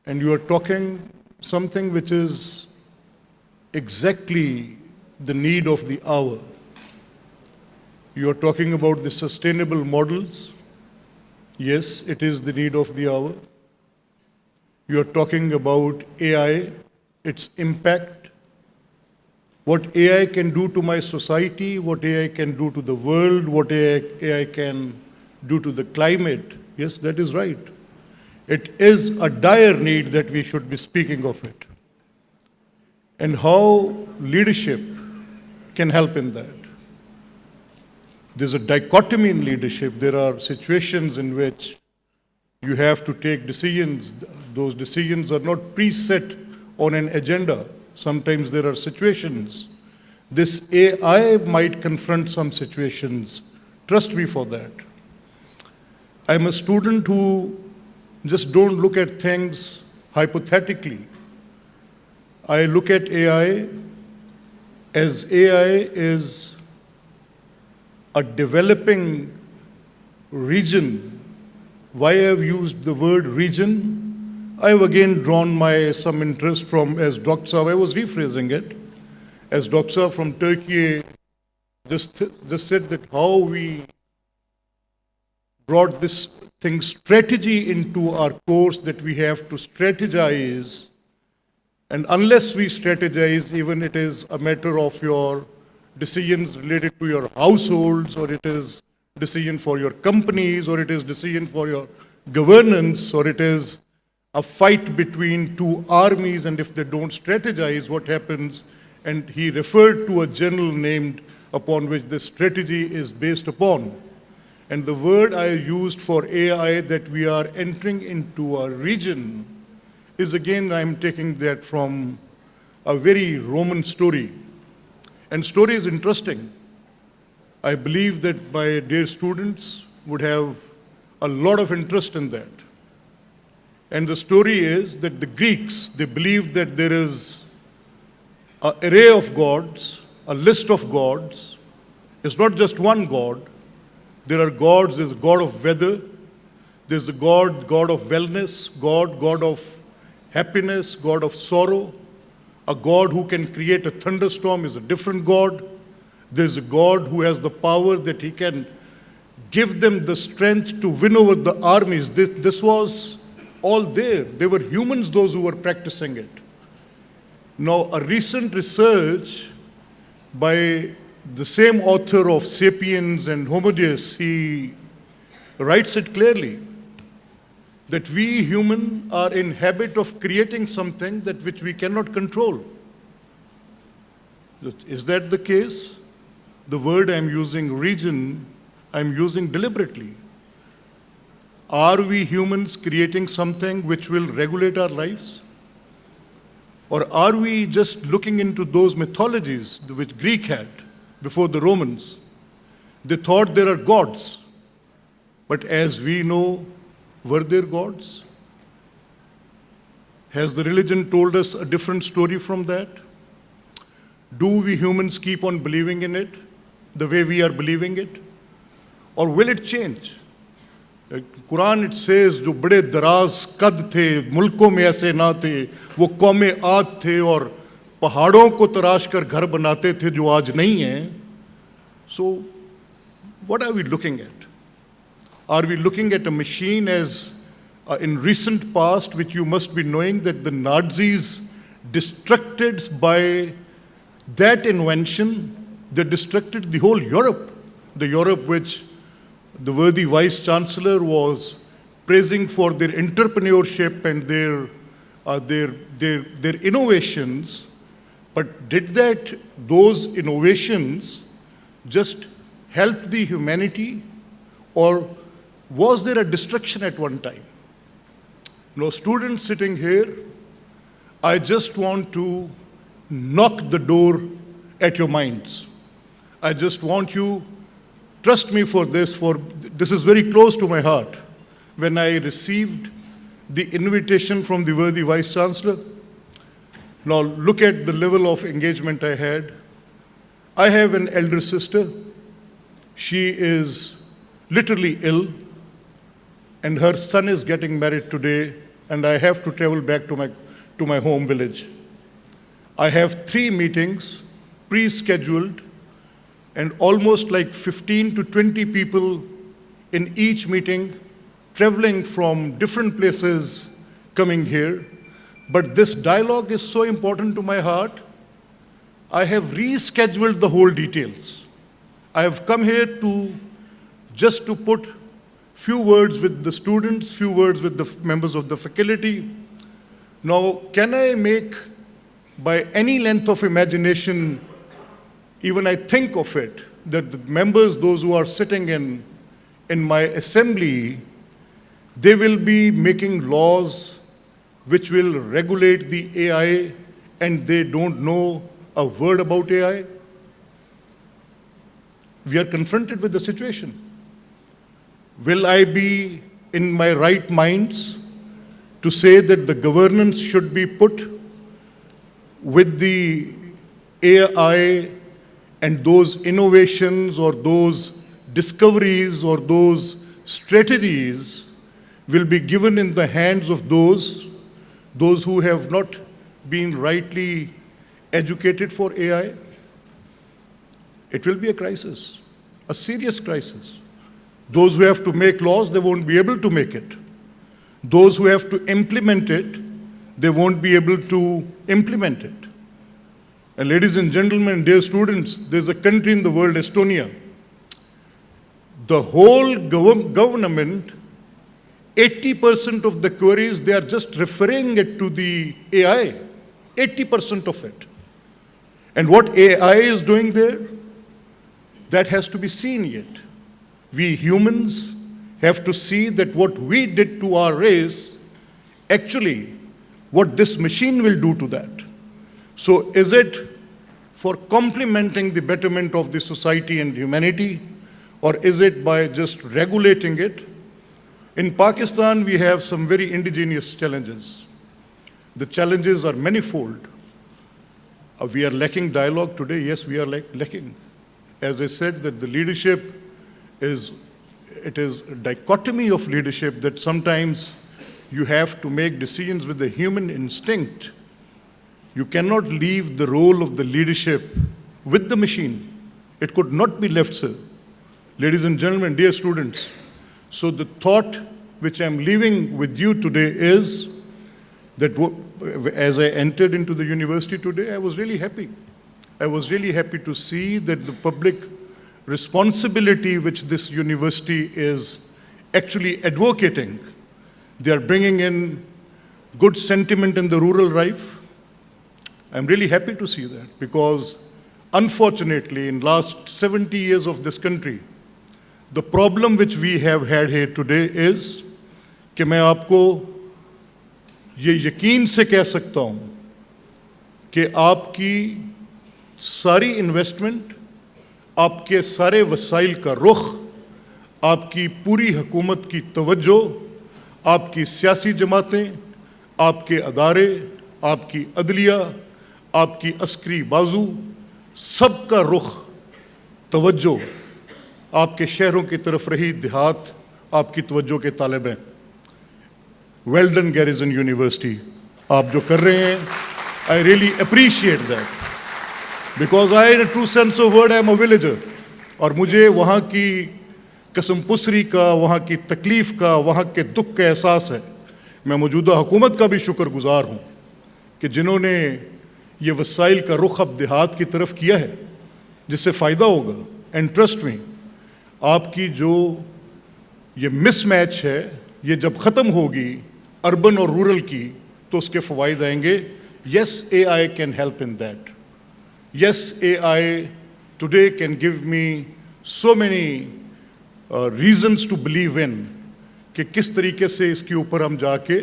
And you are talking something which is exactly the need of the hour. You are talking about the sustainable models. Yes, it is the need of the hour. You are talking about AI, its impact, what AI can do to my society, what AI can do to the world, what AI can do to the climate. Yes, that is right. It is a dire need that we should be speaking of it. And how leadership can help in that. There's a dichotomy in leadership. There are situations in which you have to take decisions. Those decisions are not preset on an agenda. Sometimes there are situations. This AI might confront some situations. Trust me for that. I'm a student who just don't look at things hypothetically. I look at AI as AI is a developing region. Why I've used the word region? I've again drawn some interest from, as Dr. Saab, I was rephrasing it, as Dr. Saab from Turkey just said that how we brought this thing strategy into our course, that we have to strategize. And unless we strategize, even it is a matter of your decisions related to your households, or it is decision for your companies, or it is decision for your governance, or it is a fight between two armies, and if they don't strategize, what happens? And he referred to a general named upon which this strategy is based upon. And the word I used for AI, that we are entering into a region, is again, I'm taking that from a very Roman story. And story is interesting. I believe that my dear students would have a lot of interest in that. And the story is that the Greeks, they believed that there is an array of gods, a list of gods. It's not just one god. There are gods. There's a god of weather. There's the god of wellness, god of happiness, god of sorrow. A god who can create a thunderstorm is a different god. There's a god who has the power that he can give them the strength to win over the armies. This was all there. They were humans, those who were practicing it. Now, a recent research by the same author of Sapiens and Homo Deus, he writes it clearly that we human are in habit of creating something that which we cannot control. Is that the case? The word I'm using, region, I'm using deliberately. Are we humans creating something which will regulate our lives? Or are we just looking into those mythologies which Greek had before the Romans? They thought there are gods. But as we know, were there gods? Has the religion told us a different story from that? Do we humans keep on believing in it the way we are believing it? Or will it change? Quran, it says, जो बड़े दराज कद थे, मुल्कों में ऐसे ना थे, वो कौमें आद थे और पहाड़ों को तराश कर घर बनाते थे जो आज नहीं हैं. So, what are we looking at? Are we looking at a machine as in recent past, which you must be knowing that the Nazis destructed by that invention, they destructed the whole Europe, the Europe which the worthy Vice Chancellor was praising for their entrepreneurship and their innovations. But did those innovations just help the humanity, or was there a destruction at one time? Now, students sitting here, I just want to knock the door at your minds. I just want you, trust me for this is very close to my heart. When I received the invitation from the worthy Vice Chancellor, now look at the level of engagement I had. I have an elder sister. She is literally ill, and her son is getting married today, and I have to travel back to my home village. I have 3 meetings pre-scheduled, and almost like 15 to 20 people in each meeting, traveling from different places, coming here. But this dialogue is so important to my heart, I have rescheduled the whole details. I have come here just to put few words with the students, few words with the members of the faculty. Now, can I make, by any length of imagination, even I think of it, that the members, those who are sitting in my assembly, they will be making laws which will regulate the AI, and they don't know a word about AI? We are confronted with the situation. Will I be in my right minds to say that the governance should be put with the AI and those innovations or those discoveries or those strategies will be given in the hands of those who have not been rightly educated for AI? It will be a crisis, a serious crisis. Those who have to make laws, they won't be able to make it. Those who have to implement it, they won't be able to implement it. And ladies and gentlemen, dear students, there's a country in the world, Estonia. The whole government, 80% of the queries, they are just referring it to the AI, 80% of it. And what AI is doing there, that has to be seen yet. We humans have to see that what we did to our race, actually, what this machine will do to that. So is it for complementing the betterment of the society and humanity, or is it by just regulating it? In Pakistan, we have some very indigenous challenges. The challenges are manifold. We are lacking dialogue today. Yes, we are lacking. As I said, that the leadership is a dichotomy of leadership, that sometimes you have to make decisions with the human instinct. You cannot leave the role of the leadership with the machine. It could not be left so. Ladies and gentlemen, dear students, so the thought which I'm leaving with you today is that as I entered into the university today, I was really happy. I was really happy to see that the public responsibility which this university is actually advocating, they are bringing in good sentiment in the rural life. I'm really happy to see that because unfortunately in last 70 years of this country, the problem which we have had here today is कि मैं आपको ये यकीन से कह सकता हूँ कि आपकी सारी इन्वेस्टमेंट, आपके सारे वसाइल का रुख, आपकी पूरी हुकूमत की तवज्जो, आपकी सियासी जमातें, आपके अदारे, आपकी अदलिया, आपकी अस्करी बाजू, सबका रुख तवज्जो आपके शहरों की तरफ रही, देहात आपकी तवज्जो के तालिब हैं। वेल डन गैरिसन यूनिवर्सिटी, आप जो कर रहे हैं, I really appreciate that because I in a true sense of word I am a villager, और मुझे वहाँ की कसमपुसरी का, वहाँ की तकलीफ़ का, वहाँ के दुख का एहसास है। मैं मौजूदा हुकूमत का भी शुक्रगुजार हूँ कि जिन्होंने ये वसाइल का रुख अब देहात की तरफ किया है, जिससे फ़ायदा होगा। एंड ट्रस्ट में आपकी जो ये मिसमैच है, ये जब ख़त्म होगी अर्बन और रूरल की, तो उसके फ़वाइद आएंगे। Yes, AI can help in that. Yes, AI today can give me so many reasons to believe in कि किस तरीके से इसके ऊपर हम जाके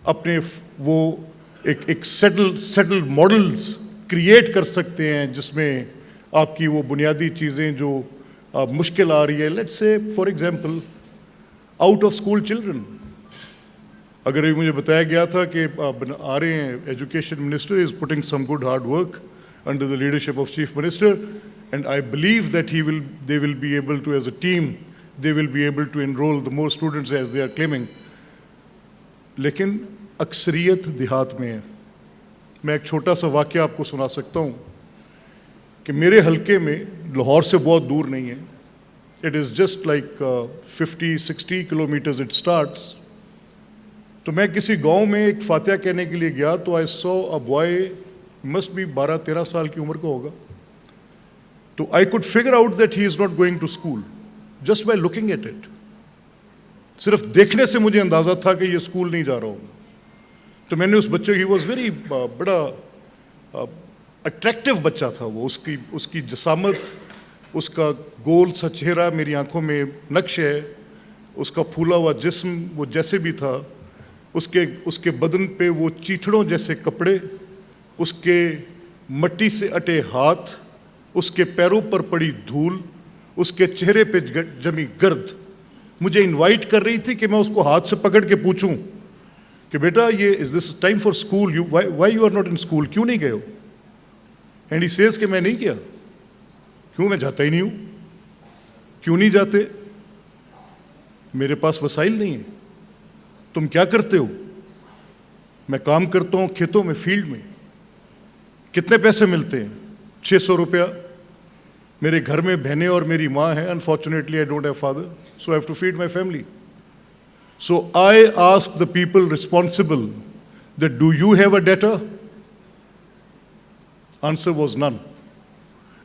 अपने वो एक सेटल्ड मॉडल्स क्रिएट कर सकते हैं, जिसमें आपकी वो बुनियादी चीज़ें जो मुश्किल आ रही है, let's say for example out of school children. अगर ये मुझे बताया गया था कि आ रहे हैं, education minister is putting some good hard work under the leadership of Chief Minister, and I believe that they will be able to, as a team, they will be able to enroll the more students as they are claiming. लेकिन अक्सरियत देहात में है। मैं एक छोटा सा वाक़या आपको सुना सकता हूँ कि मेरे हलके में, लाहौर से बहुत दूर नहीं है, it is just like 50-60 kilometers it starts. तो मैं किसी गांव में एक फातिहा कहने के लिए गया, तो I saw a boy, must be 12-13 साल की उम्र का होगा। तो I could figure out that he is not going to school just by looking at it. सिर्फ देखने से मुझे अंदाज़ा था कि ये स्कूल नहीं जा रहा होगा। तो मैंने उस बच्चे, he was very बड़ा अट्रैक्टिव बच्चा था वो, उसकी जसामत, उसका गोल सा चेहरा मेरी आंखों में नक्श है, उसका फूला हुआ जिस्म वो जैसे भी था, उसके बदन पे वो चीथड़ों जैसे कपड़े, उसके मट्टी से अटे हाथ, उसके पैरों पर पड़ी धूल, उसके चेहरे पे जमी गर्द मुझे इनवाइट कर रही थी कि मैं उसको हाथ से पकड़ के पूछूं कि बेटा ये is this time for school, you why you are not in school, क्यों नहीं गए हो? एंड ही सेज कि मैं नहीं गया। क्यों? मैं जाता ही नहीं हूँ। क्यों नहीं जाते? मेरे पास वसाइल नहीं है। तुम क्या करते हो? मैं काम करता हूँ खेतों में, फील्ड में। कितने पैसे मिलते हैं? 600 रुपया। मेरे घर में बहनें और मेरी माँ है। Unfortunately I don't have father, so I have to feed my family. So I ask the people responsible that do you have a data? Answer was none.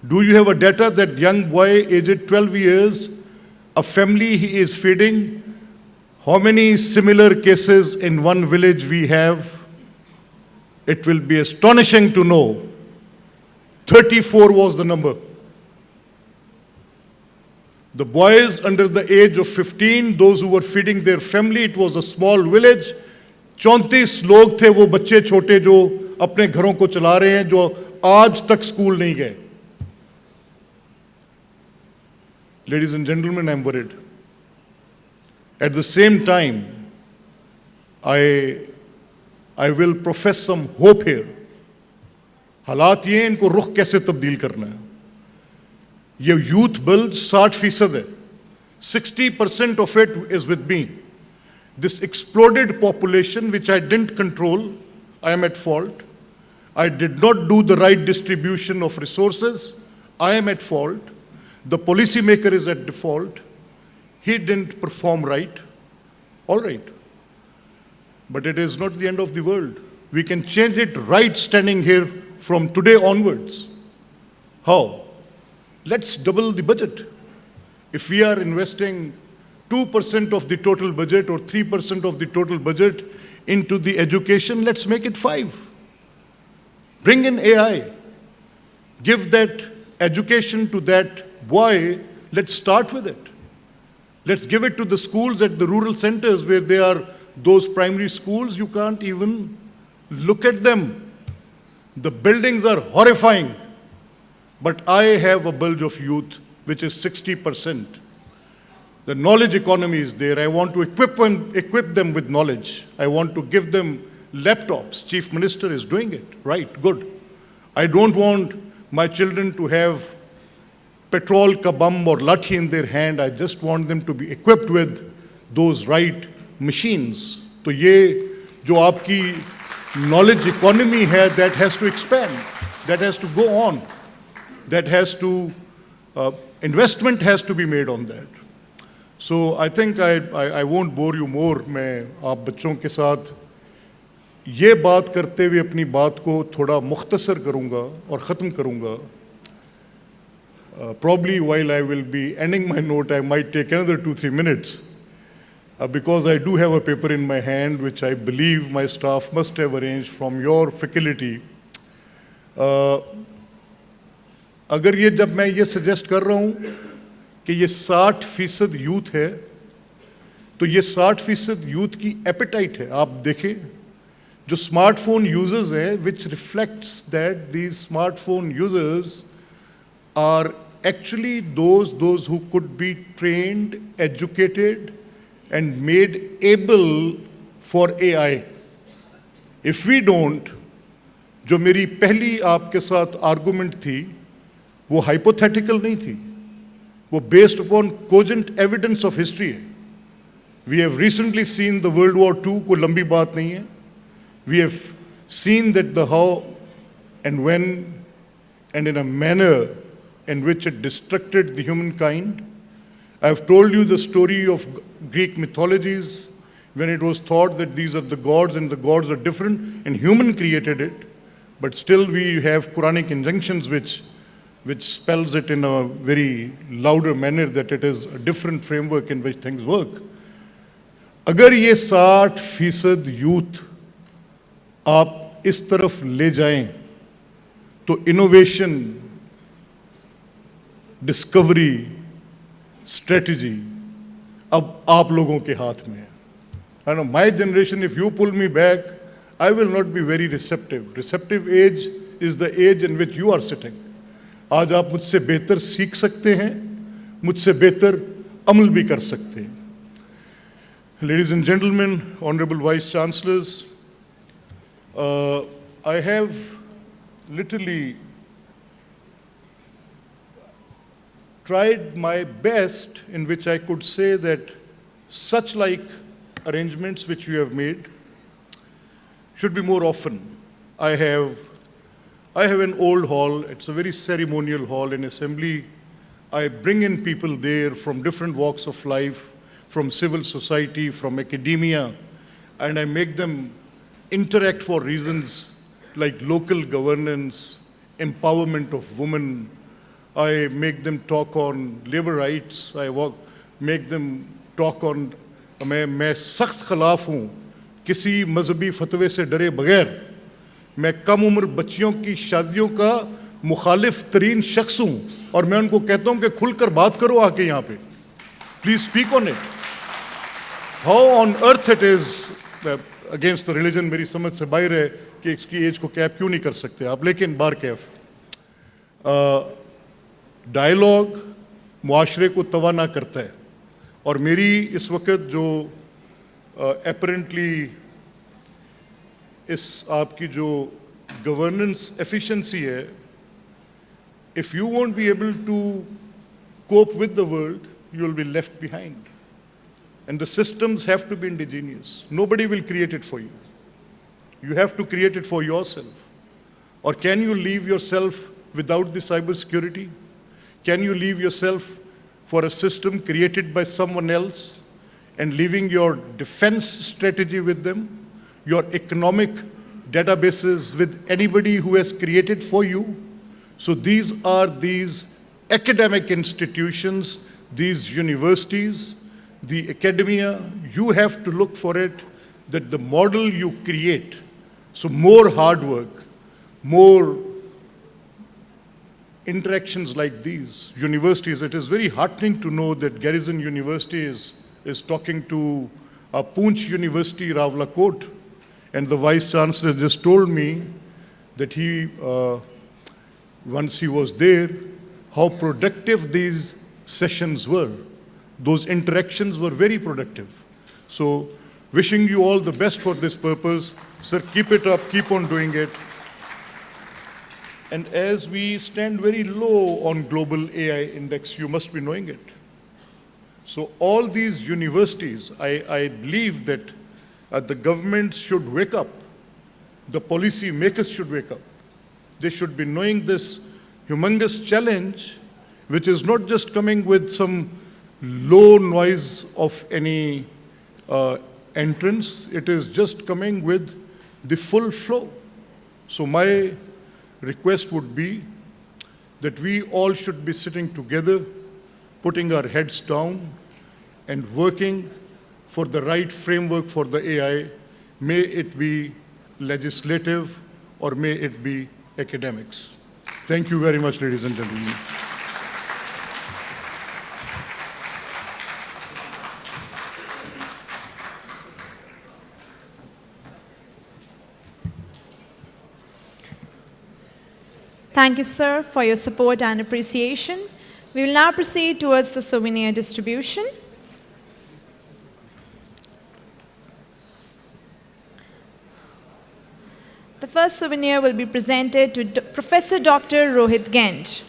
Do you have a data that young boy aged 12 years, a family he is feeding? How many similar cases in one village we have? It will be astonishing to know. 34 was the number. The boys under the age of 15, those who were feeding their family, it was a small village. 34 लोग थे वो बच्चे छोटे जो अपने घरों को चला रहे हैं, जो आज तक स्कूल नहीं गए। Ladies and gentlemen, I'm worried. At the same time, I will profess some hope here. हालात ये, इनको रुख कैसे तब्दील करना है। ये यूथ बिल 60% है, 60% of it is with me. This exploded population which I didn't control, I am at fault. I did not do the right distribution of resources, I am at fault. The policymaker is at default. He didn't perform right. All right. But it is not the end of the world. We can change it right standing here from today onwards. How? Let's double the budget. If we are investing 2% of the total budget or 3% of the total budget into the education, let's make it 5. Bring in AI. Give that education to that boy. Let's start with it. Let's give it to the schools at the rural centers where they are those primary schools. You can't even look at them. The buildings are horrifying. But I have a bulge of youth, which is 60%. The knowledge economy is there. I want to equip them with knowledge. I want to give them laptops. Chief Minister is doing it. Right, good. I don't want my children to have petrol ka bum or lathi in their hand. I just want them to be equipped with those right machines. So ye jo aapki knowledge economy hai, that has to expand. That has to go on. That has to, investment has to be made on that. So I think I won't bore you more. मैं आप बच्चों के साथ ये बात करते हुए अपनी बात को थोड़ा मुख्तसर करूँगा और ख़त्म करूँगा. Probably while I will be ending my note, I might take another 2-3 minutes because I do have a paper in my hand which I believe my staff must have arranged from your faculty. अगर ये जब मैं ये suggest कर रहा हूँ कि ये 60% यूथ है, तो ये 60% यूथ की एपेटाइट है. आप देखें जो स्मार्टफोन यूजर्स हैं, which reflects that these smartphone users are actually those who could be trained, educated, and made able for AI. If we don't, जो मेरी पहली आपके साथ आर्गुमेंट थी, वो हाइपोथेटिकल नहीं थी, वो based upon cogent evidence of history है. We have recently seen the world war II, कोई लंबी बात नहीं है. We have seen that the how and when and in a manner in which it destructed the humankind. I have told you the story of Greek mythologies when it was thought that these are the gods and the gods are different and human created it, but still we have Quranic injunctions which spells it in a very louder manner that it is a different framework in which things work. अगर ये 60% youth आप इस तरफ ले जाएं तो innovation, discovery, strategy अब आप लोगों के हाथ में है. I know my generation, if you pull me back, I will not be very receptive. Receptive age is the age in which you are sitting. आज आप मुझसे बेहतर सीख सकते हैं, मुझसे बेहतर अमल भी कर सकते हैं. Ladies and gentlemen, Honorable Vice Chancellors, I have literally tried my best in which I could say that such like arrangements which you have made should be more often. I have an old hall. It's a very ceremonial hall in assembly. I bring in people there from different walks of life, from civil society, from academia, and I make them interact for reasons like local governance, empowerment of women. I make them talk on labor rights. Make them talk on. मैं सख्त खिलाफ हूँ किसी मजहबी फतवे से डरे बगैर. मैं कम उम्र बच्चियों की शादियों का मुखालिफ तरीन शख्स हूँ और मैं उनको कहता हूँ कि खुलकर बात करो आके यहाँ पे. Please speak on it. How on earth it is against the religion मेरी समझ से बाहर है कि इसकी एज को कैप क्यों नहीं कर सकते आप, लेकिन बार कैफ. डायलॉग मुआशरे को तवाना करता है और मेरी इस वक्त जो अपरेंटली इस आपकी जो गवर्नेंस एफिशिएंसी है, if you won't be able to cope with the world, you will be left behind. And the systems have to be indigenous. Nobody will create it for you. You have to create it for yourself. Or can you leave yourself without the cyber security? Can you leave yourself for a system created by someone else and leaving your defense strategy with them, your economic databases with anybody who has created for you. So these are these academic institutions, these universities, the academia, you have to look for it, that the model you create, so more hard work, more interactions like these, universities. It is very heartening to know that Garrison University is talking to Poonch University, Rawalakot, and the Vice Chancellor just told me that he, once he was there, how productive these sessions were. Those interactions were very productive. So, wishing you all the best for this purpose. Sir, keep it up, keep on doing it. And as we stand very low on global AI index, you must be knowing it. So all these universities, I believe that the government should wake up. The policy makers should wake up. They should be knowing this humongous challenge, which is not just coming with some low noise of any entrance. It is just coming with the full flow. So my request would be that we all should be sitting together, putting our heads down and working for the right framework for the AI. May it be legislative or may it be academics. Thank you very much, ladies and gentlemen. Thank you, sir, for your support and appreciation. We will now proceed towards the souvenir distribution. The first souvenir will be presented to Professor Dr. Rohit Ganj.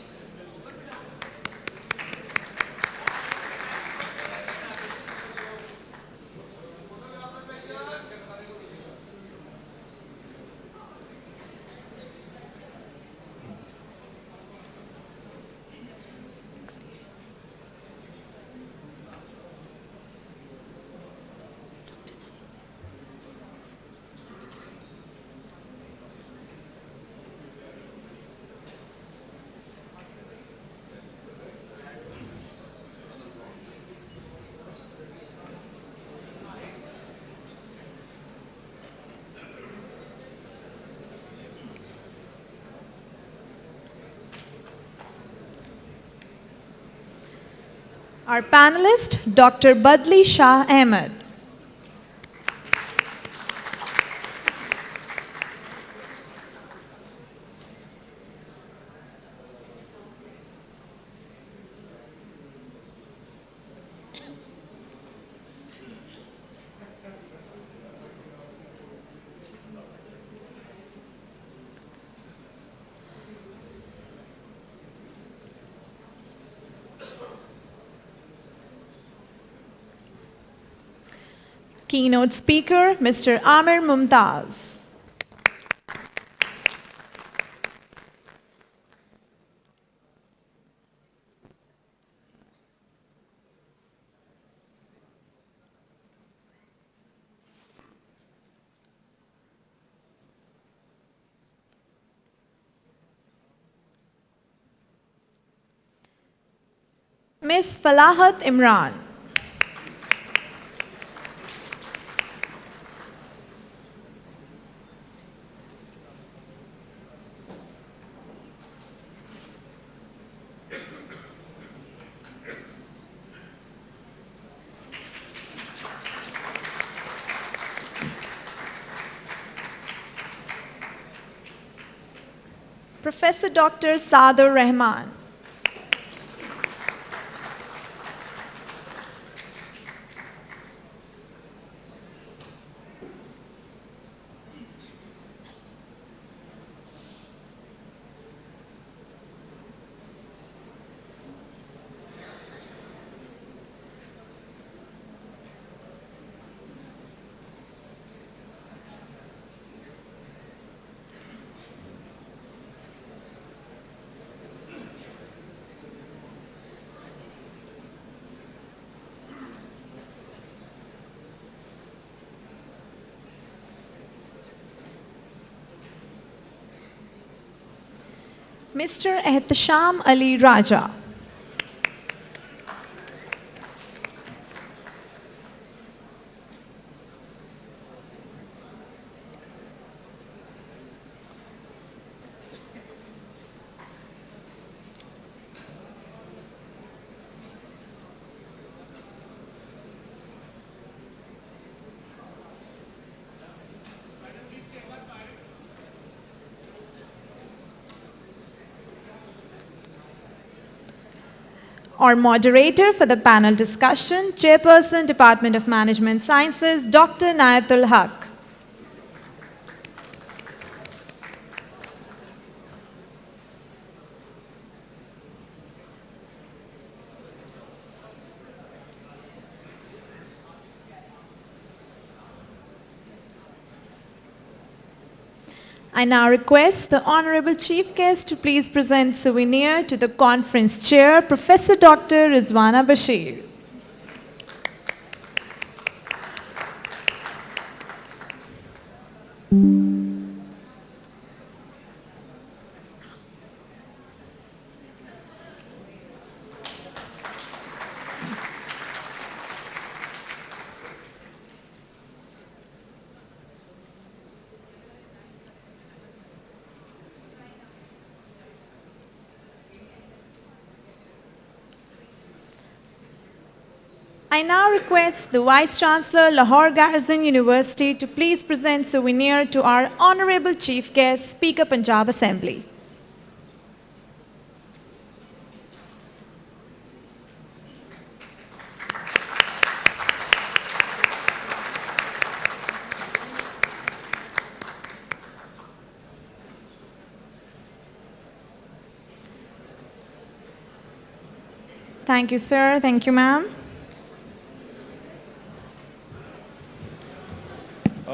Our panelist, Dr. Badli Shah Ahmed. Keynote speaker, Mr. Amir Mumtaz. Ms. Falahat Imran. Professor Dr. Sadur Rahman. Mr. Ehtisham Ali Raja. Our moderator for the panel discussion, Chairperson, Department of Management Sciences, Dr. Nayatul Haq. I now request the Honorable Chief Guest to please present souvenir to the conference chair, Professor Dr. Rizwana Bashir. I now request the Vice Chancellor, Lahore Garrison University, to please present souvenir to our Honorable Chief Guest, Speaker Punjab Assembly. Thank you, sir. Thank you, ma'am.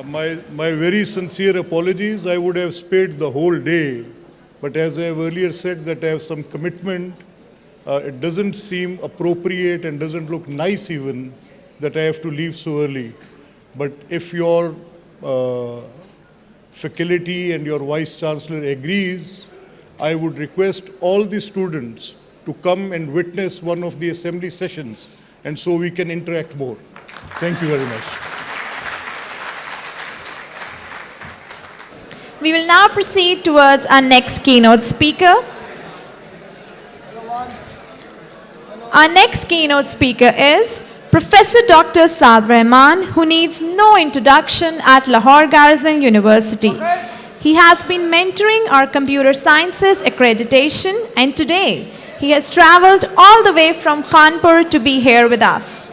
My very sincere apologies. I would have stayed the whole day, but as I have earlier said that I have some commitment, it doesn't seem appropriate and doesn't look nice even that I have to leave so early. But if your faculty and your Vice Chancellor agrees, I would request all the students to come and witness one of the assembly sessions, and so we can interact more. Thank you very much. We will now proceed towards our next keynote speaker. Our next keynote speaker is Professor Dr. Saad Rahman, who needs no introduction at Lahore Garrison University. He has been mentoring our computer sciences accreditation, and today he has traveled all the way from Kanpur to be here with us.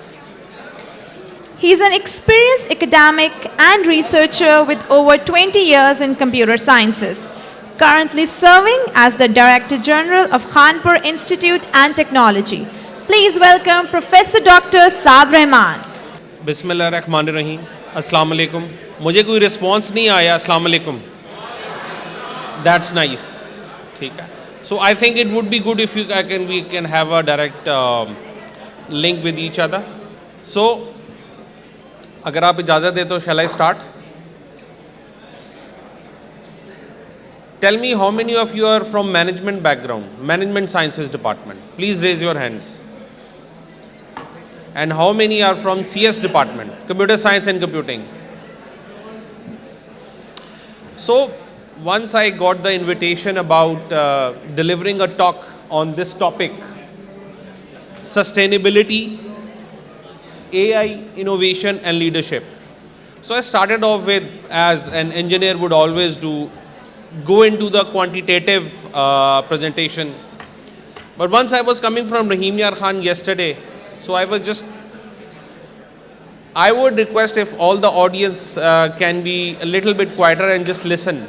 He is an experienced academic and researcher with over 20 years in computer sciences, currently serving as the Director General of Kanpur Institute and Technology. Please welcome Professor Dr. Saad Rahman. बिस्मिल्लाहिर्रहमानिर्रहीम अस्सलाम वालेकुम मुझे कोई response नहीं आया अस्सलाम वालेकुम that's nice ठीक है so I think it would be good if we can have a direct link with each other. So अगर आप इजाज़त दें तो shall I start? Tell me how many of you are from management background, management sciences department. Please raise your hands. And how many are from CS department, computer science and computing? So once I got the invitation about delivering a talk on this topic, sustainability, AI, innovation and leadership. So I started off with, as an engineer would always do, go into the quantitative presentation. But once I was coming from Rahim Yar Khan yesterday, so I would request if all the audience can be a little bit quieter and just listen.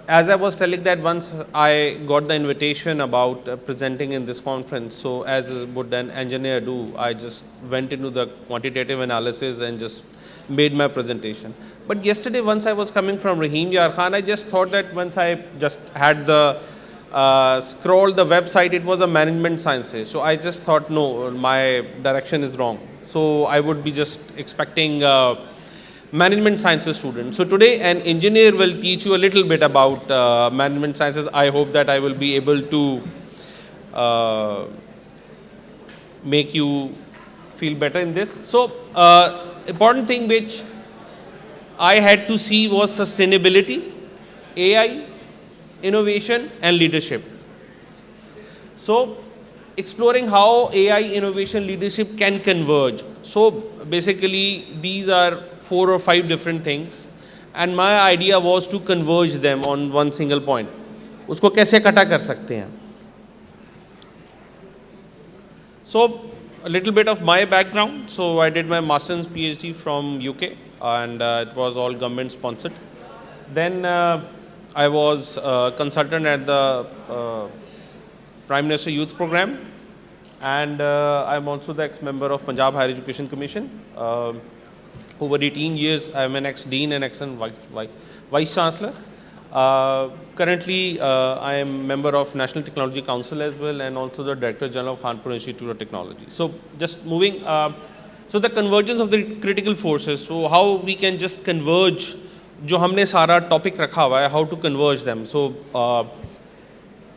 As I was telling that once I got the invitation about presenting in this conference, so as would an engineer do, I just went into the quantitative analysis and just made my presentation. But yesterday once I was coming from Rahim Yar Khan, I just thought that once I just had the scrolled the website, it was a management sciences. So I just thought, no, my direction is wrong. So I would be just expecting management sciences student. So today an engineer will teach you a little bit about management sciences. I hope that I will be able to make you feel better in this. So important thing which I had to see was sustainability, AI, innovation and leadership. So exploring how AI, innovation, leadership can converge. So basically these are 4 or 5 different things and my idea was to converge them on one single point. उसको कैसे इकट्ठा कर सकते हैं? So a little bit of my background. So I did my master's PhD from UK and it was all government sponsored. Then I was a consultant at the Prime Minister Youth Program and I'm also the ex-member of Punjab Higher Education Commission. Over 18 years I am an ex-dean and ex-vice chancellor. Currently I am member of National Technology Council as well and also the Director General of Kanpur Institute of Technology. So just moving, so the convergence of the critical forces, so how we can just converge जो हमने सारा topic रखा हुआ है, how to converge them. सो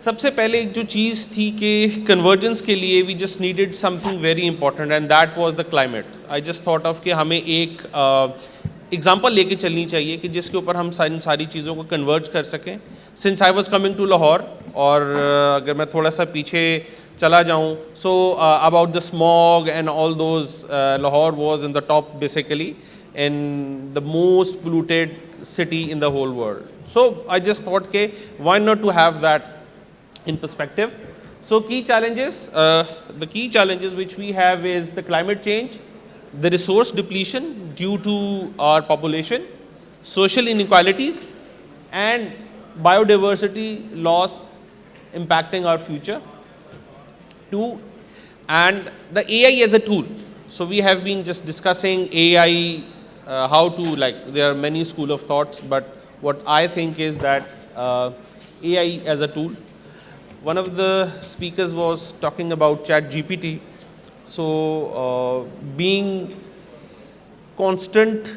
सबसे पहले एक जो चीज़ थी कि कन्वर्जेंस के लिए we just needed something very important and that was the climate. I just thought of कि हमें एक एग्जांपल लेके चलनी चाहिए कि जिसके ऊपर हम सारी चीज़ों को कन्वर्ज कर सकें. Since I was coming to Lahore, और अगर मैं थोड़ा सा पीछे चला जाऊँ, so about the smog and all those, Lahore was in the top basically in the most polluted city in the whole world. So I just thought, okay, why not to have that in perspective. So key challenges, the key challenges which we have is the climate change, the resource depletion due to our population, social inequalities and biodiversity loss impacting our future. 2, and the AI as a tool. So we have been just discussing AI, how to, like, there are many school of thoughts, but what I think is that AI as a tool. One of the speakers was talking about ChatGPT. So being constant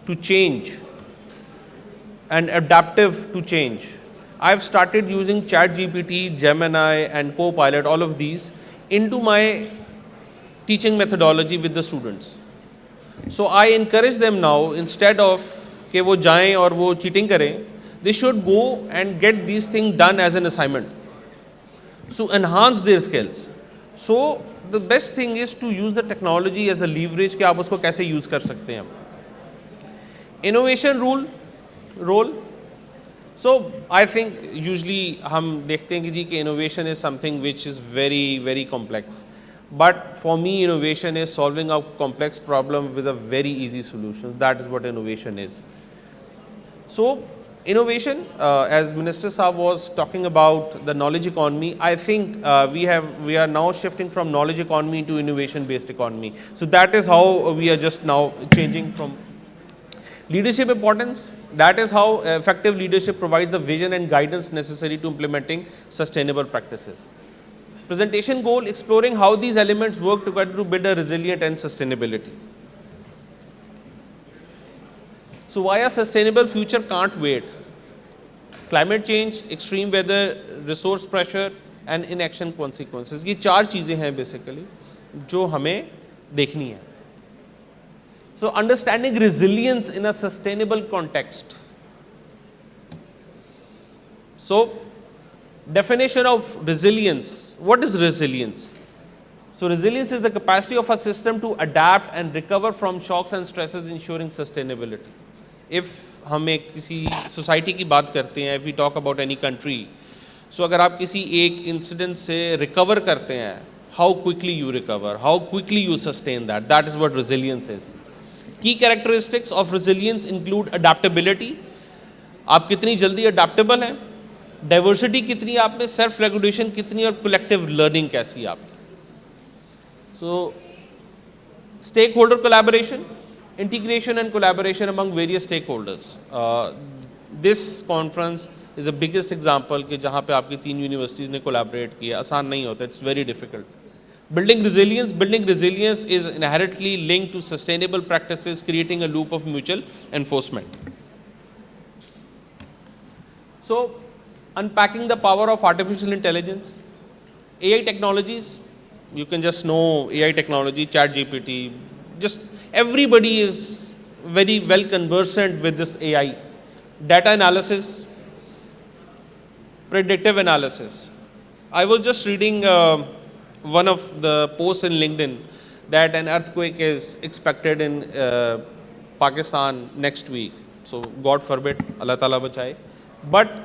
to change and adaptive to change. I've started using ChatGPT, Gemini and Copilot, all of these, into my teaching methodology with the students. So I encourage them now, instead of कि वो जाएं और वो cheating करें, they should go and get these things done as an assignment, so enhance their skills. So the best thing is to use the technology as a leverage कि आप उसको कैसे use कर सकते हैं. Innovation role. So I think usually हम देखते हैं कि जी कि innovation is something which is very very complex. But for me, innovation is solving a complex problem with a very easy solution. That is what innovation is. So innovation, as Minister Saab was talking about the knowledge economy, I think we are now shifting from knowledge economy to innovation based economy. So that is how we are just now changing from leadership importance. That is how effective leadership provides the vision and guidance necessary to implementing sustainable practices. Presentation goal, exploring how these elements work together to build a resilient and sustainability. So why a sustainable future can't wait? Climate change, extreme weather, resource pressure and inaction consequences. ये 4 चीजें हैं basically जो हमें देखनी है. So understanding resilience in a sustainable context. So definition of resilience. What is resilience? So resilience is the capacity of a system to adapt and recover from shocks and stresses, ensuring sustainability. If हम एक किसी society की बात करते हैं, if we talk about any country, so अगर आप किसी एक incident से recover करते हैं, how quickly you recover, how quickly you sustain that, that is what resilience is. Key characteristics of resilience include adaptability. आप कितनी जल्दी adaptable हैं, डाइवर्सिटी कितनी आप में, सेल्फ रेगुलेशन कितनी और कलेक्टिव लर्निंग कैसी है आपकी. So stakeholder collaboration, integration and collaboration among various stakeholders. This conference is the biggest example कि जहाँ पे आपकी 3 यूनिवर्सिटीज़ ने कोलैबोरेट किया. आसान नहीं होता, it's very difficult. Building resilience is inherently linked to sustainable practices, creating a loop of mutual enforcement. So, unpacking the power of artificial intelligence, AI technologies, you can just know AI technology, ChatGPT, just everybody is very well conversant with this AI. Data analysis, predictive analysis. I was just reading one of the posts in LinkedIn that an earthquake is expected in Pakistan next week. So God forbid, Allah Ta'ala bachaye. But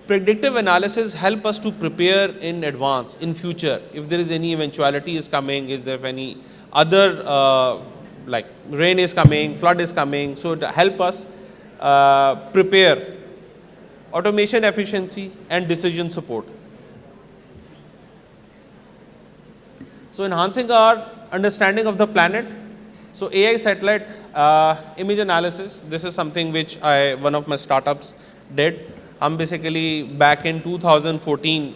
predictive analysis help us to prepare in advance, in future, if there is any eventuality is coming, is there any other like rain is coming, flood is coming, so to help us prepare. Automation efficiency and decision support. So enhancing our understanding of the planet. So AI satellite image analysis, this is something which one of my startups did. Basically back in 2014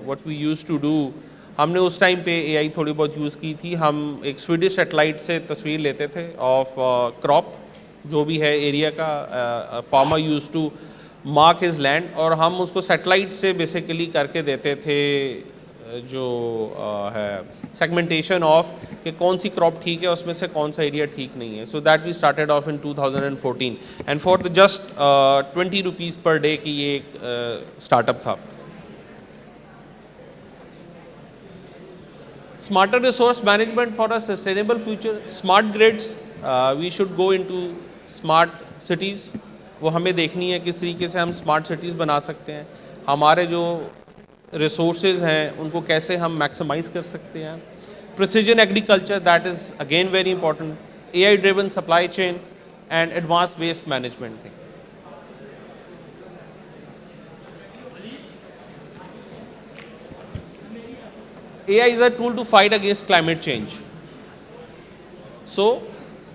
what we used to do, हमने उस time पे AI थोड़ी बहुत use की थी. हम एक Swedish satellite से तस्वीर लेते थे ऑफ क्रॉप जो भी है एरिया का, farmer use to mark his land, और हम उसको सैटेलाइट से बेसिकली करके देते थे जो है सेगमेंटेशन ऑफ कि कौन सी क्रॉप ठीक है, उसमें से कौन सा एरिया ठीक नहीं है. So that we started off in 2014 and for the just 20 rupees per day की ये एक स्टार्टअप था. Smarter resource management for a sustainable future, smart grids, we should go into smart cities. वो हमें देखनी है किस तरीके से हम स्मार्ट सिटीज़ बना सकते हैं, हमारे जो रिसोर्सेज हैं उनको कैसे हम मैक्सिमाइज कर सकते हैं. Precision agriculture, that is again very important. AI driven supply chain and advance waste management thing. AI is a tool to fight against climate change. So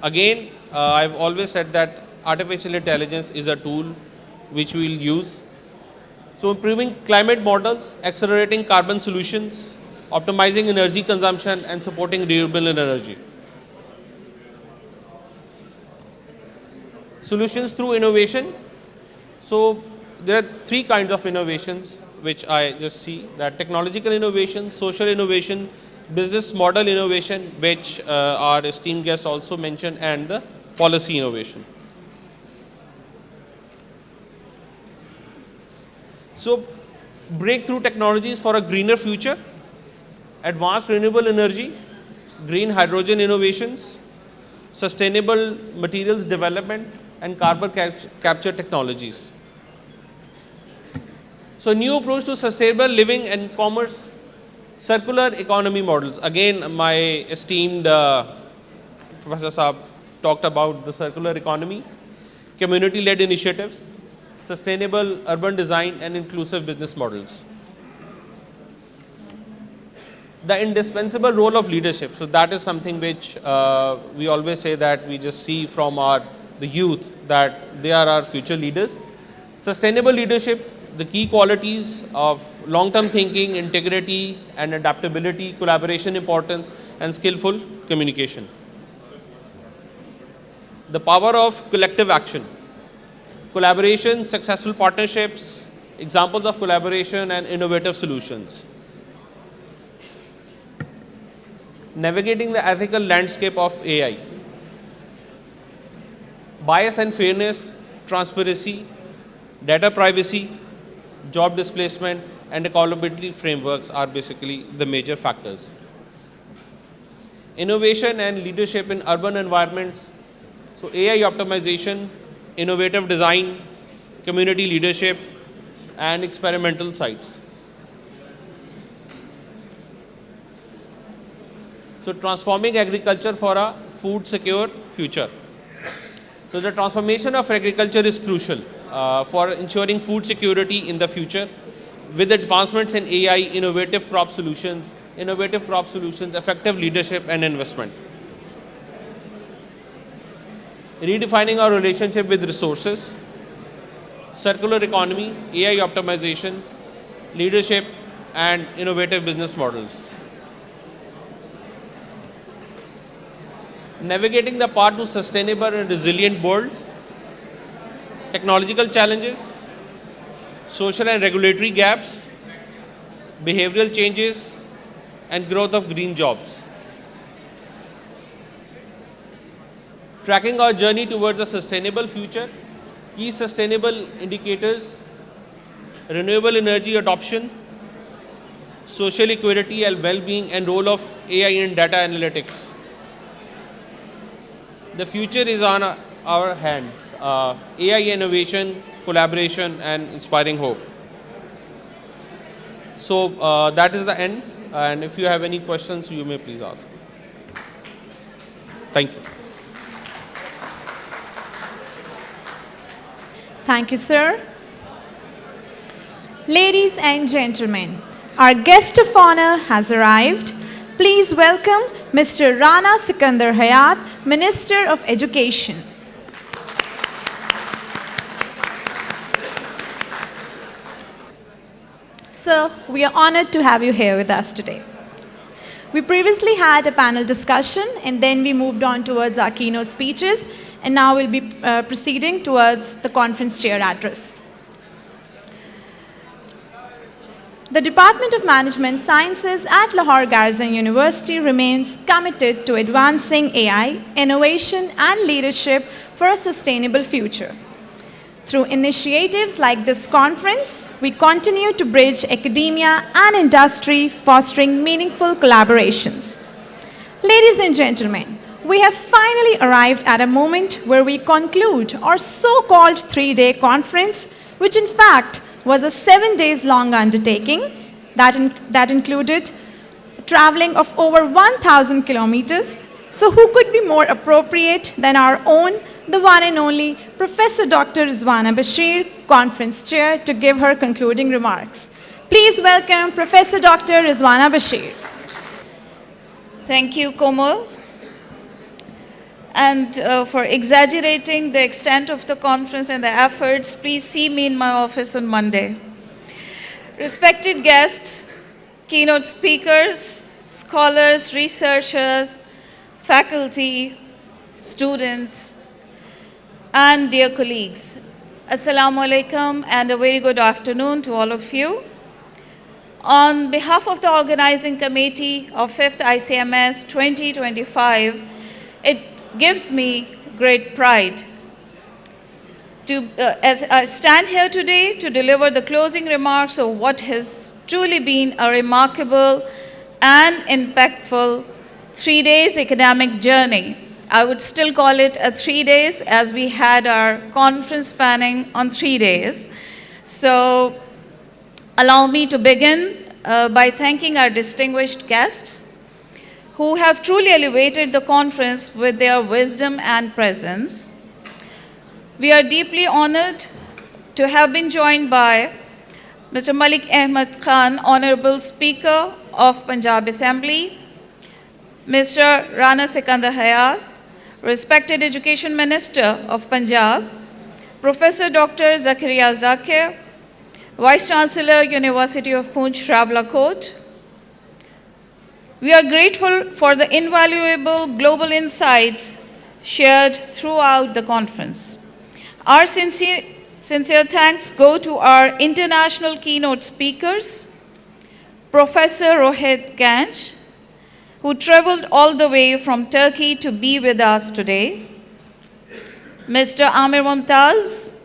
again, I've always said that artificial intelligence is a tool which we will use. So improving climate models, accelerating carbon solutions, optimizing energy consumption and supporting renewable energy. Solutions through innovation. So there are three kinds of innovations which I just see, that technological innovation, social innovation, business model innovation, which our esteemed guest also mentioned, and the policy innovation. So breakthrough technologies for a greener future, advanced renewable energy, green hydrogen innovations, sustainable materials development and carbon capture technologies. So new approach to sustainable living and commerce, circular economy models. Again, my esteemed Professor Saab talked about the circular economy, community-led initiatives, sustainable urban design and inclusive business models. The indispensable role of leadership. So that is something which we always say that we just see from the youth, that they are our future leaders. Sustainable leadership, the key qualities of long-term thinking, integrity and adaptability, collaboration importance and skillful communication. The power of collective action, collaboration, successful partnerships, examples of collaboration and innovative solutions. Navigating the ethical landscape of AI, bias and fairness, transparency, data privacy, job displacement and accountability frameworks are basically the major factors. Innovation and leadership in urban environments. So AI optimization, innovative design, community leadership and experimental sites. So transforming agriculture for a food secure future. So the transformation of agriculture is crucial for ensuring food security in the future with advancements in AI, innovative crop solutions, effective leadership and investment. Redefining our relationship with resources, circular economy, AI optimization, leadership and innovative business models. navigating the path to sustainable and resilient world, technological challenges, social and regulatory gaps, behavioral changes, and growth of green jobs. Tracking our journey towards a sustainable future, key sustainable indicators, renewable energy adoption, social equity and well-being, and role of AI in data analytics. The future is on our hands. AI innovation, collaboration, and inspiring hope. So that is the end. And if you have any questions, you may please ask. Thank you. Thank you, sir. Ladies and gentlemen, our guest of honor has arrived. Please welcome Mr. Rana Sikandar Hayat, Minister of Education. Sir, we are honored to have you here with us today. We previously had a panel discussion and then we moved on towards our keynote speeches, and now we'll be proceeding towards the conference chair address. The Department of Management Sciences at Lahore Garrison University remains committed to advancing AI, innovation, and leadership for a sustainable future. Through initiatives like this conference, we continue to bridge academia and industry, fostering meaningful collaborations. Ladies and gentlemen, we have finally arrived at a moment where we conclude our so-called 3-day conference, which in fact was a 7 days long undertaking that included traveling of over 1,000 kilometers. So who could be more appropriate than our own, the one and only Professor Dr. Rizwana Bashir, Conference Chair, to give her concluding remarks. Please welcome Professor Dr. Rizwana Bashir. Thank you, Komal, and for exaggerating the extent of the conference and the efforts. Please see me in my office on Monday. Respected guests, keynote speakers, scholars, researchers, faculty, students, and dear colleagues, Assalamu alaikum and a very good afternoon to all of you. On behalf of the organizing committee of 5th ICMS 2025, it gives me great pride as I stand here today to deliver the closing remarks of what has truly been a remarkable and impactful 3 days academic journey. I would still call it a 3 days as we had our conference spanning on 3 days. So allow me to begin by thanking our distinguished guests who have truly elevated the conference with their wisdom and presence. We are deeply honored to have been joined by Mr. Malik Ahmed Khan, Honorable Speaker of Punjab Assembly, Mr. Rana Sikandar Hayat, respected Education Minister of Punjab, Professor Dr. Zakaria Zakir, Vice Chancellor, University of Poonch, Rawalakot. We are grateful for the invaluable global insights shared throughout the conference. Our sincere thanks go to our international keynote speakers, Professor Rohit Ganj, who traveled all the way from Turkey to be with us today, Mr. Amir Mumtaz,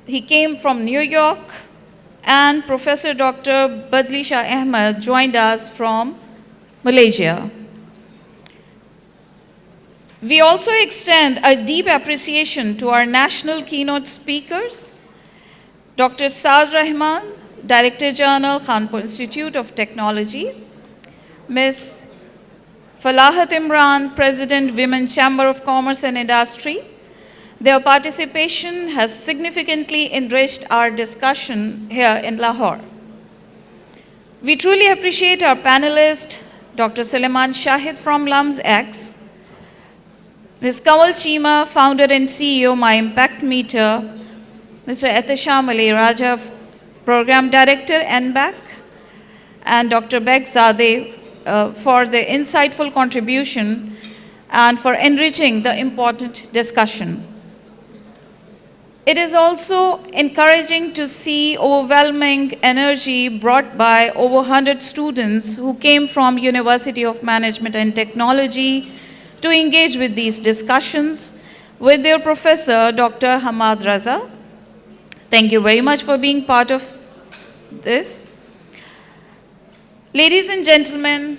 he came from New York, and Professor Dr. Badli Shah Ahmed joined us from Malaysia. We also extend a deep appreciation to our national keynote speakers, Dr. Saad Rahman, Director General, Kanpur Institute of Technology, Ms. Falahat Imran, President, Women Chamber of Commerce and Industry. Their participation has significantly enriched our discussion here in Lahore. We truly appreciate our panelist, Dr. Suleiman Shahid from LUMS-X, Ms. Kawal Chima, founder and CEO, My Impact Meter, Mr. Ehtisham Ali Raja, Program Director, NBAC, and Dr. Beg Zadeh for the insightful contribution and for enriching the important discussion. It is also encouraging to see overwhelming energy brought by over 100 students who came from University of Management and Technology to engage with these discussions with their professor, Dr. Hamad Raza. Thank you very much for being part of this. Ladies and gentlemen,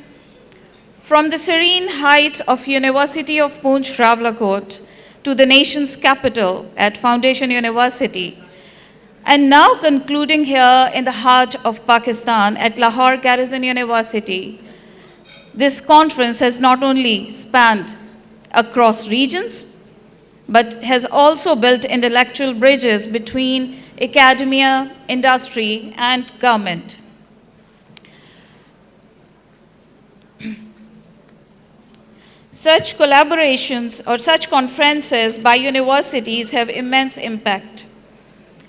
from the serene heights of University of Poonch Rawalakot to the nation's capital at Foundation University, and now concluding here in the heart of Pakistan at Lahore Garrison University, this conference has not only spanned across regions, but has also built intellectual bridges between academia, industry, and government. Such collaborations or such conferences by universities have immense impact.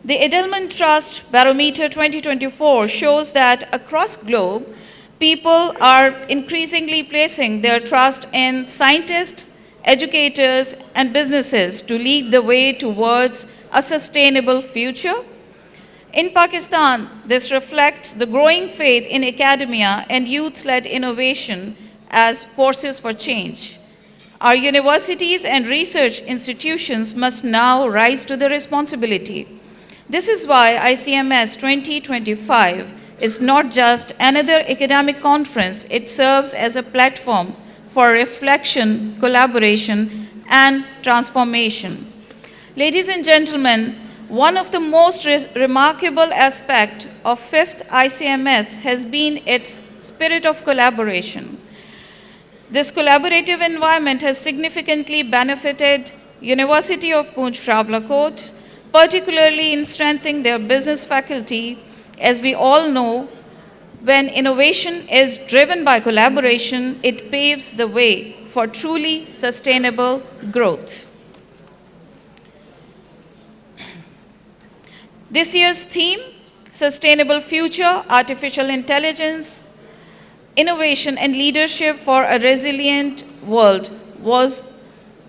The Edelman Trust Barometer 2024 shows that across globe, people are increasingly placing their trust in scientists, educators, and businesses to lead the way towards a sustainable future. In Pakistan, this reflects the growing faith in academia and youth-led innovation as forces for change. Our universities and research institutions must now rise to the responsibility. This is why ICMS 2025 is not just another academic conference, it serves as a platform for reflection, collaboration, and transformation. Ladies and gentlemen, one of the most remarkable aspects of 5th ICMS has been its spirit of collaboration. This collaborative environment has significantly benefited University of Poonch Rawalakot, particularly in strengthening their business faculty. As we all know, when innovation is driven by collaboration, it paves the way for truly sustainable growth. This year's theme, Sustainable Future, Artificial Intelligence, Innovation and Leadership for a Resilient World, was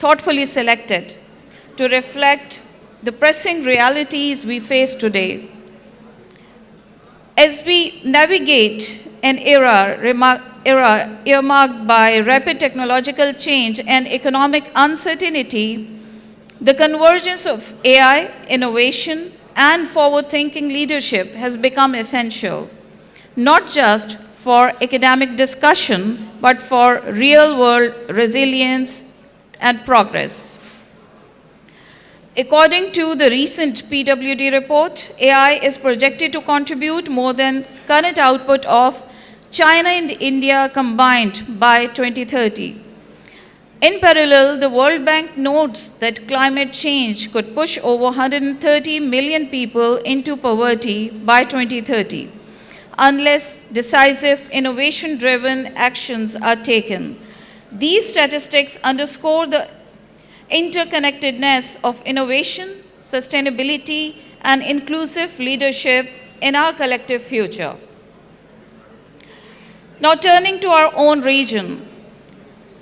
thoughtfully selected to reflect the pressing realities we face today. As we navigate an era earmarked by rapid technological change and economic uncertainty, the convergence of AI, innovation, and forward-thinking leadership has become essential, not just for academic discussion, but for real-world resilience and progress. According to the recent PWD report, AI is projected to contribute more than current output of China and India combined by 2030. In parallel, the World Bank notes that climate change could push over 130 million people into poverty by 2030, unless decisive innovation-driven actions are taken. These statistics underscore the interconnectedness of innovation, sustainability, and inclusive leadership in our collective future. Now turning to our own region,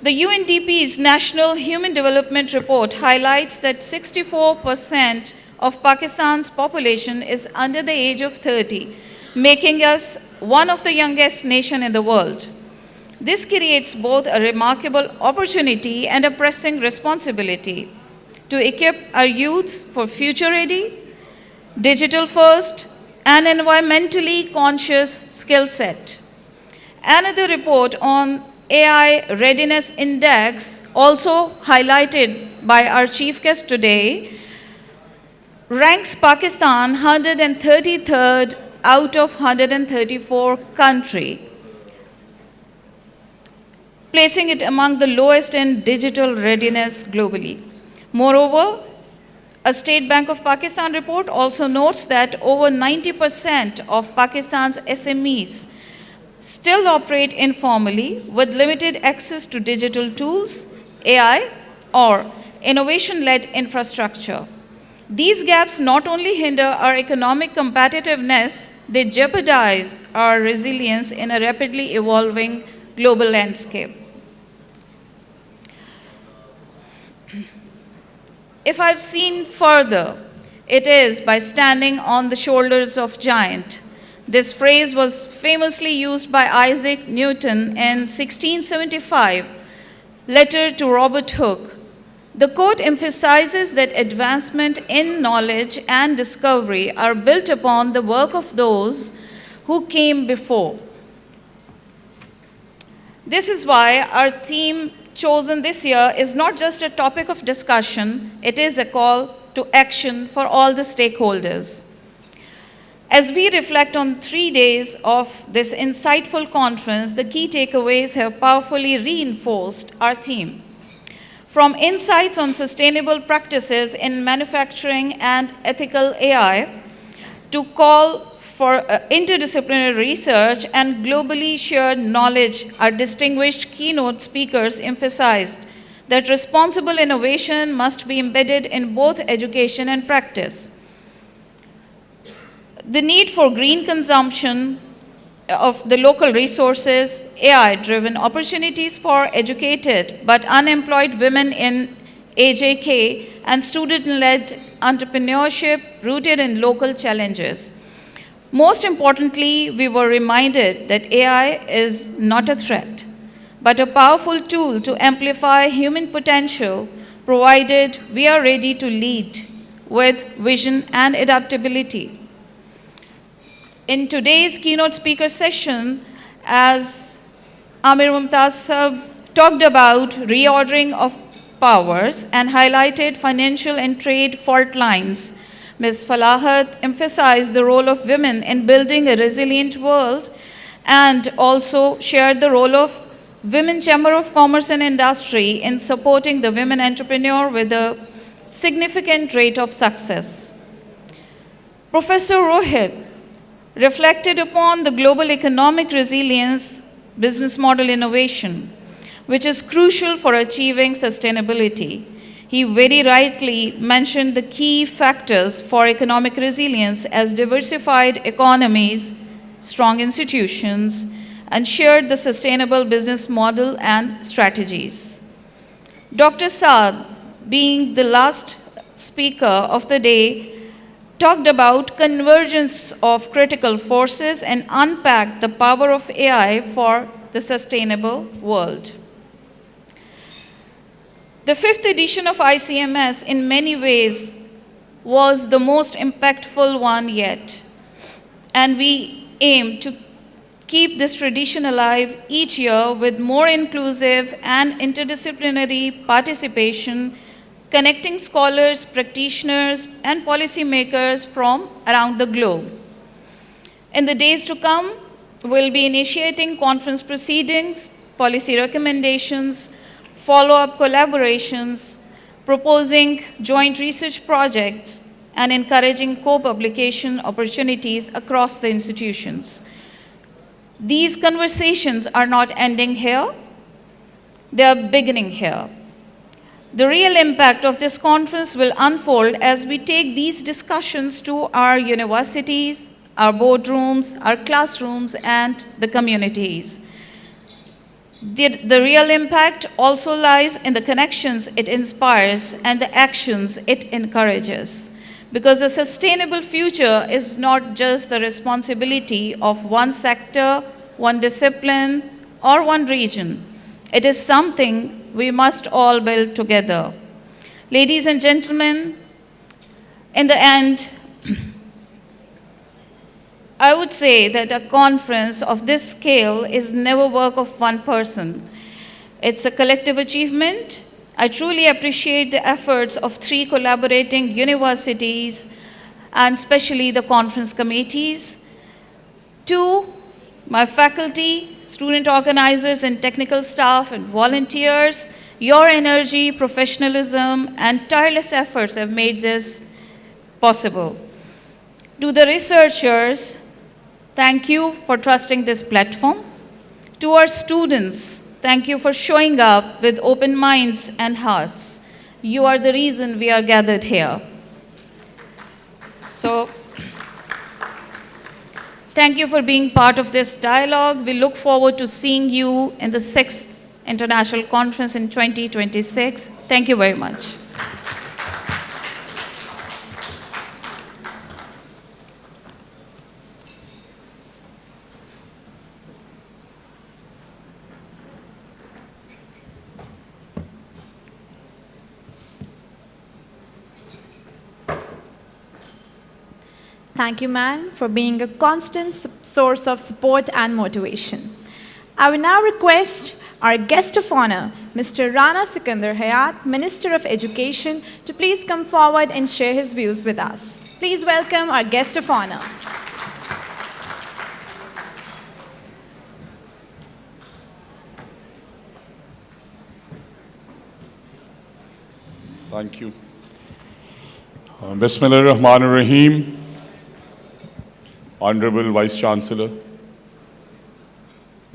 the UNDP's National Human Development Report highlights that 64% of Pakistan's population is under the age of 30, making us one of the youngest nations in the world. This creates both a remarkable opportunity and a pressing responsibility to equip our youth for future-ready, digital-first, and environmentally conscious skill set. Another report on AI Readiness Index, also highlighted by our chief guest today, ranks Pakistan 133rd out of 134 countries, placing it among the lowest in digital readiness globally. Moreover, a State Bank of Pakistan report also notes that over 90% of Pakistan's SMEs still operate informally with limited access to digital tools, AI, or innovation-led infrastructure. These gaps not only hinder our economic competitiveness, they jeopardize our resilience in a rapidly evolving global landscape. If I've seen further, it is by standing on the shoulders of giants. This phrase was famously used by Isaac Newton in 1675, letter to Robert Hooke. The quote emphasizes that advancement in knowledge and discovery are built upon the work of those who came before. This is why our theme chosen this year is not just a topic of discussion, it is a call to action for all the stakeholders. As we reflect on 3 days of this insightful conference, the key takeaways have powerfully reinforced our theme. From insights on sustainable practices in manufacturing and ethical AI, to call for interdisciplinary research and globally shared knowledge, our distinguished keynote speakers emphasized that responsible innovation must be embedded in both education and practice. The need for green consumption of the local resources, AI-driven opportunities for educated but unemployed women in AJK, and student-led entrepreneurship rooted in local challenges. Most importantly, we were reminded that AI is not a threat, but a powerful tool to amplify human potential, provided we are ready to lead with vision and adaptability. In today's keynote speaker session, as Amir Mumtaz Sahab talked about reordering of powers and highlighted financial and trade fault lines, Ms. Falahat emphasized the role of women in building a resilient world and also shared the role of Women Chamber of Commerce and Industry in supporting the women entrepreneur with a significant rate of success. Professor Rohit reflected upon the global economic resilience business model innovation, which is crucial for achieving sustainability. He very rightly mentioned the key factors for economic resilience as diversified economies, strong institutions, and shared the sustainable business model and strategies. Dr. Saad, being the last speaker of the day, talked about convergence of critical forces and unpacked the power of AI for the sustainable world. The 5th edition of ICMS in many ways was the most impactful one yet, and we aim to keep this tradition alive each year with more inclusive and interdisciplinary participation, connecting scholars, practitioners, and policymakers from around the globe. In the days to come, we'll be initiating conference proceedings, policy recommendations, follow-up collaborations, proposing joint research projects, and encouraging co-publication opportunities across the institutions. These conversations are not ending here, they are beginning here. The real impact of this conference will unfold as we take these discussions to our universities, our boardrooms, our classrooms, and the communities. The real impact also lies in the connections it inspires and the actions it encourages. Because a sustainable future is not just the responsibility of one sector, one discipline, or one region. It is something we must all build together. Ladies and gentlemen, in the end, I would say that a conference of this scale is never work of one person. It's a collective achievement. I truly appreciate the efforts of 3 collaborating universities and especially the conference committees. 2, my faculty, student organizers and technical staff and volunteers. Your energy, professionalism, and tireless efforts have made this possible. To the researchers, thank you for trusting this platform. To our students, thank you for showing up with open minds and hearts. You are the reason we are gathered here. So, thank you for being part of this dialogue. We look forward to seeing you in the 6th International Conference in 2026. Thank you very much. Thank you, man, for being a constant source of support and motivation. I will now request our guest of honor, Mr. Rana Sikandar Hayat, Minister of Education, to please come forward and share his views with us. Please welcome our guest of honor. Thank you. Bismillah ar-Rahman ar-Rahim. Honorable Vice Chancellor,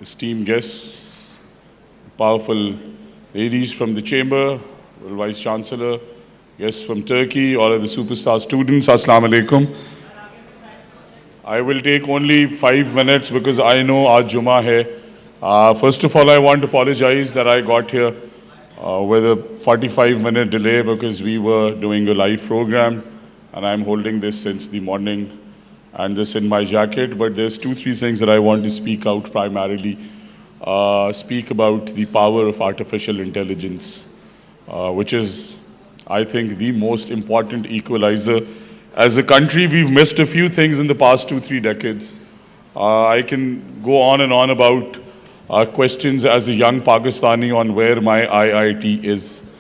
esteemed guests, powerful ladies from the chamber, Vice Chancellor, guests from Turkey, all of the superstar students, Assalamu alaikum. I will take only 5 minutes because I know aaj Juma hai. First of all, I want to apologize that I got here with a 45-minute delay because we were doing a live program and I'm holding this since the morning and this in my jacket, but there's 2-3 things that I want to speak out primarily. Speak about the power of artificial intelligence, which is, I think, the most important equalizer. As a country, we've missed a few things in the past 2-3 decades. I can go on and on about questions as a young Pakistani on where my IIT is,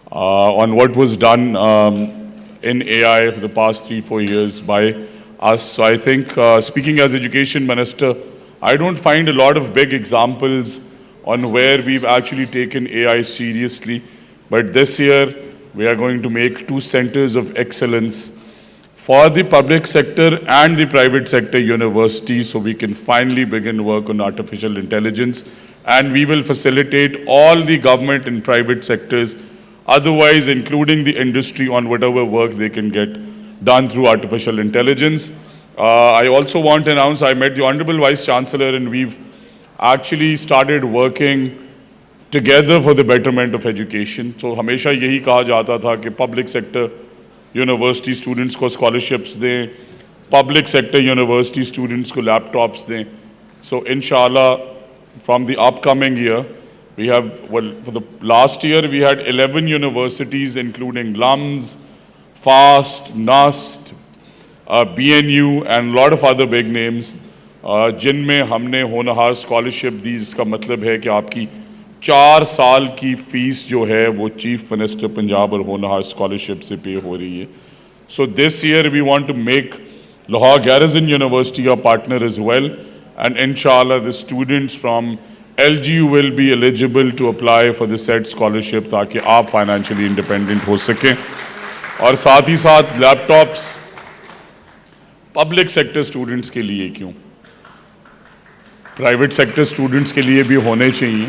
on what was done in AI for the past 3-4 years by us. So I think, speaking as Education Minister, I don't find a lot of big examples on where we've actually taken AI seriously. But this year, we are going to make 2 centers of excellence for the public sector and the private sector universities so we can finally begin work on artificial intelligence. And we will facilitate all the government and private sectors, otherwise including the industry, on whatever work they can get done through artificial intelligence. I also want to announce I met the Honorable Vice Chancellor and we've actually started working together for the betterment of education. So हमेशा यही कहा जाता था कि public sector university students को scholarships दें, public sector university students को laptops दें. So inshallah, from the upcoming year, we have, well, for the last year we had 11 universities including LUMS, FAST, NUST, BNU and a lot of other big names, जिनमें हमने होनहार scholarship दी, जिसका मतलब है कि आपकी 4 साल की फीस जो है वो चीफ मिनिस्टर पंजाब और होनहार स्कॉलरशिप से पे हो रही है. So this year we want to make Lahore Garrison University our partner as well, and inshallah the students from LGU will be eligible to apply for the said scholarship ताकि आप financially independent हो सकें. और साथ ही साथ laptops public sector students के लिए क्यों, प्राइवेट सेक्टर स्टूडेंट्स के लिए भी होने चाहिए.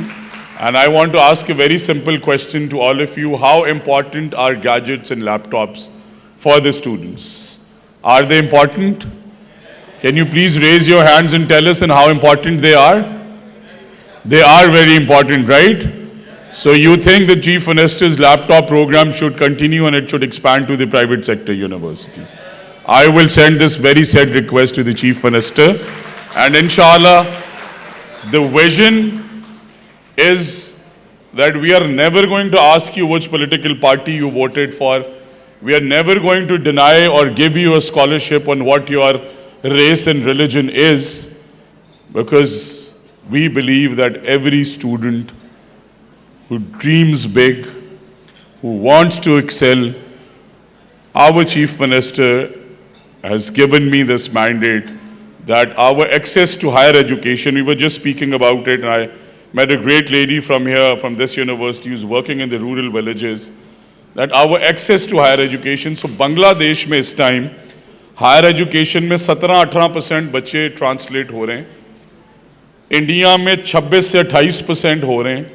And I want to ask a very simple question to all of you. How important are gadgets and laptops for the students? Are they important? Can you please raise your hands and tell us and how important they are? They are very important, right? So you think the Chief Minister's laptop program should continue and it should expand to the private sector universities. I will send this very sad request to the Chief Minister, and inshallah, the vision is that we are never going to ask you which political party you voted for. We are never going to deny or give you a scholarship on what your race and religion is, because we believe that every student who dreams big, who wants to excel, our Chief Minister has given me this mandate that our access to higher education, we were just speaking about it, and I met a great lady from here, from this university, who's working in the rural villages, that our access to higher education, so Bangladesh में इस time, higher education में 17-18% बच्चे translate हो रहे हैं, India में 26 से 28% हो रहे हैं,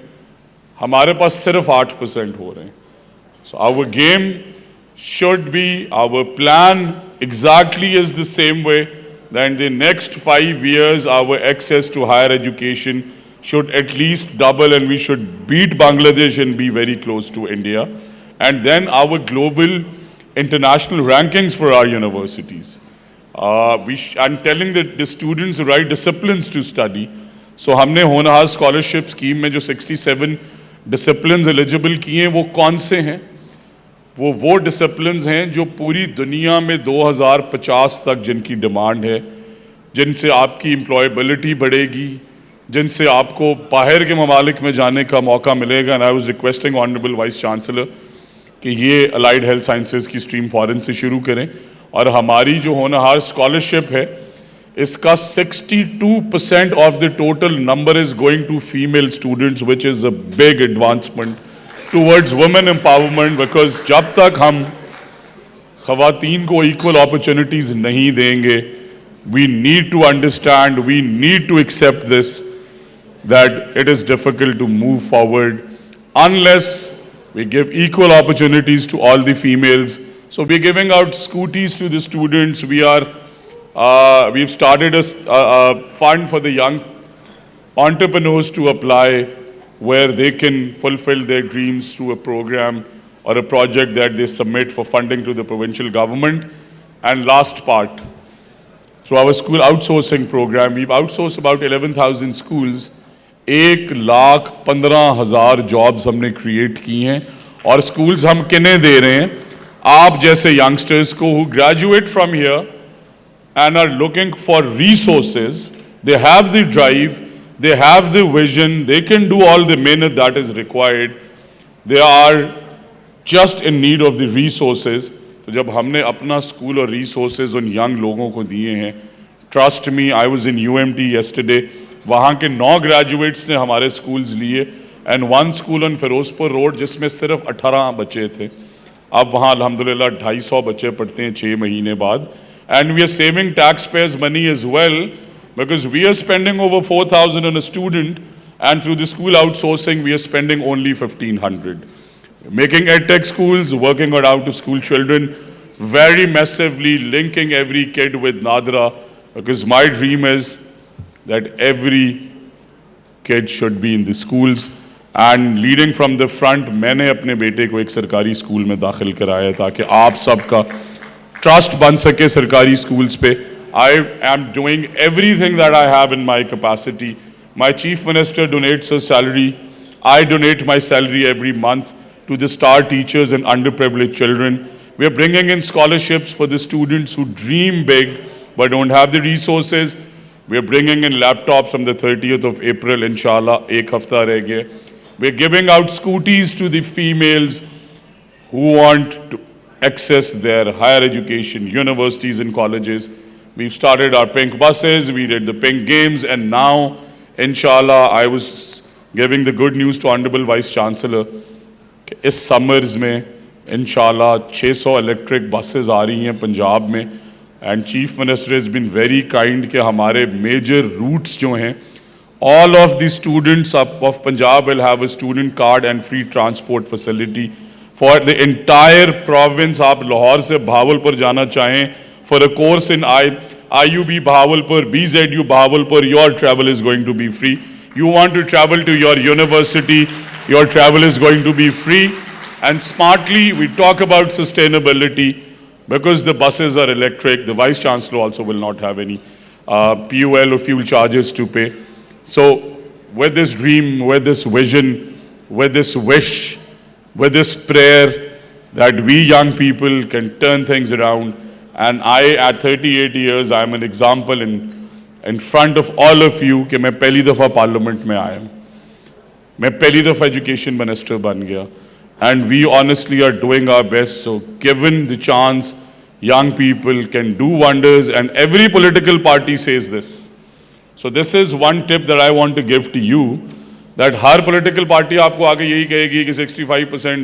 हमारे पास सिर्फ 8% हो रहे हैं. So our game should be, our plan exactly is the same way, that in the next 5 years our access to higher education should at least double, and we should beat Bangladesh and be very close to India. And then our global international rankings for our universities. I'm telling the students the right disciplines to study. So हमने होनहार scholarship scheme में जो 67 disciplines eligible किए हैं वो कौन से हैं? वो डिसिप्लिन्स हैं जो पूरी दुनिया में 2050 तक जिनकी डिमांड है, जिनसे आपकी एम्प्लॉयबिलिटी बढ़ेगी, जिनसे आपको बाहर के ममालिक में जाने का मौका मिलेगा। And I was requesting honourable vice chancellor कि ये अलाइड हेल्थ साइंसेज की स्ट्रीम फॉरेन से शुरू करें। और हमारी जो होनहार स्कॉलरशिप है, इसका 62% of the total number is going to female students, which is a big advancement towards women empowerment. Because जब तक हम खवातीन को इक्वल अपॉर्चुनिटीज़ नहीं देंगे, we need to understand, we need to accept this, that it is difficult to move forward unless we give equal opportunities to all the females. So we're giving out scooties to the students. We've started a fund for the young entrepreneurs to apply, where they can fulfill their dreams through a program or a project that they submit for funding to the provincial government. And last part, through our school outsourcing program, we've outsourced about 11,000 schools. 1,15,000 jobs हमने create की हैं, और schools हम किन्हें दे रहे हैं? आप जैसे youngsters को who graduate from here and are looking for resources. They have the drive, they have the vision, they can do all the mehnat that is required. They are just in need of the resources. तो जब हमने अपना school और resources उन young लोगों को दिए हैं, trust me, I was in UMT yesterday, वहाँ के 9 ग्रेजुएट्स ने हमारे स्कूल्स लिए, and 1 school on Firozpur road जिसमें सिर्फ 18 बच्चे थे, अब वहाँ अल्हम्दुलिल्लाह 250 बच्चे पढ़ते हैं 6 महीने बाद. And we are saving tax payers money as well, because we are spending over 4,000 on a student, and through the school outsourcing we are spending only 1,500. Making EdTech schools, working on out to school children, very massively linking every kid with Nadra, because my dream is that every kid should be in the schools. And leading from the front, मैंने अपने बेटे को एक सरकारी school में दाखिल कराया ताकि आप सबका ट्रस्ट बन सके सरकारी स्कूल्स पे. I am doing everything that I have in my capacity. My chief minister donates her salary. I donate my salary every month to the star teachers and underprivileged children. We are bringing in scholarships for the students who dream big but don't have the resources. We are bringing in laptops from the 30th of April, inshallah, ek hafta reh gaya. We are giving out scooties to the females who want to access their higher education, universities and colleges. We've started our pink buses, we did the pink games, and now, inshallah, I was giving the good news to Honorable Vice Chancellor. इस summers में इंशाल्लाह 600 electric buses आ रही हैं पंजाब में, and chief minister has been very kind कि हमारे major routes जो हैं, all of the students of Punjab will have a student card and free transport facility for the entire province. आप लाहौर से भावलपुर जाना चाहें for a course in IUB Bahawalpur, BZU Bahawalpur, your travel is going to be free. You want to travel to your university, your travel is going to be free. And smartly, we talk about sustainability because the buses are electric. The Vice Chancellor also will not have any PUL or fuel charges to pay. So with this dream, with this vision, with this wish, with this prayer that we young people can turn things around, and I at 38 years, I am an example in front of all of you कि मैं पहली दफ़ा parliament में आया हूँ, मैं पहली दफ़ा एजुकेशन मिनिस्टर बन गया, and we honestly are doing our best. So given the chance, young people can do wonders, and every political party says this. So this is one tip that I want to give to you, that her political party आपको आगे यही कहेगी कि 65%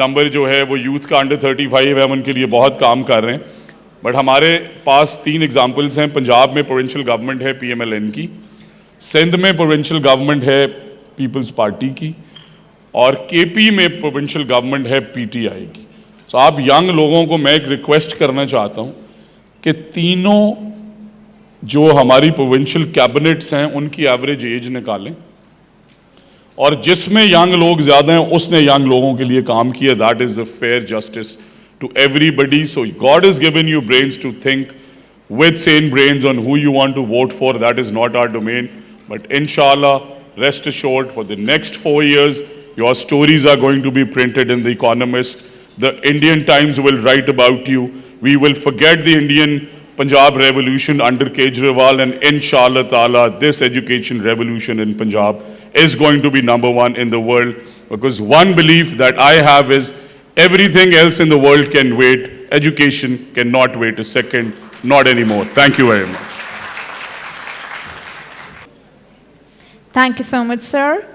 number जो है वो youth का under 35 है, हम उनके लिए बहुत काम कर रहे हैं. बट हमारे पास 3 एग्जाम्पल्स हैं. पंजाब में प्रोविंशियल गवर्नमेंट है PMLN की, सिंध में प्रोविंशियल गवर्नमेंट है पीपल्स पार्टी की, और KP में प्रोविंशियल गवर्नमेंट है PTI की. तो आप यंग लोगों को मैं एक रिक्वेस्ट करना चाहता हूँ कि तीनों जो हमारी प्रोविंशियल कैबिनेट्स हैं उनकी एवरेज एज निकालें, और जिसमें यंग लोग ज़्यादा हैं उसने यंग लोगों के लिए काम किया. That is a fair justice to everybody. So God has given you brains to think with sane brains on who you want to vote for. That is not our domain. But inshallah, rest assured, for the next 4 years, your stories are going to be printed in The Economist. The Indian Times will write about you. We will forget the Indian Punjab revolution under Kejriwal, and inshallah ta'ala, this education revolution in Punjab is going to be #1 in the world, because one belief that I have is everything else in the world can wait. Education cannot wait a second, not anymore. Thank you very much. Thank you so much, sir.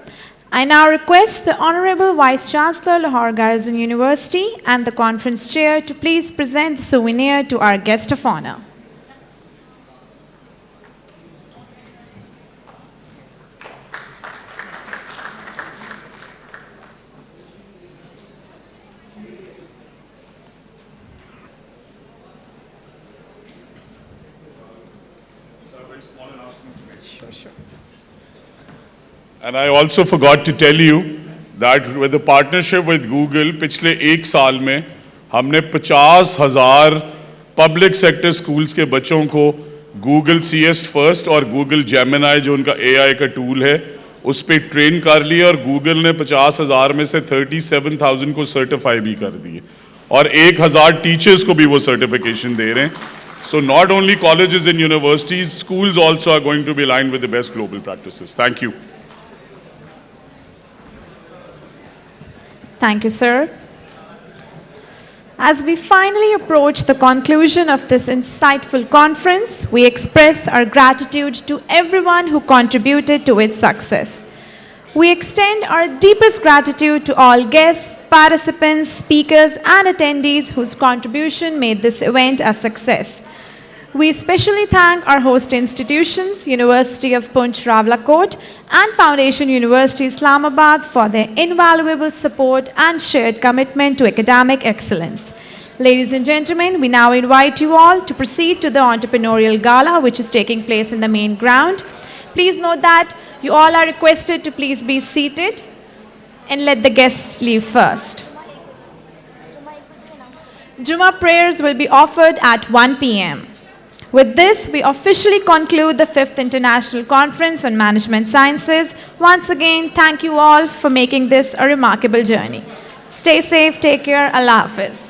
I now request the Honorable Vice Chancellor, Lahore Garrison University, and the conference chair to please present the souvenir to our guest of honor. And I also forgot to tell you that with the partnership with Google, पिछले एक साल में हमने 50,000 public sector schools के बच्चों को Google CS First और Google Gemini जो उनका AI का टूल है उस पर ट्रेन कर लिया, और Google ने 50,000 में से 37,000 को सर्टिफाई भी कर दिए, और 1,000 टीचर्स को भी वो सर्टिफिकेशन दे रहे हैं. So not only colleges and universities, schools also are going to be aligned with the best global practices. Thank you. Thank you, sir. As we finally approach the conclusion of this insightful conference, we express our gratitude to everyone who contributed to its success. We extend our deepest gratitude to all guests, participants, speakers, and attendees whose contribution made this event a success. We especially thank our host institutions, University of Poonch Rawalakot and Foundation University Islamabad, for their invaluable support and shared commitment to academic excellence. Ladies and gentlemen, we now invite you all to proceed to the entrepreneurial gala, which is taking place in the main ground. Please note that you all are requested to please be seated and let the guests leave first. Jummah prayers will be offered at 1 p.m. With this, we officially conclude the 5th International Conference on Management Sciences. Once again, thank you all for making this a remarkable journey. Stay safe, take care, Allah Hafiz.